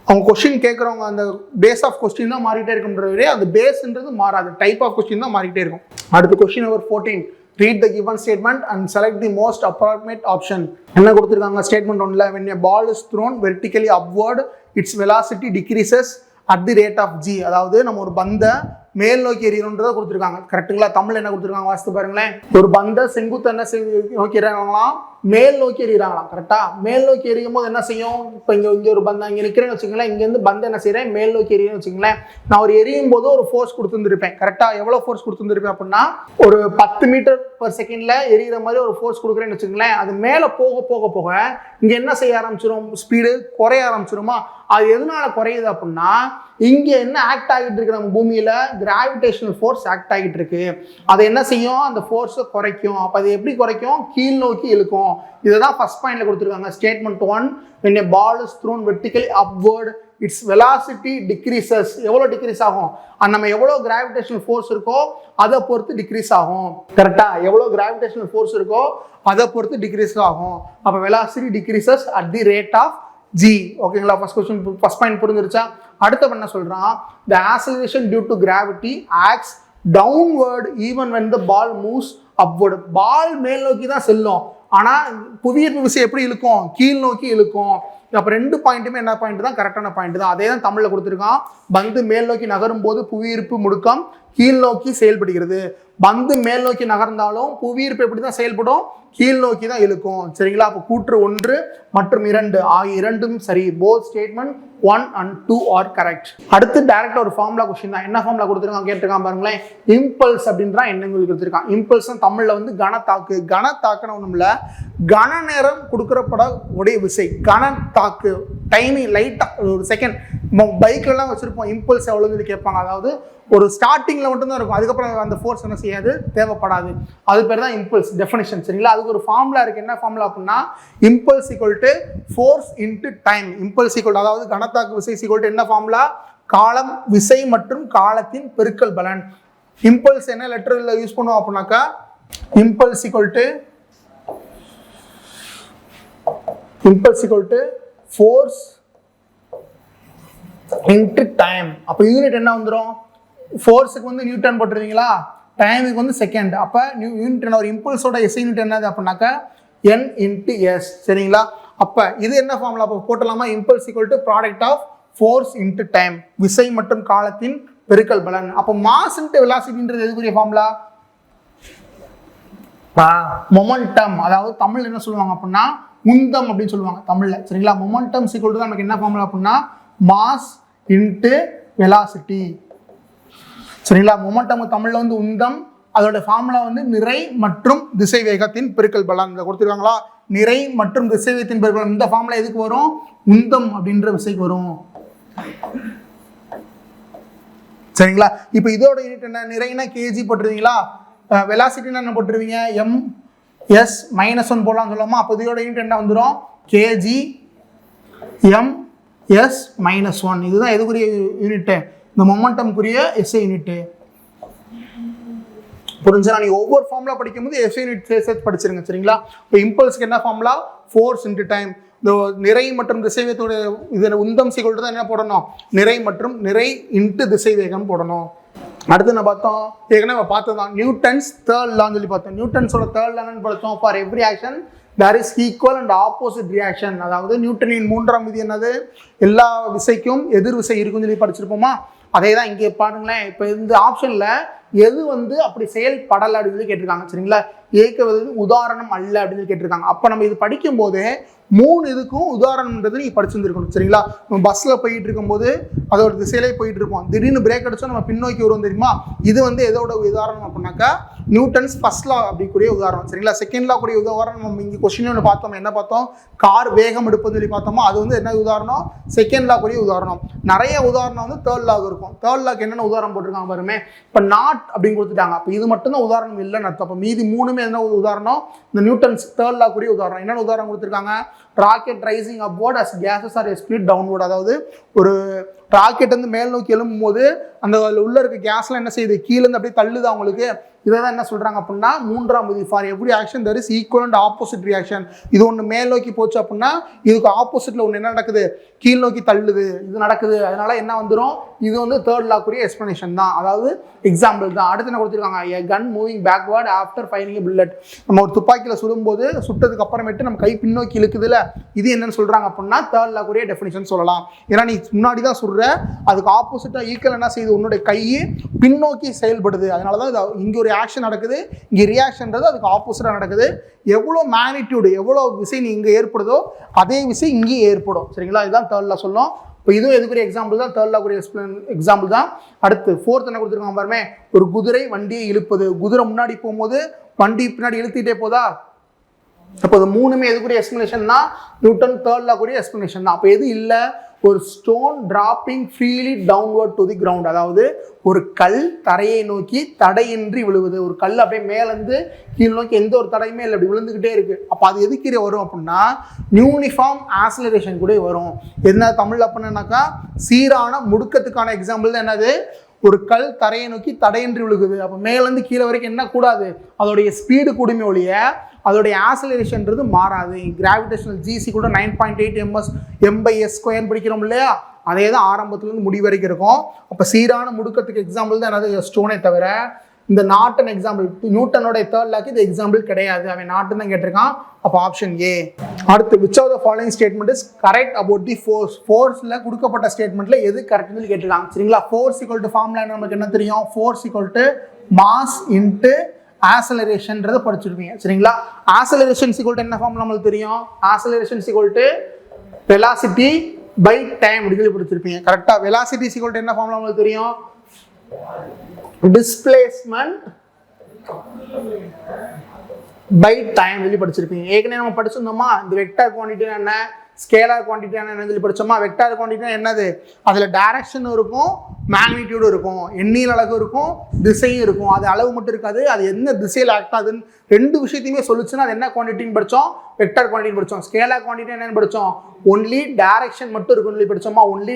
அவங்க கொஸ்டின் கேட்குறவங்க அந்த பேஸ் ஆஃப் கொஸ்டின் தான் மாறிட்டே இருக்கும்ன்றதே, அந்த பேஸ்ன்றது மாறாது, டைப் ஆஃப் கொஸ்டின் தான் மாறிட்டே இருக்கும். அடுத்த question number 14. Read the given statement and select the most appropriate option. என்ன கொடுத்துருக்காங்க? ஸ்டேட்மெண்ட் 1ல when a ball is thrown vertically upward its velocity decreases at the rate of g. அதாவது நம்ம ஒரு பந்தை மேல் நோக்கி எறியணுன்றதை கொடுத்துருக்காங்க. கரெக்டுங்களா? தமிழ் என்ன கொடுத்துருக்காங்க வாசித்து பாருங்களேன். ஒரு பந்தை செங்குத்து என்ன நோக்கி எறியலாம், மேல் நோக்கி எறிகிறாங்களாம். கரெக்டா? மேல் நோக்கி எறியும் போது என்ன செய்யும்? இப்போ இங்கே ஒரு பந்தம் இங்கே நிற்கிறேன்னு வச்சுங்களேன், இங்கேருந்து பந்தம் என்ன செய்கிறேன்? மேல் நோக்கி எறியன்னு வச்சுங்களேன். நான் ஒரு எரியும் போது ஒரு ஃபோர்ஸ் கொடுத்துருந்துருப்பேன். கரெக்டா? எவ்வளோ ஃபோர்ஸ் கொடுத்துருந்துருப்பேன் அப்படின்னா ஒரு 10 மீட்டர் பர் செகண்ட்ல எரியிற மாதிரி ஒரு ஃபோர்ஸ் கொடுக்குறேன்னு வச்சுங்களேன். அது மேலே போக போக போக இங்கே என்ன செய்ய ஆரம்பிச்சிடும்? ஸ்பீடு குறைய ஆரம்பிச்சிருமா? அது எதனால குறையுது அப்படின்னா இங்க என்ன ஆக்ட் ஆகிட்டு இருக்கு? நம்ம பூமியில கிராவிடேஷனல் ஃபோர்ஸ் ஆக்ட் ஆகிட்டு இருக்கு. அதை என்ன செய்யும்? அந்த ஃபோர்ஸை குறைக்கும். அப்ப அது எப்படி குறைக்கும்? கீழ் நோக்கி இழுக்கும். இதுதான் ஃபர்ஸ்ட் பாயிண்ட்ல கொடுத்துருக்காங்க. Statement 1, when a ball is thrown vertically upward its velocity decreases. எவ்வளவு டிக்ரீஸ் ஆகும்? நம்ம எவ்வளவு கிராவிடேஷனல் ஃபோர்ஸ் இருக்கோ அதை பொறுத்து டிக்ரீஸ் ஆகும். கரெக்டா? எவ்வளவு கிராவிடேஷனல் ஃபோர்ஸ் இருக்கோ அதை பொறுத்து டிக்ரீஸ் ஆகும். அப்ப velocity decreases at the rate of G. ஓகேங்களா? ஃபர்ஸ்ட் பாயிண்ட் புரிஞ்சிருச்சா? அடுத்த என்ன சொல்றான்? The acceleration due to gravity acts downward even when the ball moves upward. பால் மேல் நோக்கி தான் செல்லும், ஆனா புவியீர்ப்பு விசை எப்படி இழுக்கும்? கீழ் நோக்கி இழுக்கும். அப்ப 2 பாயிண்ட்டுமே என்ன பாயிண்ட் தான்? கரெக்டான பாயிண்ட் தான். அதே தான் தமிழ்ல கொடுத்துருக்கான். பந்து மேல் நோக்கி நகரும் போது புவியீர்ப்பு முடுக்கம் கீழ் நோக்கி செயல்படுகிறது. பந்து மேல் நோக்கி நகர்ந்தாலும் புவியீர்ப்பு எப்படி தான் செயல்படும்? கீழ் நோக்கி தான் இழுக்கும். சரிங்களா? அப்போ கூற்று 1 மற்றும் 2 ஆகிய இரண்டும் சரி. Both statement 1 and 2 are correct. அடுத்து டைரக்டா ஒரு ஃபார்முலா கொஸ்டின் தான். என்ன ஃபார்முலா கொடுத்துருக்காங்க கேட்டிருக்கான் பாருங்களேன். இம்பல்ஸ் அப்படின்றா என்ன கொடுத்துருக்கான்? இம்பல்ஸ் தமிழ்ல வந்து கனத்தாக்கு. கனத்தாக்குன்னு ஒண்ணும் இல்ல, கன நேரம் கொடுக்கறப்பட உடைய விசை. கனத்தாக்கு டைமிங் லைட்டா ஒரு செகண்ட். பைக்ல எல்லாம் வச்சிருப்போம் இம்பல்ஸ் எவ்வளவுன்னு கேட்பாங்க. அதாவது ஒரு ஸ்டார்டிங்ல மட்டும் தான் இருக்கும், அதுக்கப்புறம் அந்த ஃபோர்ஸ் என்ன செய்யாது? தேவைப்படாது. அது பேர் தான் இம்பல்ஸ் டெஃபினிஷன். சரிங்களா? அதுக்கு ஒரு ஃபார்முலா இருக்கு. என்ன ஃபார்முலா அப்படின்னா impulse equal to force into time. Impulse equal அதாவது கனத்தாக்கு விசை ஈக்குவல் டு என்ன ஃபார்முலா? காலம், விசை மற்றும் காலத்தின் பெருக்கல் பலன். இம்பல்ஸ் என்ன லெட்டர்ல யூஸ் பண்ணுவோம் அப்படின்னாக்கா impulse equal to force into time. அப்போ யூனிட் என்ன வந்துடும்? ஃபோர்ஸுக்கு வந்து நியூட்டன் போட்டுருவீங்களா, டைமுக்கு வந்து செகண்ட். அப்போ யூனிட் என்ன? ஒரு இம்பல்ஸோட எஸ் யூனிட் என்னது அப்படின்னாக்கா n இன்ட்டு எஸ். சரிங்களா? அப்போ இது என்ன ஃபார்முலா? அப்போ போட்டலாமா? Impulse equal to product of force into time, விசை மற்றும் காலத்தின் பெருக்கல் பலன். அப்போ மாஸ் இன்ட்டு வெலாசிட்டின்றது எதுக்குரிய ஃபார்முலா? மொமெண்டம். அதாவது தமிழ் என்ன சொல்லுவாங்க அப்படின்னா உந்தம் அப்படின்னு சொல்லுவாங்க தமிழ்ல. சரிங்களா? மொமெண்டம் ஈக்குவல் டு நமக்கு என்ன ஃபார்முலா அப்படின்னா மாஸ் இன்ட்டு வெலாசிட்டி. சரிங்களா? மொமெண்டம் தமிழ்ல வந்து உந்தம், அதோட ஃபார்முலா வந்து நிறை மற்றும் திசை வேகத்தின் பெருக்கல் பலன். இதை கொடுத்துருக்காங்களா? நிறை மற்றும் திசை வேகத்தின் பெருக்கல். இந்த ஃபார்முலா எதுக்கு வரும்? உந்தம் அப்படின்ற விசைக்கு வரும். சரிங்களா? இப்போ இதோட யூனிட் என்ன? நிறைனா கேஜி போட்டுருவீங்களா, வெலாசிட்டினா என்ன போட்டுருவீங்க? எம்.எஸ். -1 போடலாம் சொல்லலாமா? அப்போ இதோட யூனிட் என்ன வந்துடும்? KG MS. -1. இதுதான் எதுக்குரிய யூனிட்டு? இந்த மொமெண்டம்க்குரிய எஸ்ஐ யூனிட். புரிஞ்சா? நீங்க ஒவ்வொரு ஃபார்முலா படிக்கும்போது எஸ்ஐ யூனிட் சேர்த்து படிச்சிருங்க. சரிங்களா? இப்போ இம்பல்ஸ்க்கு என்ன ஃபார்முலா? Force into time. இந்த நிறை மற்றும் திசைவேகத்தோட இது உந்தம் சீக்கிரம் தான் என்ன போடணும்? நிறை மற்றும் நிறை இன்ட்டு திசைவேகம் போடணும். அடுத்து என்ன பார்த்தோம்? ஏற்கனவே பார்த்ததான் நியூட்டன்ஸ் தேர்ட் லான்னு சொல்லி பார்த்தோம். நியூட்டன்ஸோட தேர்ட் லான்னு பார்த்தோம். For every action there is equal and opposite reaction. அதாவது நியூட்டனின் 3ஆம் விதி என்னது? எல்லா விசைக்கும் எதிர் விசை இருக்குன்னு சொல்லி படிச்சிருப்போமா? அதே தான் இங்கே பாருங்களேன். இப்போ இந்த ஆப்ஷன்ல எது வந்து அப்படி செயல்படலை அப்படின்னு சொல்லி கேட்டிருக்காங்க. சரிங்களா? ஏற்கனவே உதாரணம் அல்ல அப்படின்னு சொல்லி கேட்டிருக்காங்க. அப்போ நம்ம இது படிக்கும் போது 3 இதுக்கும் உதாரணம்ன்றது நீங்க படிச்சிருந்துருக்கணும். சரிங்களா? நம்ம பஸ்ல போயிட்டு இருக்கும்போது அதோட திசையிலே போயிட்டு இருப்போம், திடீர்னு பிரேக் அடிச்சா நம்ம பின்னோக்கி வருவோம் தெரியுமா? இது வந்து எதோட உதாரணம் அப்படின்னாக்கா நியூட்டன்ஸ் ஃபர்ஸ்ட் லா அப்படிக்கூடிய உதாரணம். சரிங்களா? செகண்ட் லா கூடிய உதாரணம் நம்ம இங்கே கொஸ்டின் ஒன்று பார்த்தோம். என்ன பார்த்தோம்? கார் வேகம் எடுப்பது சொல்லி பார்த்தோமா? அது வந்து என்ன உதாரணம்? செகண்ட் லா கூடிய உதாரணம். நிறைய உதாரணம் வந்து தேர்ட் லாக் இருக்கும். தேர்ட் லாக் என்னென்ன உதாரணம் போட்டிருக்காங்க பாருமே. இப்போ நாட் அப்படின்னு கொடுத்துட்டாங்க. அப்போ இது மட்டும் தான் உதாரணம் இல்லைன்னு அர்த்தம். அப்போ மீதி 3மே என்ன உதாரணம்? இந்த நியூட்டன்ஸ் தேர்ட் லா கூடிய உதாரணம். என்னென்ன உதாரணம் கொடுத்துருக்காங்க? Rocket rising upward as gases are expelled downward. அதாவது ஒரு ராக்கெட் வந்து மேல் நோக்கி எழும்பும் போது அந்த உள்ள இருக்க கேஸ்லாம் என்ன செய்யுது? கீழே இருந்து அப்படியே தள்ளுது அவங்களுக்கு. இதை தான் என்ன சொல்றாங்க அப்படின்னா 3ஆம் விதி. For every action there is equal and opposite reaction. இது ஒன்று மேல் நோக்கி போச்சு அப்படின்னா இதுக்கு ஆப்போசிட்ல ஒன்று என்ன நடக்குது? கீழ் நோக்கி தள்ளுது. இது நடக்குது. அதனால என்ன வந்துடும்? இது வந்து தேர்ட் லாக்குரிய எக்ஸ்பிளனேஷன் தான், அதாவது எக்ஸாம்பிள் தான். அடுத்து என்ன கொடுத்துருக்காங்க? a gun moving backward after firing a bullet. நம்ம ஒரு துப்பாக்கியில் சுடும்போது சுட்டதுக்கு அப்புறமேட்டு நம்ம கை பின்னோக்கி இழுக்குதுல, இது என்னன்னு சொல்றாங்க அப்படின்னா தேர்ட் லாக்குரிய டெஃபினிஷன் சொல்லலாம். ஏன்னா நீ முன்னாடி தான் சுடுற, விடுற, அதுக்கு ஆப்போசிட்டாக ஈக்குவல் என்ன செய்யுது, உன்னுடைய கை பின்னோக்கி செயல்படுது. அதனால தான் இது இங்கே ஒரு ஆக்ஷன் நடக்குது, இங்கே ரியாக்ஷன்றது அதுக்கு ஆப்போசிட்டாக நடக்குது. எவ்வளோ மேக்னிடியூடு, எவ்வளோ விசை நீ இங்கே ஏற்படுதோ அதே விசை இங்கேயும் ஏற்படும். சரிங்களா, இதுதான் தேர்ட்ல சொல்லும். இப்போ இதுவும் எதுக்குரிய எக்ஸாம்பிள் தான், தேர்ட்ல கூடிய எக்ஸாம்பிள் தான். அடுத்து ஃபோர்த் என்ன கொடுத்துருக்காங்க பாருமே, ஒரு குதிரை வண்டியை இழுப்பது. குதிரை முன்னாடி போகும்போது வண்டி பின்னாடி இழுத்துட்டே போதா. அப்போ இது மூணுமே எதுக்குரிய எக்ஸ்பிளனேஷன் தான், நியூட்டன் தேர்ட்ல கூடிய எக்ஸ்பிளனேஷன் தான். அப்போ எது இல்லை, ஒரு stone dropping freely downward to the ground, அதாவது ஒரு கல் தரையை நோக்கி தடையின்றி விழுவுது. ஒரு கல் அப்படியே மேலேருந்து கீழ் நோக்கி எந்த ஒரு தடையுமே இல்லை, அப்படி விழுந்துக்கிட்டே இருக்கு. அப்போ அது எதுக்கு வரும் அப்படின்னா யூனிஃபார்ம் ஆக்சிலரேஷன் கூட வரும். என்ன தமிழ் அப்படின்னாக்கா சீரான முடுக்கத்துக்கான எக்ஸாம்பிள் தான் என்னது, ஒரு கல் தரையை நோக்கி தடையின்றி விழுகுது. அப்போ மேலேருந்து கீழே வரைக்கும் என்ன கூடாது, அதோடைய ஸ்பீடு கூடுமே ஒழிய அதோடைய ஆக்சிலரேஷன்றது மாறாது. கிராவிடேஷனல் ஜிசி கூட 9.8 m/s² படிக்கிறோம் இல்லையா, அதே தான் ஆரம்பத்துலேருந்து முடிவு வரைக்கும் இருக்கும். அப்போ சீரான முடுக்கத்துக்கு எக்ஸாம்பிள் தான் என்னது, ஸ்டோனே தவிர இந்த நாட்டன் எக்ஸாம்பிள் நியூட்டனோட தேர்ட் லாக்கு இது எக்ஸாம்பிள் கிடையாது. அவன் நாட்டன் தான் கேட்டிருக்கான். அப்போ ஆப்ஷன் ஏ. அடுத்து which of the following statement is correct about the force. ஃபோர்ஸில் கொடுக்கப்பட்ட ஸ்டேட்மெண்ட்டில் எது கரெக்ட்னு கேட்டிருக்காங்க. சரிங்களா, ஃபோர்ஸ் ஈக்குவல் டு ஃபார்முலா நமக்கு என்ன தெரியும், force equal to mass into ஆக்சலரேஷன்ன்றதை படிச்சிருப்பீங்க. சரிங்களா, ஆக்சலரேஷன் ஈக்குவல் டு என்ன ஃபார்முலா நம்மளுக்கு தெரியும், acceleration equal to velocity by time அப்படி படிச்சிருப்பீங்க. கரெக்டாக, வெலாசிட்டி ஈக்குவல் டு என்ன ஃபார்முலா நம்மளுக்கு தெரியும், டிஸ்பிளேஸ்மெண்ட் பை டைம் சொல்லி படிச்சிருப்பீங்க. ஏற்கனவே நம்ம படிச்சிருந்தோமா, இந்த வெக்டார் குவான்டிட்டி என்ன, ஸ்கேலார் குவான்டிட்டி என்ன சொல்லி படிச்சோமா. வெக்டார் குவான்டிட்டி என்னது, அதில் டைரக்ஷன் இருக்கும், மேக்னிடியூடு இருக்கும், எண்ணியல் அலகு இருக்கும், திசையும் இருக்கும். அது அளவு மட்டும் இருக்காது, அது என்ன திசையில் ஆக்ட் ஆகுதுன்னு ரெண்டு விஷயத்தையுமே சொல்லிச்சுன்னா அது என்ன குவான்டிட்டின்னு படித்தோம், வெக்டார் குவான்டிட்டி படித்தோம். ஸ்கேலார் குவான்டிட்டி என்னன்னு படித்தோம், ஒன்லி டைரக்ஷன் மட்டும் இருக்குன்னு சொல்லி படித்தோமா. ஒன்லி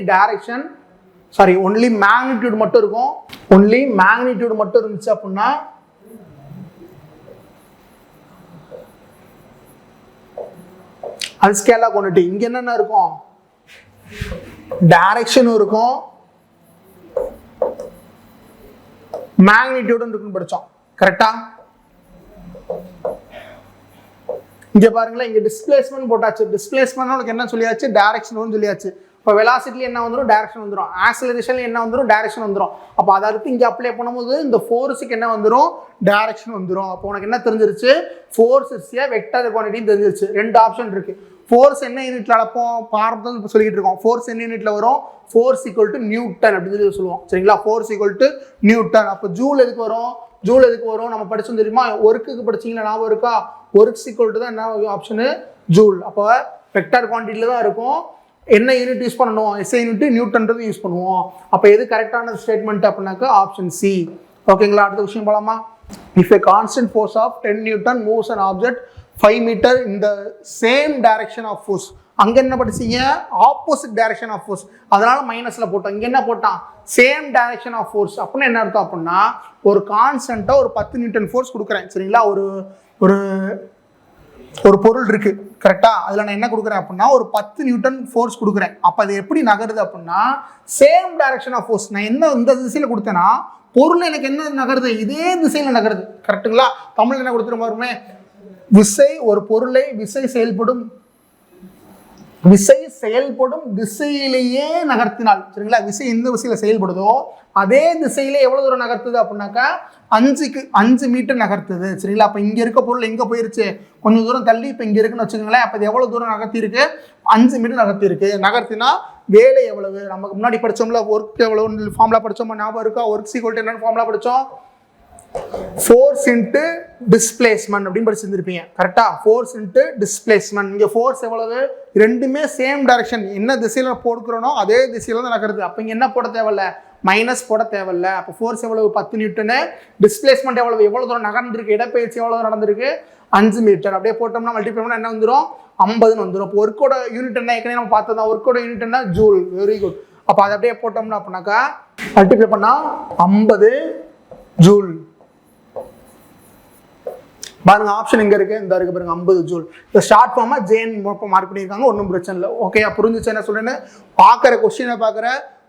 மேக்னிடியூட் மட்டும் இருக்கும். ஒன்லி மேக்னிடியூட் மட்டும் இருந்துச்சு அப்படின்னா அது ஸ்கேலார் குவான்டிட்டி. இங்க என்னென்ன இருக்கும், டைரக்ஷனும் இருக்கும், மேக்னிடியூடும் இருக்குன்னு படிச்சோம். கரெக்டா, இங்க பாருங்களேன், இங்க டிஸ்பிளேஸ்மென்ட் போட்டாச்சு. டிஸ்பிளேஸ்மென்ட் உங்களுக்கு என்ன சொல்லியாச்சு, டைரக்ஷன் சொல்லியாச்சு. இப்போ வெலாசிட்டில என்ன வந்துடும், டைரக்ஷன் வந்துடும். ஆக்சிலரேஷன்ல என்ன வந்துடும், டைரக்ஷன் வந்துடும். அப்போ அதை அடுத்து இங்கே அப்ளை பண்ணும்போது இந்த ஃபோர்ஸுக்கு என்ன வந்துடும், டைரக்ஷன் வந்துடும். அப்போ உனக்கு என்ன தெரிஞ்சிருச்சு, force is a vector quantity தெரிஞ்சிருச்சு. ரெண்டு ஆப்ஷன் இருக்கு. ஃபோர்ஸ் என்ன யூனிட்ல அளப்போம், பாரம்பரியம் இப்போ சொல்லிட்டு இருக்கோம். ஃபோர்ஸ் என்ன யூனிட்ல வரும், ஃபோர்ஸ் ஈக்குவல் டு நியூட்டன் அப்படின்னு சொல்லி சொல்லுவோம். சரிங்களா, ஃபோர்ஸ் ஈக்குவல் டு நியூட்டன். அப்போ ஜூல் எதுக்கு வரும், ஜூல் எதுக்கு வரும், நம்ம படிச்சோம் தெரியுமா, ஒர்க்குக்கு படிச்சீங்களா, ஞாபகம் இருக்கா, ஒர்க்ஸ் ஈக்குவல் டு தான் என்ன ஆப்ஷனு, ஜூல். அப்போ வெக்டர் குவான்டிட்டியில தான் இருக்கும். என்ன யூனிட் யூஸ் பண்ணணும், எஸ்ஐ யூனிட் நியூட்டன்றது யூஸ் பண்ணுவோம். அப்போ எது கரெக்டான ஸ்டேட்மெண்ட் அப்படின்னாக்கா ஆப்ஷன் சி. ஓகேங்களா, அடுத்த விஷயம் போலாமா. If a constant force of 10 Newton moves an object 5 meter in the same direction of force, அங்க என்ன படிச்சீங்க, ஆப்போசிட் டைரக்ஷன் ஆஃப் ஃபோர்ஸ், அதனால மைனஸ்ல போட்டோம். இங்க என்ன போட்டான், சேம் டைரக்ஷன் ஆஃப் ஃபோர்ஸ். அப்படின்னு என்ன அர்த்தம் அப்படின்னா ஒரு கான்ஸ்டன்ட்டா ஒரு 10 நியூட்டன் ஃபோர்ஸ் கொடுக்குறேன். சரிங்களா, ஒரு ஒரு ஒரு பொருள் இருக்கு. கரெக்டா, அதுல நான் என்ன கொடுக்குறேன் அப்படின்னா ஒரு 10 நியூட்டன் ஃபோர்ஸ் கொடுக்குறேன். அப்ப அது எப்படி நகருது அப்படின்னா சேம் டைரக்ஷன் ஆஃப் ஃபோர்ஸ். நான் என்ன இந்த திசையில கொடுத்தேன்னா பொருள் எனக்கு என்ன நகருது, இதே திசையில நகருது. கரெக்டுங்களா, தமிழ் என்ன கொடுத்துருமாருமே, விசை ஒரு பொருளை விசை செயல்படும் திசையிலேயே நகர்த்தினால். சரிங்களா, விசை எந்த திசையில செயல்படுதோ அதே திசையில எவ்வளவு தூரம் நகர்த்துது அப்படின்னாக்கா 5 மீட்டர் நகர்த்துது. சரிங்களா, அப்ப இங்க இருக்க பொருள் எங்க போயிருச்சு, கொஞ்சம் தூரம் தள்ளி இப்ப இங்க இருக்குன்னு வச்சுக்கோங்களேன். அப்ப இது எவ்வளவு தூரம் நகர்த்தி இருக்கு, 5 மீட்டர் நகர்த்தி இருக்கு. நகர்த்தினா வேலை எவ்வளவு, நமக்கு முன்னாடி படிச்சோம்ல ஒர்க் எவ்வளவு ஃபார்முலா படிச்சோமா, ஞாபகம் இருக்கா, ஒர்க் ஈக்குவல் டு என்னன்னு ஃபார்முலா படிச்சோம், ஃபோர்ஸ் இன்ட்டு டிஸ்பிளேஸ்மெண்ட் அப்படின்னு படிச்சிருந்திருப்பீங்க. கரெக்டா, ஃபோர்ஸ் இன்ட்டு டிஸ்பிளேஸ்மெண்ட். இங்க ஃபோர்ஸ் எவ்வளவு, ரெண்டுமே சேம் டைரக்ஷன், என்ன திசையில போடுக்கிறோனோ அதே திசையில தான் நகருது. அப்ப இங்க என்ன போட தேவையில்ல, மைனஸ் போட தேவையில்ல. அப்போ ஃபோர்ஸ் எவ்வளவு, 10 நியூட்டனு. டிஸ்பிளேஸ்மெண்ட் எவ்வளவு தூரம் நகர்ந்துருக்கு, இடப்பெயர்ச்சி எவ்வளவு நடந்திருக்கு, 5 மீட்டர். அப்படியே போட்டோம்னா மல்டிப்ளை பண்ணா என்ன வந்துடும், 50ன்னு வந்துடும். இப்போ ஒர்க்கோட யூனிட் என்ன, ஏற்கனவே நம்ம பார்த்ததா, ஒர்க்கோட யூனிட் என்ன, ஜூல். Very good. அப்போ அதை அப்படியே போட்டோம்னா அப்படின்னாக்கா மல்டிப்ளை பண்ணா 50 ஜூல். பாருங்க ஆப்ஷன் எங்க இருக்கு, இந்த இருக்கு பாருங்க, 50 ஜூல். இந்த ஷார்ட் ஃபார்மா ஜேன் மார்க் பண்ணியிருக்காங்க, ஒன்றும் பிரச்சனை இல்லை. ஓகே, புரிஞ்சுச்சு என்ன சொல்றேன்னு. பார்க்குற கொஸ்டினை பார்க்குற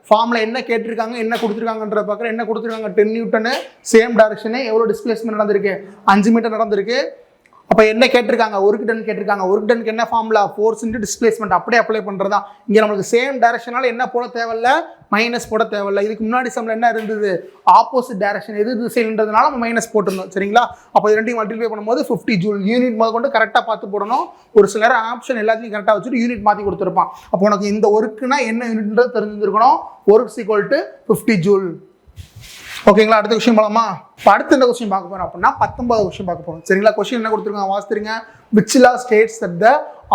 ஃபார்ம்ல என்ன கேட்டிருக்காங்க, என்ன கொடுத்துருக்காங்கன்ற பார்க்குற, என்ன கொடுத்துருக்காங்க, 10 நியூட்டனு, சேம் டைரக்ஷனு, எவ்வளோ டிஸ்பிளேஸ்மெண்ட் நடந்திருக்கு, 5 மீட்டர் நடந்திருக்கு. அப்போ என்ன கேட்டிருக்காங்க, ஒர்க் டன் கேட்டிருக்காங்க. ஒர்க் டனுக்கு என்ன ஃபார்முலா, ஃபோர்ஸ் இன்டு டிஸ்பிளேஸ்மெண்ட் அப்படியே அப்ளை பண்ணுறதா. இங்கே நம்மளுக்கு சேம் டைரக்ஷனால என்ன போட தேவையில்ல, மைனஸ் போட தேவையில்ல. இதுக்கு முன்னாடி சம்ல என்ன இருந்தது, ஆப்போசிட் டைரக்ஷன் எதிர் திசைன்றதுனால நம்ம மைனஸ் போட்டிருந்தோம். சரிங்களா, அப்போ இது ரெண்டையும் மல்டிப்ளை பண்ணும்போது 50 ஜூல். யூனிட் முதல் கொண்டு கரெக்டாக பார்த்து போடணும். ஒரு சில நேரம் ஆப்ஷன் எல்லாத்தையும் கரெக்டாக வச்சுட்டு யூனிட் மாற்றி கொடுத்துருப்பான். அப்போ உனக்கு இந்த ஒர்க்குனா என்ன யூனிட்ன்றது தெரிஞ்சிருக்கணும். Work equal to 50 joule. ஓகேங்களா, அடுத்த விஷயம் போலாமா. இப்போ அடுத்த இந்த கொஸ்டின் பார்க்க போறோம் அப்படின்னா 19வது கொஸ்டின் பார்க்க போறோம். சரிங்களா, கொஸ்டின் என்ன கொடுத்துருக்காங்க வாசித்துருங்க. which law states that the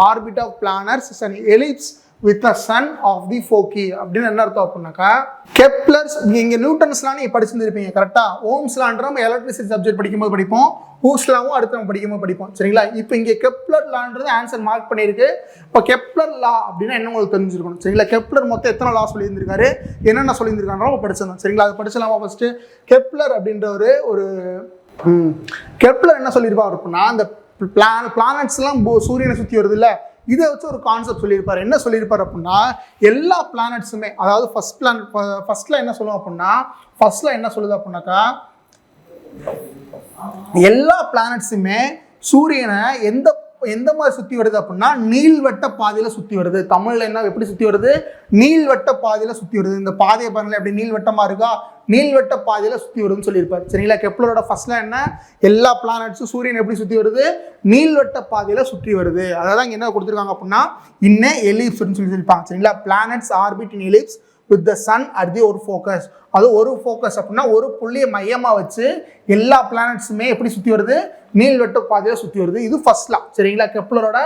orbit of planets is an ellipse with the sun of the foci அப்படின்னு என்ன அர்த்தம் அப்படின்னாக்கா, கெப்லர்ஸ் இங்கே நியூட்டன்ஸ்லாம் நீங்க படிச்சிருந்திருப்பீங்க கரெக்டா. ஓம்ஸ்லான்ற நம்ம எலக்ட்ரிசிட்டி சப்ஜெக்ட் படிக்கும்போது படிப்போம், ஹூஸ்லாவும் அடுத்து நம்ம படிக்கும்போது படிப்போம். சரிங்களா, இப்போ இங்கே கெப்லர் லான்றது ஆன்சர் மார்க் பண்ணியிருக்கு. இப்போ கெப்லர் லா அப்படின்னா என்ன உங்களுக்கு தெரிஞ்சிருக்கணும். சரிங்களா, கெப்லர் மொத்தம் எத்தனை லா சொல்லியிருந்திருக்காரு, என்னென்ன சொல்லியிருந்திருக்காங்க நம்ம படிச்சிருந்தோம். சரிங்களா, அதை படிச்சலாமா. ஃபர்ஸ்ட் கெப்லர் அப்படின்ற ஒரு கெப்லர் என்ன சொல்லியிருப்பார் அப்படின்னா, அந்த பிளானட்ஸ்லாம் சூரியனை சுற்றி வருது இல்லை, இதை வச்சு ஒரு கான்செப்ட் சொல்லியிருப்பார். என்ன சொல்லியிருப்பார் அப்படின்னா, எல்லா பிளானட்ஸுமே, அதாவது ஃபர்ஸ்ட்ல என்ன சொல்லுவோம் அப்படின்னா, ஃபர்ஸ்ட்ல என்ன சொல்லுது அப்படின்னாக்கா, எல்லா பிளானட்ஸுமே சூரியனை எந்த மாதிரி சுற்றி வருது அப்படின்னா நீள்வட்ட பாதையில் சுற்றி வருது. தமிழில் என்ன எப்படி சுற்றி வருது, நீள்வட்ட பாதையில் சுற்றி வருது. இந்த பாதையை பாருங்களேன் எப்படி நீள்வட்டமாக இருக்கா, நீள்வட்ட பாதையில் சுற்றி வருதுன்னு சொல்லியிருப்பார். சரிங்களா, கெப்லரோட ஃபர்ஸ்ட்ல என்ன, எல்லா பிளானட்ஸும் சூரியன் எப்படி சுற்றி வருது, நீள்வட்ட பாதையில் சுற்றி வருது. அதாவது இங்கே என்ன கொடுத்துருக்காங்க அப்படின்னா, இன்னும் எலிப்ஸ்ன்னு சொல்லியிருப்பாங்க. சரிங்களா, planets orbit in ellipse with the sun at the ஒரு ஃபோக்கஸ். அது ஒரு ஃபோக்கஸ் அப்படின்னா ஒரு புள்ளியை மையமாக வச்சு எல்லா பிளானட்ஸுமே எப்படி சுற்றி வருது, நீள்வட்ட பாதையில் சுற்றி வருது. இது ஃபர்ஸ்ட் லா. சரிங்களா, கெப்லரோட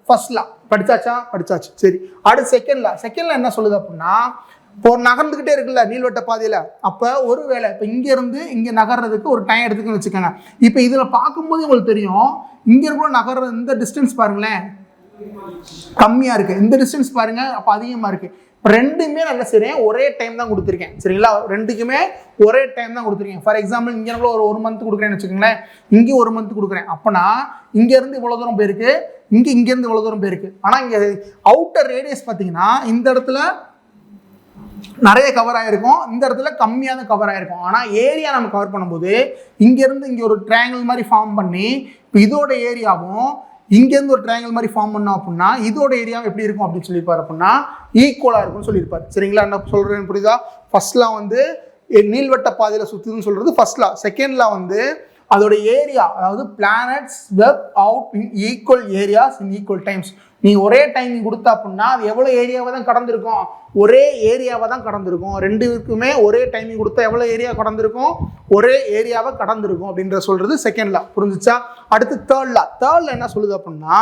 ஃபர்ஸ்ட் லா படிச்சாச்சு. சரி, அடுத்து செகண்ட் லா என்ன சொல்லுது அப்படின்னா, இப்போ நகர்ந்துக்கிட்டே இருக்குல்ல நீள்வட்ட பாதையில், அப்போ ஒரு வேளை இப்போ இங்கேருந்து இங்கே நகர்றதுக்கு ஒரு டைம் எடுத்துக்கன்னு வச்சுக்கோங்க. இப்போ இதில் பார்க்கும்போது உங்களுக்கு தெரியும், இங்கே இருக்கிற நகர்ற இந்த டிஸ்டன்ஸ் பாருங்களேன் கம்மியாக இருக்குது, இந்த டிஸ்டன்ஸ் பாருங்கள் அப்போ அதிகமாக இருக்குது. ரெண்டுமே நான் என்ன செய்றேன், ஒரே டைம் தான் கொடுத்துருக்கேன். சரிங்களா, ரெண்டுக்குமே ஒரே டைம் தான் கொடுத்துருக்கேன். ஃபார் எக்ஸாம்பிள் இங்கே ஒரு மந்த் கொடுக்குறேன்னு வச்சுக்கோங்களேன், இங்கே ஒரு மந்த் கொடுக்குறேன். அப்போனா இங்கேருந்து இவ்வளோ தூரம் போயிருக்கு, இங்கேருந்து இவ்வளோ தூரம் போயிருக்கு. ஆனால் இங்கே அவுட்டர் ரேடியஸ் பார்த்தீங்கன்னா இந்த இடத்துல நிறைய கவர் ஆகிருக்கும், இந்த இடத்துல கம்மியாக தான் கவர் ஆகிருக்கும். ஆனால் ஏரியா நம்ம கவர் பண்ணும்போது இங்கேருந்து இங்கே ஒரு ட்ரையாங்கிள் மாதிரி ஃபார்ம் பண்ணி, இப்போ இதோட ஏரியாவும் இங்கேருந்து ஒரு ட்ரையாங்கிள் மாதிரி ஃபார்ம் பண்ணோம் அப்படின்னா இதோட ஏரியா எப்படி இருக்கும் அப்படின்னு சொல்லியிருப்பார் அப்படின்னா ஈக்குவலாக இருக்கும்னு சொல்லியிருப்பார். சரிங்களா, என்ன சொல்கிறேன்னு புரியுதா. ஃபர்ஸ்ட்லாம் வந்து நீள்வட்ட பாதையில் சுற்றுதுன்னு சொல்கிறது ஃபர்ஸ்ட்லா. செகண்ட்ல வந்து அதோட ஏரியா, அதாவது planets web out in equal areas in equal times. நீ ஒரே டைமிங் கொடுத்தா அப்படின்னா அது எவ்வளோ ஏரியாவை தான் கடந்திருக்கும், ஒரே ஏரியாவை தான் கடந்திருக்கும். ரெண்டுக்குமே ஒரே டைமிங் கொடுத்தா எவ்வளோ ஏரியா கடந்திருக்கும், ஒரே ஏரியாவை கடந்திருக்கும் அப்படின்ற சொல்றது செகண்ட் லா. புரிஞ்சுச்சா. அடுத்து தேர்ட்ல என்ன சொல்லுது அப்படின்னா,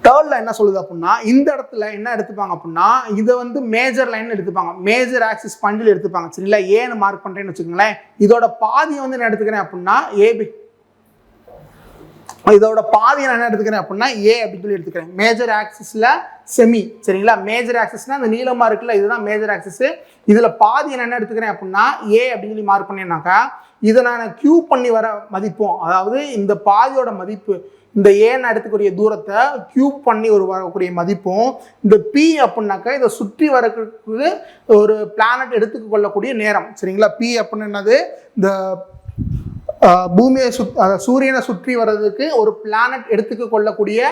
தேர்ட்ல என்ன சொல்லுது அப்படின்னா, இந்த இடத்துல என்ன எடுத்துப்பாங்க அப்படின்னா, இதை வந்து மேஜர் லைன் எடுத்துப்பாங்க, மேஜர் ஆக்சிஸ் பாயிண்ட்ல எடுத்துப்பாங்க. சரிங்களா, ஏன்னு மார்க் பண்றேன்னு வச்சுக்கோங்களேன். இதோட பாதியை வந்து என்ன எடுத்துக்கிறேன் அப்படின்னா ஏபி, இதோட பாதியை நான் என்ன எடுத்துக்கிறேன் அப்படின்னா ஏ அப்படின்னு சொல்லி எடுத்துக்கிறேன். மேஜர் ஆக்சிஸ்ல செமி. சரிங்களா, மேஜர் ஆக்சிஸ்னா அந்த நீளமா இருக்குல்ல, இதுதான் மேஜர் ஆக்சிஸ். இதுல பாதியை நான் என்ன எடுத்துக்கிறேன் அப்படின்னா ஏ அப்படின்னு சொல்லி மார்க் பண்ணேன்னாக்கா, இதை நான் கியூ பண்ணி வர மதிப்போம், அதாவது இந்த பாதியோட மதிப்பு, இந்த ஏன்னு எடுத்துக்கூடிய தூரத்தை கியூப் பண்ணி வரக்கூடிய மதிப்பும், இந்த பி அப்படின்னாக்கா இதை சுற்றி வரக்கூடிய ஒரு பிளானட் எடுத்துக்க கொள்ளக்கூடிய நேரம். சரிங்களா, பி அப்படின்னு என்னது, இந்த பூமியை சூரியனை சுற்றி வர்றதுக்கு ஒரு பிளானட் எடுத்துக்க கொள்ளக்கூடிய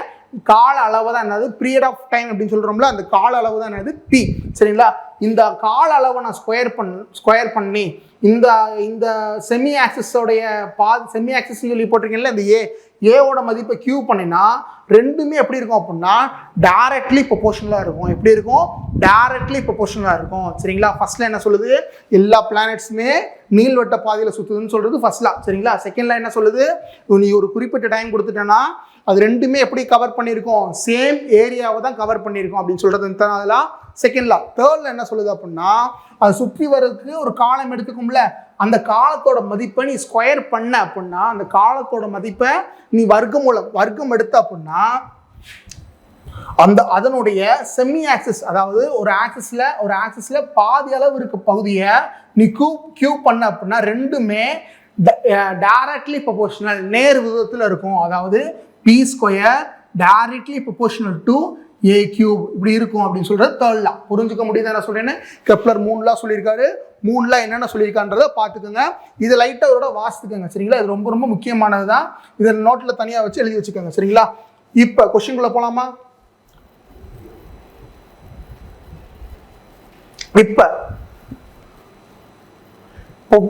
கால அளவு தான் என்னது, பீரியட் ஆஃப் டைம் அப்படின்னு சொல்றோம்ல, அந்த கால அளவு தான் என்னது பி. சரிங்களா, இந்த கால அளவை நான் ஸ்கொயர் பண்ணி இந்த செமி ஆக்சிஸோடைய செமி ஆக்சிஸ் சொல்லி போட்டிருக்கீங்கல்ல, இந்த ஏவோட மதிப்பை கியூ பண்ணினா ரெண்டுமே எப்படி இருக்கும் அப்படின்னா டைரக்ட்லி ப்ரொபோர்ஷனலாக இருக்கும். எப்படி இருக்கும், டைரக்ட்லி ப்ரொபோர்ஷனலாக இருக்கும். சரிங்களா, ஃபர்ஸ்ட்ல என்ன சொல்லுது, எல்லா பிளானட்ஸுமே நீள்வட்ட பாதையில் சுற்றுதுன்னு சொல்றது ஃபர்ஸ்ட்லா. சரிங்களா, செகண்ட்ல என்ன சொல்லுது, நீ ஒரு குறிப்பிட்ட டைம் கொடுத்துட்டேன்னா அது ரெண்டுமே எப்படி கவர் பண்ணியிருக்கோம், சேம் ஏரியாவை தான் கவர் பண்ணியிருக்கோம் அப்படின்னு சொல்றது அதெல்லாம் செகண்ட் லா. தேர்ட்ல என்ன சொல்லுது அப்படின்னா, அது சுற்றி வர்றதுக்கு ஒரு காலம் எடுத்துக்கும்ல, அந்த காலத்தோட மதிப்பை நீ ஸ்கொயர் பண்ண அப்படின்னா, அந்த காலத்தோட மதிப்பை நீ வர்க்கம் எடுத்த அப்படின்னா அதனுடைய செமி ஆக்சிஸ், அதாவது ஒரு ஆக்சிஸ்ல பாதி அளவு இருக்க பகுதியை நீ கியூப் பண்ண அப்படின்னா ரெண்டுமே டைரக்ட்லி ப்ரொபோர்ஷனல், நேர் விதத்தில் இருக்கும். அதாவது P square directly proportional to A cube இப்படி இருக்கும் அப்படின்னு சொல்கிறது தேர்ட் லா. புரிஞ்சுக்க முடியுது என்ன சொல்கிறேன்னு? கெப்லர் 3 லா சொல்லியிருக்காரு. 3 லா என்னென்ன சொல்லியிருக்கான்றதை பார்த்துக்கோங்க. இது லைட்டாக அவரோட வாசித்துக்கோங்க சரிங்களா? இது ரொம்ப ரொம்ப முக்கியமானது தான். இதை நோட்டில் தனியாக வச்சு எழுதி வச்சுக்கோங்க சரிங்களா? இப்போ கொஸ்டின்குள்ளே போகலாமா? இப்போ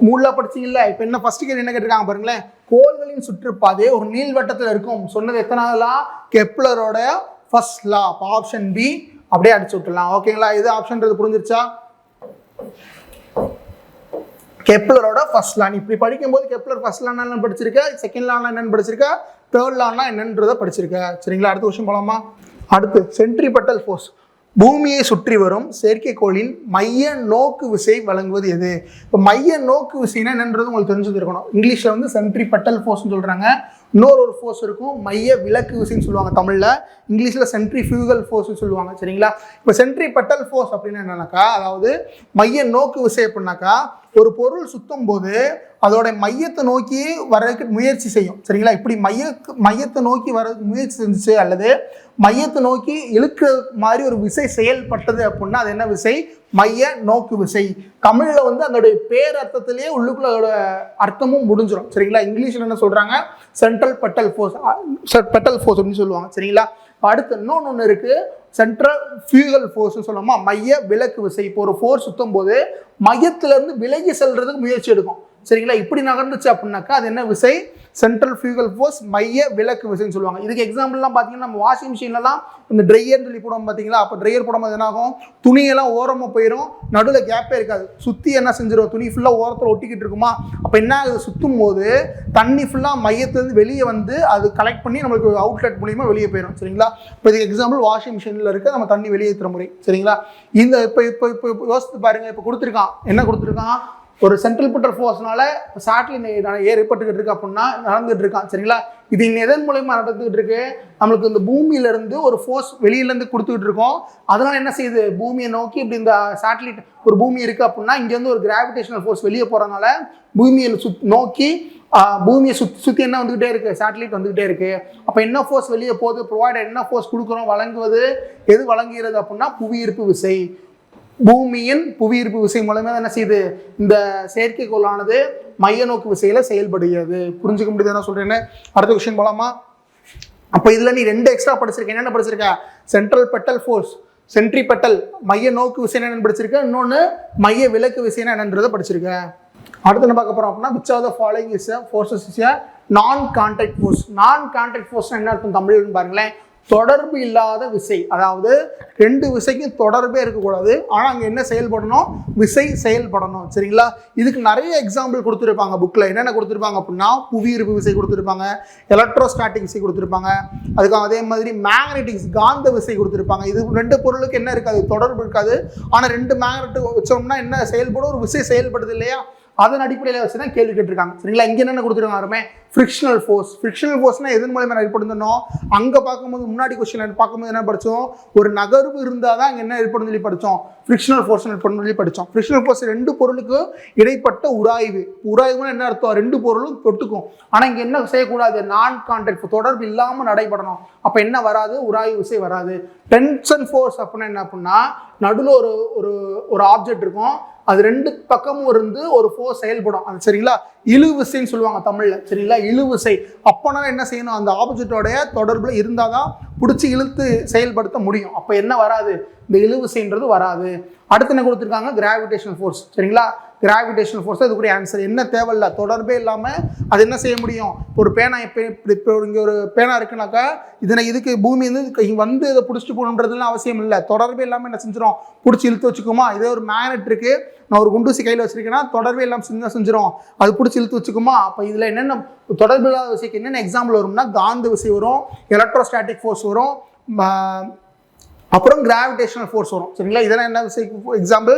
3 லா படிச்சீங்கல்ல, இப்போ என்ன ஃபர்ஸ்ட் கேள்வி என்ன கேட்டிருக்காங்க பாருங்களேன். கோள்களின் சுற்றுப்பாதை ஒரு நீள்வட்டத்தில் இருக்கும் சொன்னது எத்தனாவதுலா? கெப்லரோட ஃபர்ஸ்ட் லா. ஆப்ஷன் பி அப்படியே அடிச்சு விட்டுலாம். ஓகேங்களா? இது ஆப்ஷன்றது புரிஞ்சிருச்சா? கெப்லரோட ஃபர்ஸ்ட் லா. இப்படி படிக்கும்போது கெப்லர் ஃபர்ஸ்ட் லா என்னன்னு படிச்சிருக்க, செகண்ட் லா என்னன்னு படிச்சிருக்க, தேர்ட் லானா என்னன்றதை படிச்சிருக்க சரிங்களா? அடுத்த விஷயம் போலாமா? அடுத்து சென்ட்ரிபெட்டல் ஃபோர்ஸ். பூமியை சுற்றி வரும் செயற்கைக்கோளின் மைய நோக்கு விசை வழங்குவது எது? இப்போ மைய நோக்கு விசைனா என்னன்றது உங்களுக்கு தெரிஞ்சது இருக்கணும். இங்கிலீஷில் வந்து சென்ட்ரிபெட்டல் ஃபோர்ஸ்னு சொல்கிறாங்க. இன்னொரு ஃபோர்ஸ் இருக்கும், மைய விலக்கு விசைன்னு சொல்லுவாங்க தமிழில். இங்கிலீஷில் சென்ட்ரிஃபியூகல் ஃபோர்ஸ்னு சொல்லுவாங்க சரிங்களா? இப்போ சென்ட்ரிபெட்டல் ஃபோர்ஸ் அப்படின்னு என்னன்னாக்கா, அதாவது மைய நோக்கு விசை அப்படின்னாக்கா, ஒரு பொருள் சுத்தும் போது அதோட மையத்தை நோக்கி வரதுக்கு முயற்சி செய்யும் சரிங்களா? இப்படி மையத்தை நோக்கி வரதுக்கு முயற்சி செஞ்சுச்சு அல்லது மையத்தை நோக்கி இழுக்கிற மாதிரி ஒரு விசை செயல்பட்டது அப்படின்னா அது என்ன விசை? மைய நோக்கு விசை. தமிழில் வந்து அதோடைய பேரர்த்தத்திலேயே உள்ளுக்குள்ள அதோட அர்த்தமும் முடிஞ்சிடும் சரிங்களா? இங்கிலீஷில் என்ன சொல்றாங்க? சென்ட்ரல் பெட்டல் ஃபோர்ஸ் அப்படின்னு சொல்லுவாங்க சரிங்களா? அடுத்து இன்னொன்று இருக்கு, சென்ட்ரல் ஃபியூகல் ஃபோர்ஸ்னு சொல்லுவோமா, மைய விலக்கு விசை. இப்போ ஒரு ஃபோர்ஸ் சுத்தும் போது மையத்திலிருந்து விலகி செல்றதுக்கு முயற்சி எடுக்கும் சரிங்களா? இப்படி நகர்ந்துச்சு அப்படின்னாக்கா அது என்ன விசை? சென்ட்ரல் ஃபியூகல் ஃபோர்ஸ், மைய விலக்கு விசைன்னு சொல்லுவாங்க. இதுக்கு எக்ஸாம்பிள்லாம் பார்த்தீங்கன்னா நம்ம வாஷிங் மிஷின்லாம் இந்த ட்ரையர்னு சொல்லி போடுவோம் பார்த்தீங்களா? அப்போ ட்ரையர் போடும்போது என்ன ஆகும்? துணியெல்லாம் ஓரமாக போயிடும், நடுவில் கேப்பே இருக்காது, சுற்றி என்ன செஞ்சிடும்? துணி ஃபுல்லாக ஓரத்தில் ஒட்டிக்கிட்டு இருக்குமா? அப்போ என்ன ஆகுது? சுற்றும் போது தண்ணி ஃபுல்லாக மையத்துலேருந்து வெளியே வந்து அது கலெக்ட் பண்ணி நம்மளுக்கு அவுட்லெட் மூலியமா வெளியே போயிடும் சரிங்களா? இப்போ இதுக்கு எக்ஸாம்பிள் வாஷிங் மிஷினில் இருக்க நம்ம தண்ணி வெளியேற்றுற முறை சரிங்களா? இந்த இப்போ யோசித்து பாருங்க. இப்போ கொடுத்துருக்கான், என்ன கொடுத்துருக்கான்? ஒரு சென்ட்ரல் பெட்டல் ஃபோர்ஸ்னால சேட்டலைட் ஏற்பட்டுக்கிட்டு இருக்கு அப்படின்னா நடந்துகிட்டு இருக்கான் சரிங்களா? இது எதன் மூலயமா நடந்துகிட்டு இருக்கு? நம்மளுக்கு இந்த பூமியிலேருந்து ஒரு ஃபோர்ஸ் வெளியிலேருந்து கொடுத்துக்கிட்டு இருக்கோம். அதனால என்ன செய்யுது? பூமியை நோக்கி இப்படி இந்த சேட்டலைட், ஒரு பூமி இருக்கு அப்படின்னா இங்கேருந்து ஒரு கிராவிடேஷனல் ஃபோர்ஸ் வெளியே போகிறதுனால பூமியை நோக்கி பூமியை சுற்றி என்ன வந்துகிட்டே இருக்கு? சேட்டலைட் வந்துகிட்டே இருக்கு. அப்போ என்ன ஃபோர்ஸ் வெளியே போகுது? ப்ரொவைடர் என்ன ஃபோர்ஸ் கொடுக்குறோம்? வழங்குவது எது வழங்குகிறது அப்படின்னா புவியீர்ப்பு விசை. பூமியின் புவியீர்ப்பு விசை மூலமே என்ன செய்யுது? இந்த செயற்கைக்கோளானது மைய நோக்கு விசையில செயல்படுகிறது. புரிஞ்சுக்க முடியுது என்ன சொல்றேன்னு? அடுத்த விஷயம் போலாமா? அப்போ இதுல நீ 2 எக்ஸ்ட்ரா படிச்சிருக்க. என்னென்ன படிச்சிருக்க? சென்ட்ரல் பெட்டல் ஃபோர்ஸ், சென்ட்ரிபெட்டல் மைய நோக்கு விசை என்னன்னு படிச்சிருக்க, இன்னொன்று மைய விலக்கு விசைனா என்னன்றதை படிச்சிருக்க. அடுத்து என்ன பார்க்க போறோம் அப்படின்னா, which of the following is a forces is a நான் கான்டாக்ட் ஃபோர்ஸ். நான் கான்டாக்ட் ஃபோர்ஸ் என்ன அர்த்தம் தமிழ்னு பாருங்களேன். தொடர்பு இல்லாத விசை. அதாவது 2 விசைக்கும் தொடர்பே இருக்கக்கூடாது, ஆனால் அங்கே என்ன செயல்படணும்? விசை செயல்படணும் சரிங்களா? இதுக்கு நிறைய எக்ஸாம்பிள் கொடுத்துருப்பாங்க புக்கில். என்னென்ன கொடுத்துருப்பாங்க அப்படின்னா, புவியீர்ப்பு விசை கொடுத்துருப்பாங்க, எலக்ட்ரோஸ்டாட்டிக் விசை கொடுத்துருப்பாங்க, அதுக்கு அதே மாதிரி மேக்னெட்டிக்ஸ் காந்த விசை கொடுத்துருப்பாங்க. இது 2 பொருளுக்கு என்ன இருக்காது? தொடர்பு இருக்காது. ஆனால் 2 மேக்னெட் வச்சோம்னா என்ன செயல்படும்? ஒரு விசை செயல்படுது இல்லையா? அதன் அடிப்படையில் வச்சு தான் கேள்வி கேட்டிருக்காங்க சரிங்களா? இங்கே என்னென்ன கொடுத்துருக்காங்க? Frictional force. ஃப்ரிக்ஷனல் ஃபோர்ஸ்னால் எதன் மூலமா ஏற்படுத்தணும்? அங்கே பார்க்கும்போது முன்னாடி கொஸ்டின் பார்க்கும்போது என்ன படித்தோம்? ஒரு நகர்வு இருந்தால் தான் இங்கே என்ன ஏற்படும் சொல்லி படித்தோம்? ஃப்ரிக்ஷனல் ஃபோர்ஸ் ஏற்படும் சொல்லி படித்தோம். ஃப்ரிக்ஷனல் ஃபோர்ஸ் 2 பொருளுக்கு இடைப்பட்ட உராய்வு. உராய்வுனா என்ன அர்த்தம்? 2 பொருளும் தொட்டுக்கும். ஆனால் இங்கே என்ன செய்யக்கூடாது? நான் கான்டாக்ட், தொடர்பு இல்லாமல் நடைபெறணும். அப்போ என்ன வராது? உராய்வு விசை வராது. டென்ஷன் ஃபோர்ஸ் அப்படின்னா என்ன அப்படின்னா, நடுவில் ஒரு ஆப்ஜெக்ட் இருக்கும், அது 2 பக்கமும் இருந்து ஒரு ஃபோர்ஸ் செயல்படும். அது சரிங்களா? இழுவிசைன்னு சொல்லுவாங்க தமிழில் சரிங்களா? இழுவிசை. அப்போனா என்ன செய்யணும்? அந்த ஆப்போசிட்டோடைய தொடர்புல இருந்தால் தான் பிடிச்சி இழுத்து செயல்படுத்த முடியும். அப்போ என்ன வராது? இந்த இழுவிசைன்றது வராது. அடுத்து என்ன கொடுத்துருக்காங்க? கிராவிடேஷனல் ஃபோர்ஸ் சரிங்களா? கிராவிடேஷனல் ஃபோர்ஸ் அதுக்குரிய ஆன்சர் என்ன? தேவையில்ல, தொடர்பே இல்லாமல் அது என்ன செய்ய முடியும்? ஒரு பேனா, இப்போ இங்கே ஒரு பேனா இருக்குனாக்கா இதுக்கு பூமி வந்து இதை பிடிச்சிட்டு போகணுன்றதுலாம் அவசியம் இல்லை. தொடர்பே இல்லாமல் என்ன செஞ்சிடும்? பிடிச்சி இழுத்து வச்சுக்குமா? இதே ஒரு மேக்னெட் இருக்கு, நான் ஒரு குண்டூசி கையில் வச்சிருக்கேன்னா தொடர்பே இல்லாமல் செஞ்சிடும், அது பிடிச்சி இழுத்து வச்சுக்குமா? அப்போ இதில் என்னென்ன தொடர்பு இல்லாத விசைக்கு என்னென்ன எக்ஸாம்பிள் வரும்னா, காந்த விசை வரும், எலக்ட்ரோஸ்டாட்டிக் ஃபோர்ஸ் வரும், அப்புறம் கிராவிடேஷனல் ஃபோர்ஸ் வரும் சரிங்களா? இதெல்லாம் என்ன விசைக்கு எக்ஸாம்பிள்?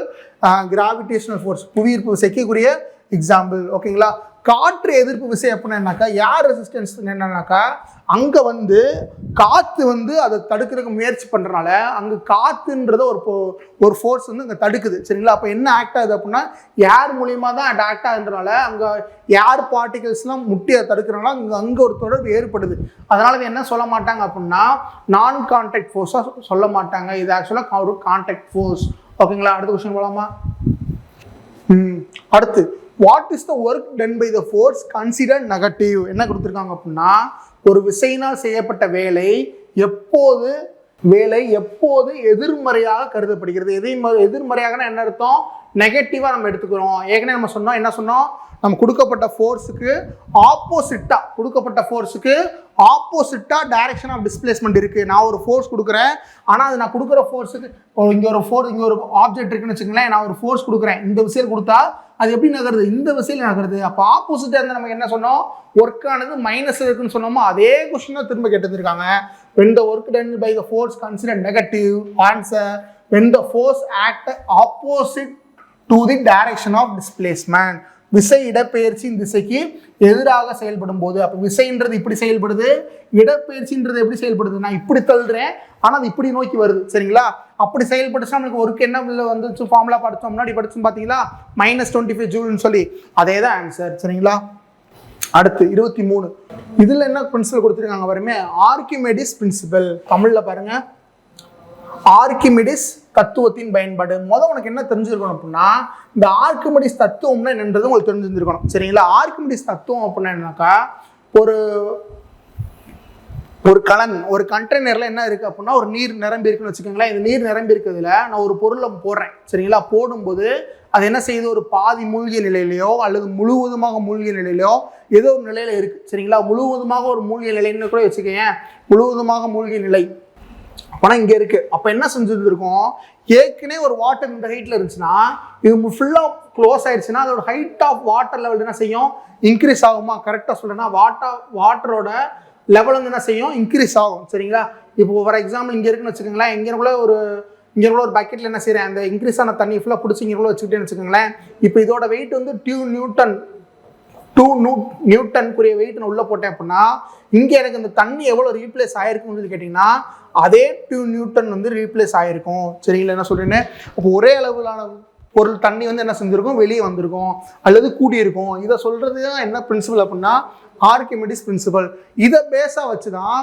கிராவிடேஷனல் ஃபோர்ஸ் புவியீர்ப்பு விசைக்குரிய எக்ஸாம்பிள். ஓகேங்களா? காற்று எதிர்ப்பு விசை அப்படின்னாக்கா ஏர் ரெசிஸ்டன்ஸ் என்னன்னாக்கா அங்கே வந்து காற்று வந்து அதை தடுக்கிறதுக்கு முயற்சி பண்ணுறனால அங்கே காற்றுன்றத ஒரு ஃபோர்ஸ் வந்து அங்கே தடுக்குது சரிங்களா. அப்போ என்ன ஆக்ட் ஆகுது அப்படின்னா ஏர் மூலியமாக தான் அது ஆக்ட் ஆகுன்றனால அங்கே ஏர் பார்ட்டிகல்ஸ்லாம் முட்டி அதை தடுக்கிறனால அங்கே ஒரு தொடர்பு ஏற்படுது. அதனால இது என்ன சொல்ல மாட்டாங்க அப்படின்னா நான் கான்டாக்ட் ஃபோர்ஸாக சொல்ல மாட்டாங்க, இது ஆக்சுவலாக ஒரு கான்டாக்ட் ஃபோர்ஸ். ஓகேங்களா, அடுத்த கொஸ்டின் போகலாமா? அடுத்து what is the work done by the force considered negative? என்ன கொடுத்துருக்காங்க அப்படின்னா ஒரு விசையினால் செய்யப்பட்ட வேலை எப்போது எதிர்மறையாக கருதப்படுகிறது. எதிர்மறையாக என்ன அர்த்தம்? நெகட்டிவாக நம்ம எடுத்துக்கிறோம். ஏற்கனவே நம்ம சொன்னோம், என்ன சொன்னோம்? நம்ம கொடுக்கப்பட்ட ஃபோர்ஸுக்கு ஆப்போசிட்டா டைரக்ஷன் ஆஃப் டிஸ்பிளேஸ்மெண்ட் இருக்குது. நான் ஒரு ஃபோர்ஸ் கொடுக்குறேன், ஆனால் அது நான் கொடுக்குற ஃபோர்ஸுக்கு இங்கே ஒரு ஆப்ஜெக்ட் இருக்குன்னு வச்சுக்கங்களேன், நான் ஒரு ஃபோர்ஸ் கொடுக்குறேன், இந்த விசையில் கொடுத்தா அது எப்படி நகருது? இந்த விசையில் நகருது. அப்போ ஆப்போசிட்டாக இருந்தால் நம்ம என்ன சொன்னோம்? ஒர்க்கானது மைனஸ் இருக்குன்னு சொன்னோமோ அதே கொஸ்டின் தான் திரும்ப கேட்டுருக்காங்க. when the work done by the force considered negative, answer when the force act opposite to the direction of displacement. விசை இடப்பெயர்ச்சியின் திசைக்கு எதிராக செயல்படும் போது, அப்போ விசைன்றது இப்படி செயல்படுது, இடப்பெயர்ச்சின்றது எப்படி செயல்படுது? நான் இப்படி தள்ளுறேன், ஆனால் அது இப்படி நோக்கி வருது சரிங்களா. அப்படி செயல்படுச்சா நம்மளுக்கு ஒர்க் என்ன வந்துச்சு? ஃபார்முலா படித்தோம், முன்னாடி படிச்சோம் பார்த்தீங்களா, -25 ஜூல்னு சொல்லி. அதே தான் ஆன்சர் சரிங்களா. அடுத்து 23. இதில் என்ன பிரின்சிபல் கொடுத்துருக்காங்க பாருமே, ஆர்கிமெடிஸ் பிரின்சிபல். தமிழில் பாருங்க, ஆர்கிமெடிஸ் தத்துவத்தின் பயன்பாடு. உனக்கு என்ன தெரிஞ்சிருக்கணும் அப்படின்னா இந்த ஆர்கிமெடிஸ் தத்துவம்னா என்னன்றது உங்களுக்கு தெரிஞ்சிருக்கணும் சரிங்களா. ஆர்கிமெடிஸ் தத்துவம் அப்படின்னா என்னன்னாக்கா ஒரு கண்டெய்னர்ல என்ன இருக்கு அப்படின்னா ஒரு நீர் நிரம்பி இருக்குன்னு வச்சுக்கோங்களேன். இந்த நீர் நிரம்பி இருக்கிறதுல நான் ஒரு பொருளை போடுறேன் சரிங்களா. போடும்போது அது என்ன செய்யுது? ஒரு பாதி மூழ்கிய நிலையிலையோ அல்லது முழுவதுமாக மூழ்கிய நிலையிலையோ ஏதோ ஒரு நிலையில இருக்கு சரிங்களா. முழுவதுமாக ஒரு மூழ்கிய நிலைன்னு கூட வச்சுக்கோங்க, முழுவதுமாக மூழ்கிய நிலை ஆனால் இங்கே இருக்கு. அப்போ என்ன செஞ்சுருக்கோம்? ஏற்கனவே ஒரு வாட்டர் இந்த ஹைட்ல இருந்துச்சுன்னா இது ஃபுல்லாக க்ளோஸ் ஆயிடுச்சுன்னா அதோட ஹைட் ஆஃப் வாட்டர் லெவல் என்ன செய்யும்? இன்க்ரீஸ் ஆகுமா? கரெக்டாக சொல்றேன்னா வாட்டரோட லெவல் வந்து என்ன செய்யும்? இன்க்ரீஸ் ஆகும் சரிங்களா. இப்போ ஃபார் எக்ஸாம்பிள் இங்கே இருக்குன்னு வச்சுக்கோங்களேன், இங்கே ஒரு பக்கெட்டில் என்ன செய்கிறேன், அந்த இன்க்ரீஸ் ஆன தண்ணி ஃபுல்லாக பிடிச்சி இங்கே வச்சுக்கிட்டேன்னு வச்சுக்கோங்களேன். இப்போ இதோட வெயிட் வந்து 2 நியூட்டனுக்குரிய வெயிட் நான் உள்ளே போட்டேன் அப்படின்னா இங்கே எனக்கு இந்த தண்ணி எவ்வளோ ரீப்ளேஸ் ஆயிருக்குன்னு சொல்லி கேட்டிங்கன்னா அதே 2 நியூட்டன் வந்து ரீப்ளேஸ் ஆயிருக்கும் சரிங்களா. என்ன சொல்கிறேன்னு, அப்போ ஒரே அளவிலான பொருள் தண்ணி வந்து என்ன செஞ்சுருக்கும்? வெளியே வந்திருக்கும் அல்லது கூடியிருக்கும். இதை சொல்கிறது தான் என்ன பிரின்சிபல் அப்படின்னா ஆர்கிமெடிஸ் பிரின்சிபல். இதை பேஸாக வச்சு தான்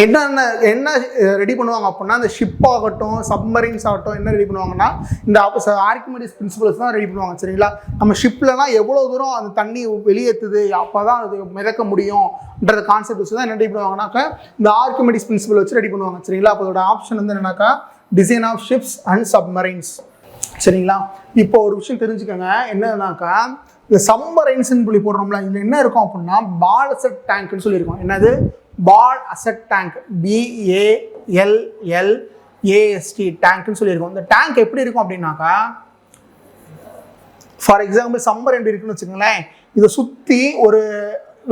என்ன ரெடி பண்ணுவாங்க அப்படின்னா இந்த ஷிப் ஆகட்டும் சப்மரீன்ஸ் ஆகட்டும் என்ன ரெடி பண்ணுவாங்கன்னா இந்த ஆர்கிமெடிஸ் பிரின்சிபல்ஸ் தான் ரெடி பண்ணுவாங்க சரிங்களா. நம்ம ஷிப்லலாம் எவ்வளோ தூரம் அந்த தண்ணி வெளியேற்றுது அப்போ தான் அது மிதக்க முடியும்ன்ற கான்செப்ட் வச்சு தான் என்ன ரெடி பண்ணுவாங்கன்னாக்கா இந்த ஆர்கிமெடிஸ் பிரின்சிபல் வச்சு ரெடி பண்ணுவாங்க சரிங்களா. அப்போ அதோட ஆப்ஷன் வந்து என்னன்னாக்கா design of ships and submarines சரிங்களா. இப்போ ஒரு விஷயம் தெரிஞ்சுக்கோங்க, என்னன்னாக்கா இந்த சப்மரைன்ஸ்ன்னு சொல்லி போடுறோம்ல, இதில் என்ன இருக்கும் அப்படின்னா பால் அசெட் டேங்க்னு சொல்லியிருக்கோம். என்னது? பால் அசெட் டேங்க், BALLAST டேங்க்னு சொல்லியிருக்கோம். இந்த டேங்க் எப்படி இருக்கும் அப்படின்னாக்கா ஃபார் எக்ஸாம்பிள் சம்மரைன் இருக்குன்னு வச்சுக்கோங்களேன், இதை சுற்றி ஒரு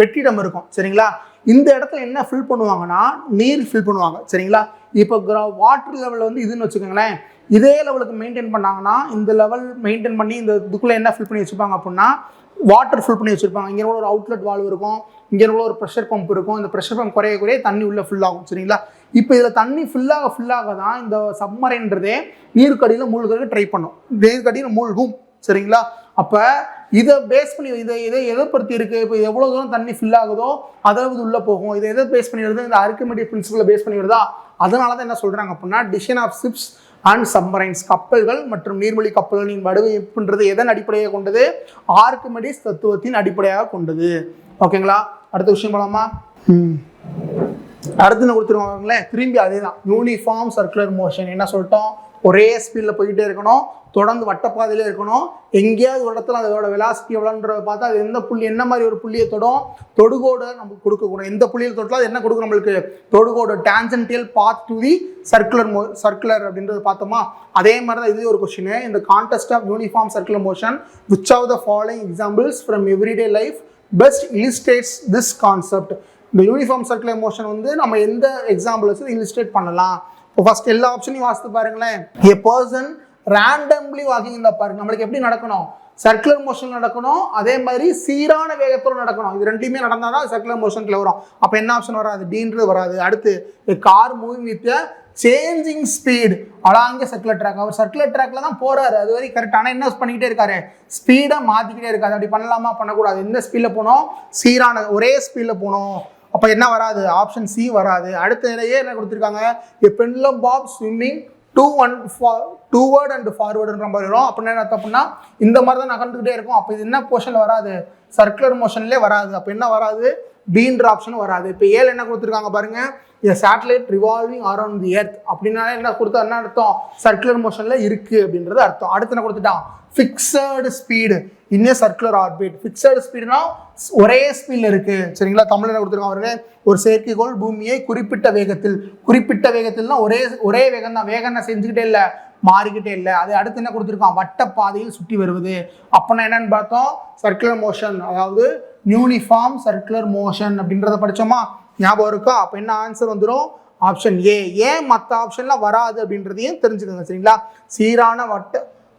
வெற்றிடம் இருக்கும் சரிங்களா. இந்த இடத்துல என்ன ஃபில் பண்ணுவாங்கன்னா நீர் ஃபில் பண்ணுவாங்க சரிங்களா. இப்போ வாட்டர் லெவலில் வந்து இதுன்னு வச்சுக்கோங்களேன், இதே லெவலுக்கு மெயின்டைன் பண்ணாங்கன்னா இந்த லெவல் மெயின்டைன் பண்ணி இந்த இதுக்குள்ளே என்ன ஃபில் பண்ணி வச்சுருப்பாங்க அப்படின்னா வாட்டர் ஃபில் பண்ணி வச்சுருப்பாங்க. இங்கே ஒரு அவுட்லெட் வால்வ் இருக்கும், இங்கே ஒரு ப்ரெஷர் பம்ப் இருக்கும். இந்த ப்ரெஷர் பம்ப் குறைய தண்ணி உள்ள ஃபில் ஆகும் சரிங்களா. இப்போ இதில் தண்ணி ஃபில்லாக தான் இந்த சப்மரைன்றதே நீருக்கடியில் மூழ்கிறதுக்கு ட்ரை பண்ணும், நீருக்கடியில் மூழ்கும் சரிங்களா. அப்போ இதை பேஸ் பண்ணி இதை எதை பற்றி இருக்குது? இப்போ எவ்வளோ தூரம் தண்ணி ஃபில் ஆகுதோ அதாவது உள்ளே போகும். இதை எதை பேஸ் பண்ணி வருது? இந்த ஆர்கிமெடிஸ் பிரின்சிபலை பேஸ் பண்ணி வருதா. அதனால தான் என்ன சொல்கிறாங்க அப்படின்னா design of ships and submarines, கப்பல்கள் மற்றும் நீர்மொழி கப்பல்களின் வடிவமைப்புன்றது எதன் அடிப்படையாக கொண்டது? ஆர்கிமெடிஸ் தத்துவத்தின் அடிப்படையாக கொண்டது. ஓகேங்களா, அடுத்த விஷயம் போலாமா? அடுத்து என்ன கொடுத்துருவாங்களேன், திரும்பி அதே தான் யூனிஃபார்ம் சர்க்குலர் மோஷன். என்ன சொல்லிட்டோம்? ஒரே ஸ்பீடில் போய்கிட்டே இருக்கணும், தொடர்ந்து வட்டப்பாதையிலே இருக்கணும். எங்கேயாவது ஒரு இடத்துல அதோட வெலாசிட்டி எவ்வளோன்றத பார்த்தா அது எந்த புள்ளி என்ன மாதிரி ஒரு புள்ளியை தொடுகோடு நமக்கு கொடுக்கக்கூடும். எந்த புள்ளியில் தொட்டாலும் அது என்ன கொடுக்கும் நம்மளுக்கு? தொடுகோடு, டான்ஜென்டியல் பாத் டு தி சர்க்குலர் அப்படின்றது பார்த்தோமா. அதே மாதிரி தான் இது ஒரு கொஸ்டின். இந்த context of uniform circular motion which of the following examples from everyday life best illustrates this concept. இந்த யூனிஃபார்ம் சர்க்குலர் மோஷன் வந்து நம்ம எந்த எக்ஸாம்பிள் வச்சு இல்லுஸ்ட்ரேட் பண்ணலாம்? இப்போ ஃபர்ஸ்ட் எல்லா ஆப்ஷனையும் வாசித்து பாருங்களேன். A person randomly walking in the park. நம்மளுக்கு எப்படி நடக்கணும்? சர்க்குலர் மோஷன் நடக்கணும், அதே மாதிரி சீரான வேகத்தோடு நடக்கணும். இது ரெண்டுமே நடந்தால் தான் சர்க்குலர் மோஷன்ல வரும். அப்போ என்ன ஆப்ஷன் வராது? டீன்றது வராது. அடுத்து car moving with changing speed along a circular track. அவர் சர்க்குலர் ட்ராக்ல தான் போறாரு, அது வரைக்கும் கரெக்ட். ஆனால் என்ன பண்ணிக்கிட்டே இருக்காரு? ஸ்பீடை மாற்றிக்கிட்டே இருக்காரு. அப்படி பண்ணலாமா? பண்ணக்கூடாது. எந்த ஸ்பீடில் போகணும்? சீரான ஒரே ஸ்பீடில் போகணும். அப்போ என்ன வராது? ஆப்ஷன் சி வராது. அடுத்த இடையே என்ன கொடுத்துருக்காங்க? பெண்லம் பாப் ஸ்விம்மிங் டுவர்ட் அண்ட் ஃபார்வர்டுன்ற மாதிரி வரும். அப்படின்னா என்ன அப்படின்னா இந்த மாதிரி தான் நகர்ந்துக்கிட்டே இருக்கும். அப்போ இது என்ன போர்ஷனில் வராது? சர்க்குலர் மோஷன்லேயே வராது. அப்போ என்ன வராது? பீன்ற ஆப்ஷன் வராது. இப்போ ஏழு என்ன கொடுத்துருக்காங்க பாருங்க, satellite revolving around the earth அப்படின்னாலே என்ன கொடுத்தா என்ன அர்த்தம்? சர்க்குலர் மோஷன்ல இருக்கு அப்படின்றது அர்த்தம். அடுத்து என்ன கொடுத்துட்டான்? Fixed speed in a circular orbit. Fixed ஸ்பீடுனா ஒரே ஸ்பீடில் இருக்கு. சரிங்களா? தமிழ் என்ன கொடுத்துருக்காங்க? ஒரு செயற்கைக்கோள் பூமியை குறிப்பிட்ட வேகத்தில்னா ஒரே வேகம் தான். வேகம் என்ன செஞ்சுக்கிட்டே இல்லை, மாறிக்கிட்டே இல்லை. அது அடுத்து என்ன கொடுத்துருக்கான்? வட்ட பாதையில் சுற்றி வருவது. அப்போனா என்னன்னு பார்த்தோம்? சர்க்குலர் மோஷன், அதாவது யூனிஃபார்ம் சர்க்குலர் மோஷன் அப்படின்றத படித்தோமா? ஞாபகம் இருக்கா? அப்போ என்ன ஆன்சர் வந்துடும்? Option A. ஏன் மற்ற ஆப்ஷன்லாம் வராது அப்படின்றதையும் தெரிஞ்சுக்கோங்க. சரிங்களா? சீரான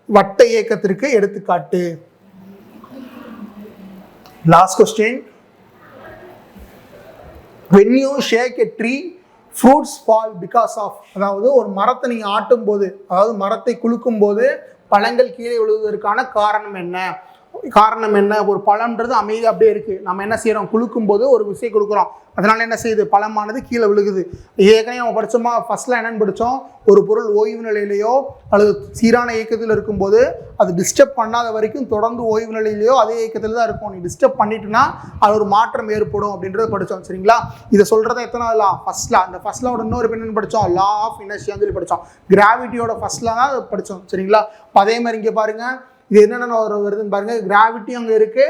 வட்ட இயக்கத்திற்கு எடுத்துக்காட்டு. Last question. when you shake a tree fruits fall because of, அதாவது ஒரு மரத்தை நீங்க ஆட்டும் போது, அதாவது மரத்தை குலுக்கும் போது பழங்கள் கீழே விழுவதற்கான காரணம் என்ன? ஒரு பழம்ன்றது அமைதி அப்படியே இருக்கு. நம்ம என்ன செய்யறோம்? குலுக்கும் போது ஒரு விசை கொடுக்குறோம், அதனால என்ன செய்யுது? பழமானது கீழே விழுகுது. ஏற்கனவே நம்ம படிச்சோமா? ஃபர்ஸ்ட்ல என்னன்னு படித்தோம்? ஒரு பொருள் ஓய்வு நிலையிலையோ அல்லது சீரான இயக்கத்தில் இருக்கும்போது அது டிஸ்டர்ப் பண்ணாத வரைக்கும் தொடர்ந்து ஓய்வு நிலையிலையோ அதே இயக்கத்தில் தான் இருக்கும். நீ டிஸ்டர்ப் பண்ணிட்டுனா அது ஒரு மாற்றம் ஏற்படும் அப்படின்றத படித்தோம். சரிங்களா? இதை சொல்றத எத்தனாவது லா? ஃபர்ஸ்ட் லா. அந்த ஃபர்ஸ்ட் லாவோட இன்னொரு என்னன்னு படித்தோம்? லா ஆஃப் இனர்ஷியான்னு சொல்லி படித்தோம். கிராவிட்டியோட ஃபர்ஸ்ட் லா தான் படித்தோம். சரிங்களா? அதே மாதிரி இங்கே பாருங்க, இது என்னென்ன வருதுன்னு பாருங்க. கிராவிட்டி அங்கே இருக்கு,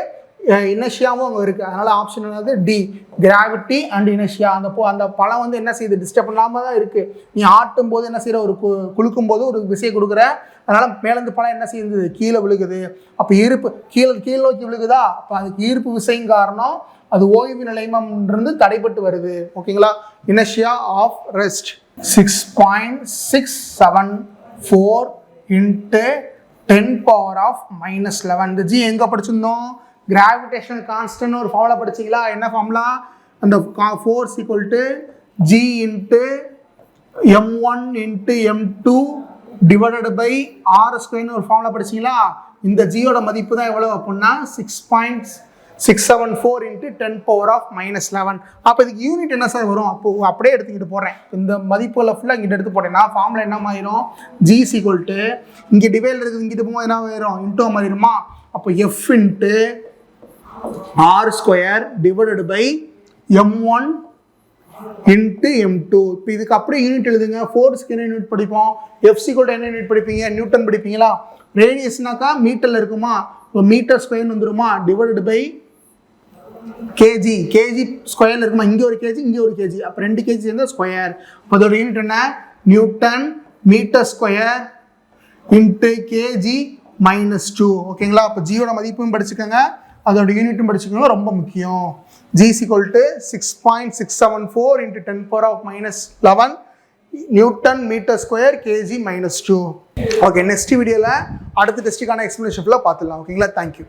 இனர்ஷியாவும் அங்கே இருக்குது. அதனால் ஆப்ஷன் என்னது? டி. Gravity and inertia. அந்த பழம் வந்து என்ன செய்யுது? டிஸ்டர்ப் பண்ணாமல் தான் இருக்குது. நீ ஆட்டும் போது என்ன செய்கிற? ஒரு குலுக்கும் போது ஒரு விசையை கொடுக்குற, அதனால் மேலேருந்து பழம் என்ன செய்யுது? கீழே விழுகுது. அப்போ ஈர்ப்பு கீழே நோக்கி விழுகுதா? அப்போ அதுக்கு ஈர்ப்பு விசையும் காரணம், அது ஓய்வு நிலையமிருந்து தடைப்பட்டு வருது. ஓகேங்களா? Inertia of rest 6.674 × 10⁻⁻11. இந்த ஜி எங்கே படிச்சிருந்தோம்? கிராவிடேஷனல் கான்ஸ்டன்ட் ஒரு ஃபார்முலா படிச்சிங்களா? என்ன ஃபார்முலா? அந்த force equal to G × m1 × m2 divided by r² ஒரு ஃபார்முலா படிச்சிங்களா? இந்த ஜியோட மதிப்பு தான் எவ்வளோ அப்படின்னா 6.674 × 10⁻⁻11. அப்போ இதுக்கு யூனிட் என்ன சார் வரும்? அப்போ அப்படியே எடுத்துக்கிட்டு போடுறேன். இந்த மதிப்புகளை ஃபுல்லாக இங்கிட்ட எடுத்து போட்டேன்னா ஃபார்முலா என்ன ஆயிரும்? G ஈக்குவல் டு இங்கே டிவைட் இருக்குது, இங்கிட்டு போகும்போது என்ன ஆயிரும்? இன்டோ மாறிடுமா? அப்போ F × r² divided by m1 × m2. இப்போ இதுக்கு அப்படியே யூனிட் எழுதுங்க. ஃபோர்ஸ்க்கு என்ன யூனிட் படிப்போம்? F = என்ன யூனிட் படிப்பீங்க? நியூட்டன் படிப்பீங்களா? ரேடியஸ்னாக்கா மீட்டர்ல இருக்குமா? இப்போ மீட்டர்² வந்துருமா? டிவைடட் பை கேஜி ஸ்கொயர்ல இருக்குமா? இங்கே ஒரு கேஜி, இங்கே ஒரு கேஜி. அப்போ 2 கேஜி சேர்ந்தா ஸ்கொயர். அப்போ அதோட யூனிட் என்ன? Newton metre × K G -2. ஓகேங்களா? அப்போ ஜியோட மதிப்பும் படிச்சுக்கோங்க, அதோட யூனிட்டும் படிச்சுக்கோங்க, ரொம்ப முக்கியம். G = 6.674 × 10⁻⁻11 Newton மீட்டர்² KG -2. Okay, next வீடியோவில் அடுத்த டெஸ்ட்டுக்கான எக்ஸ்பிளனேஷன் ஃபுல்லாக பார்த்துடலாம். ஓகேங்களா? தேங்க்யூ.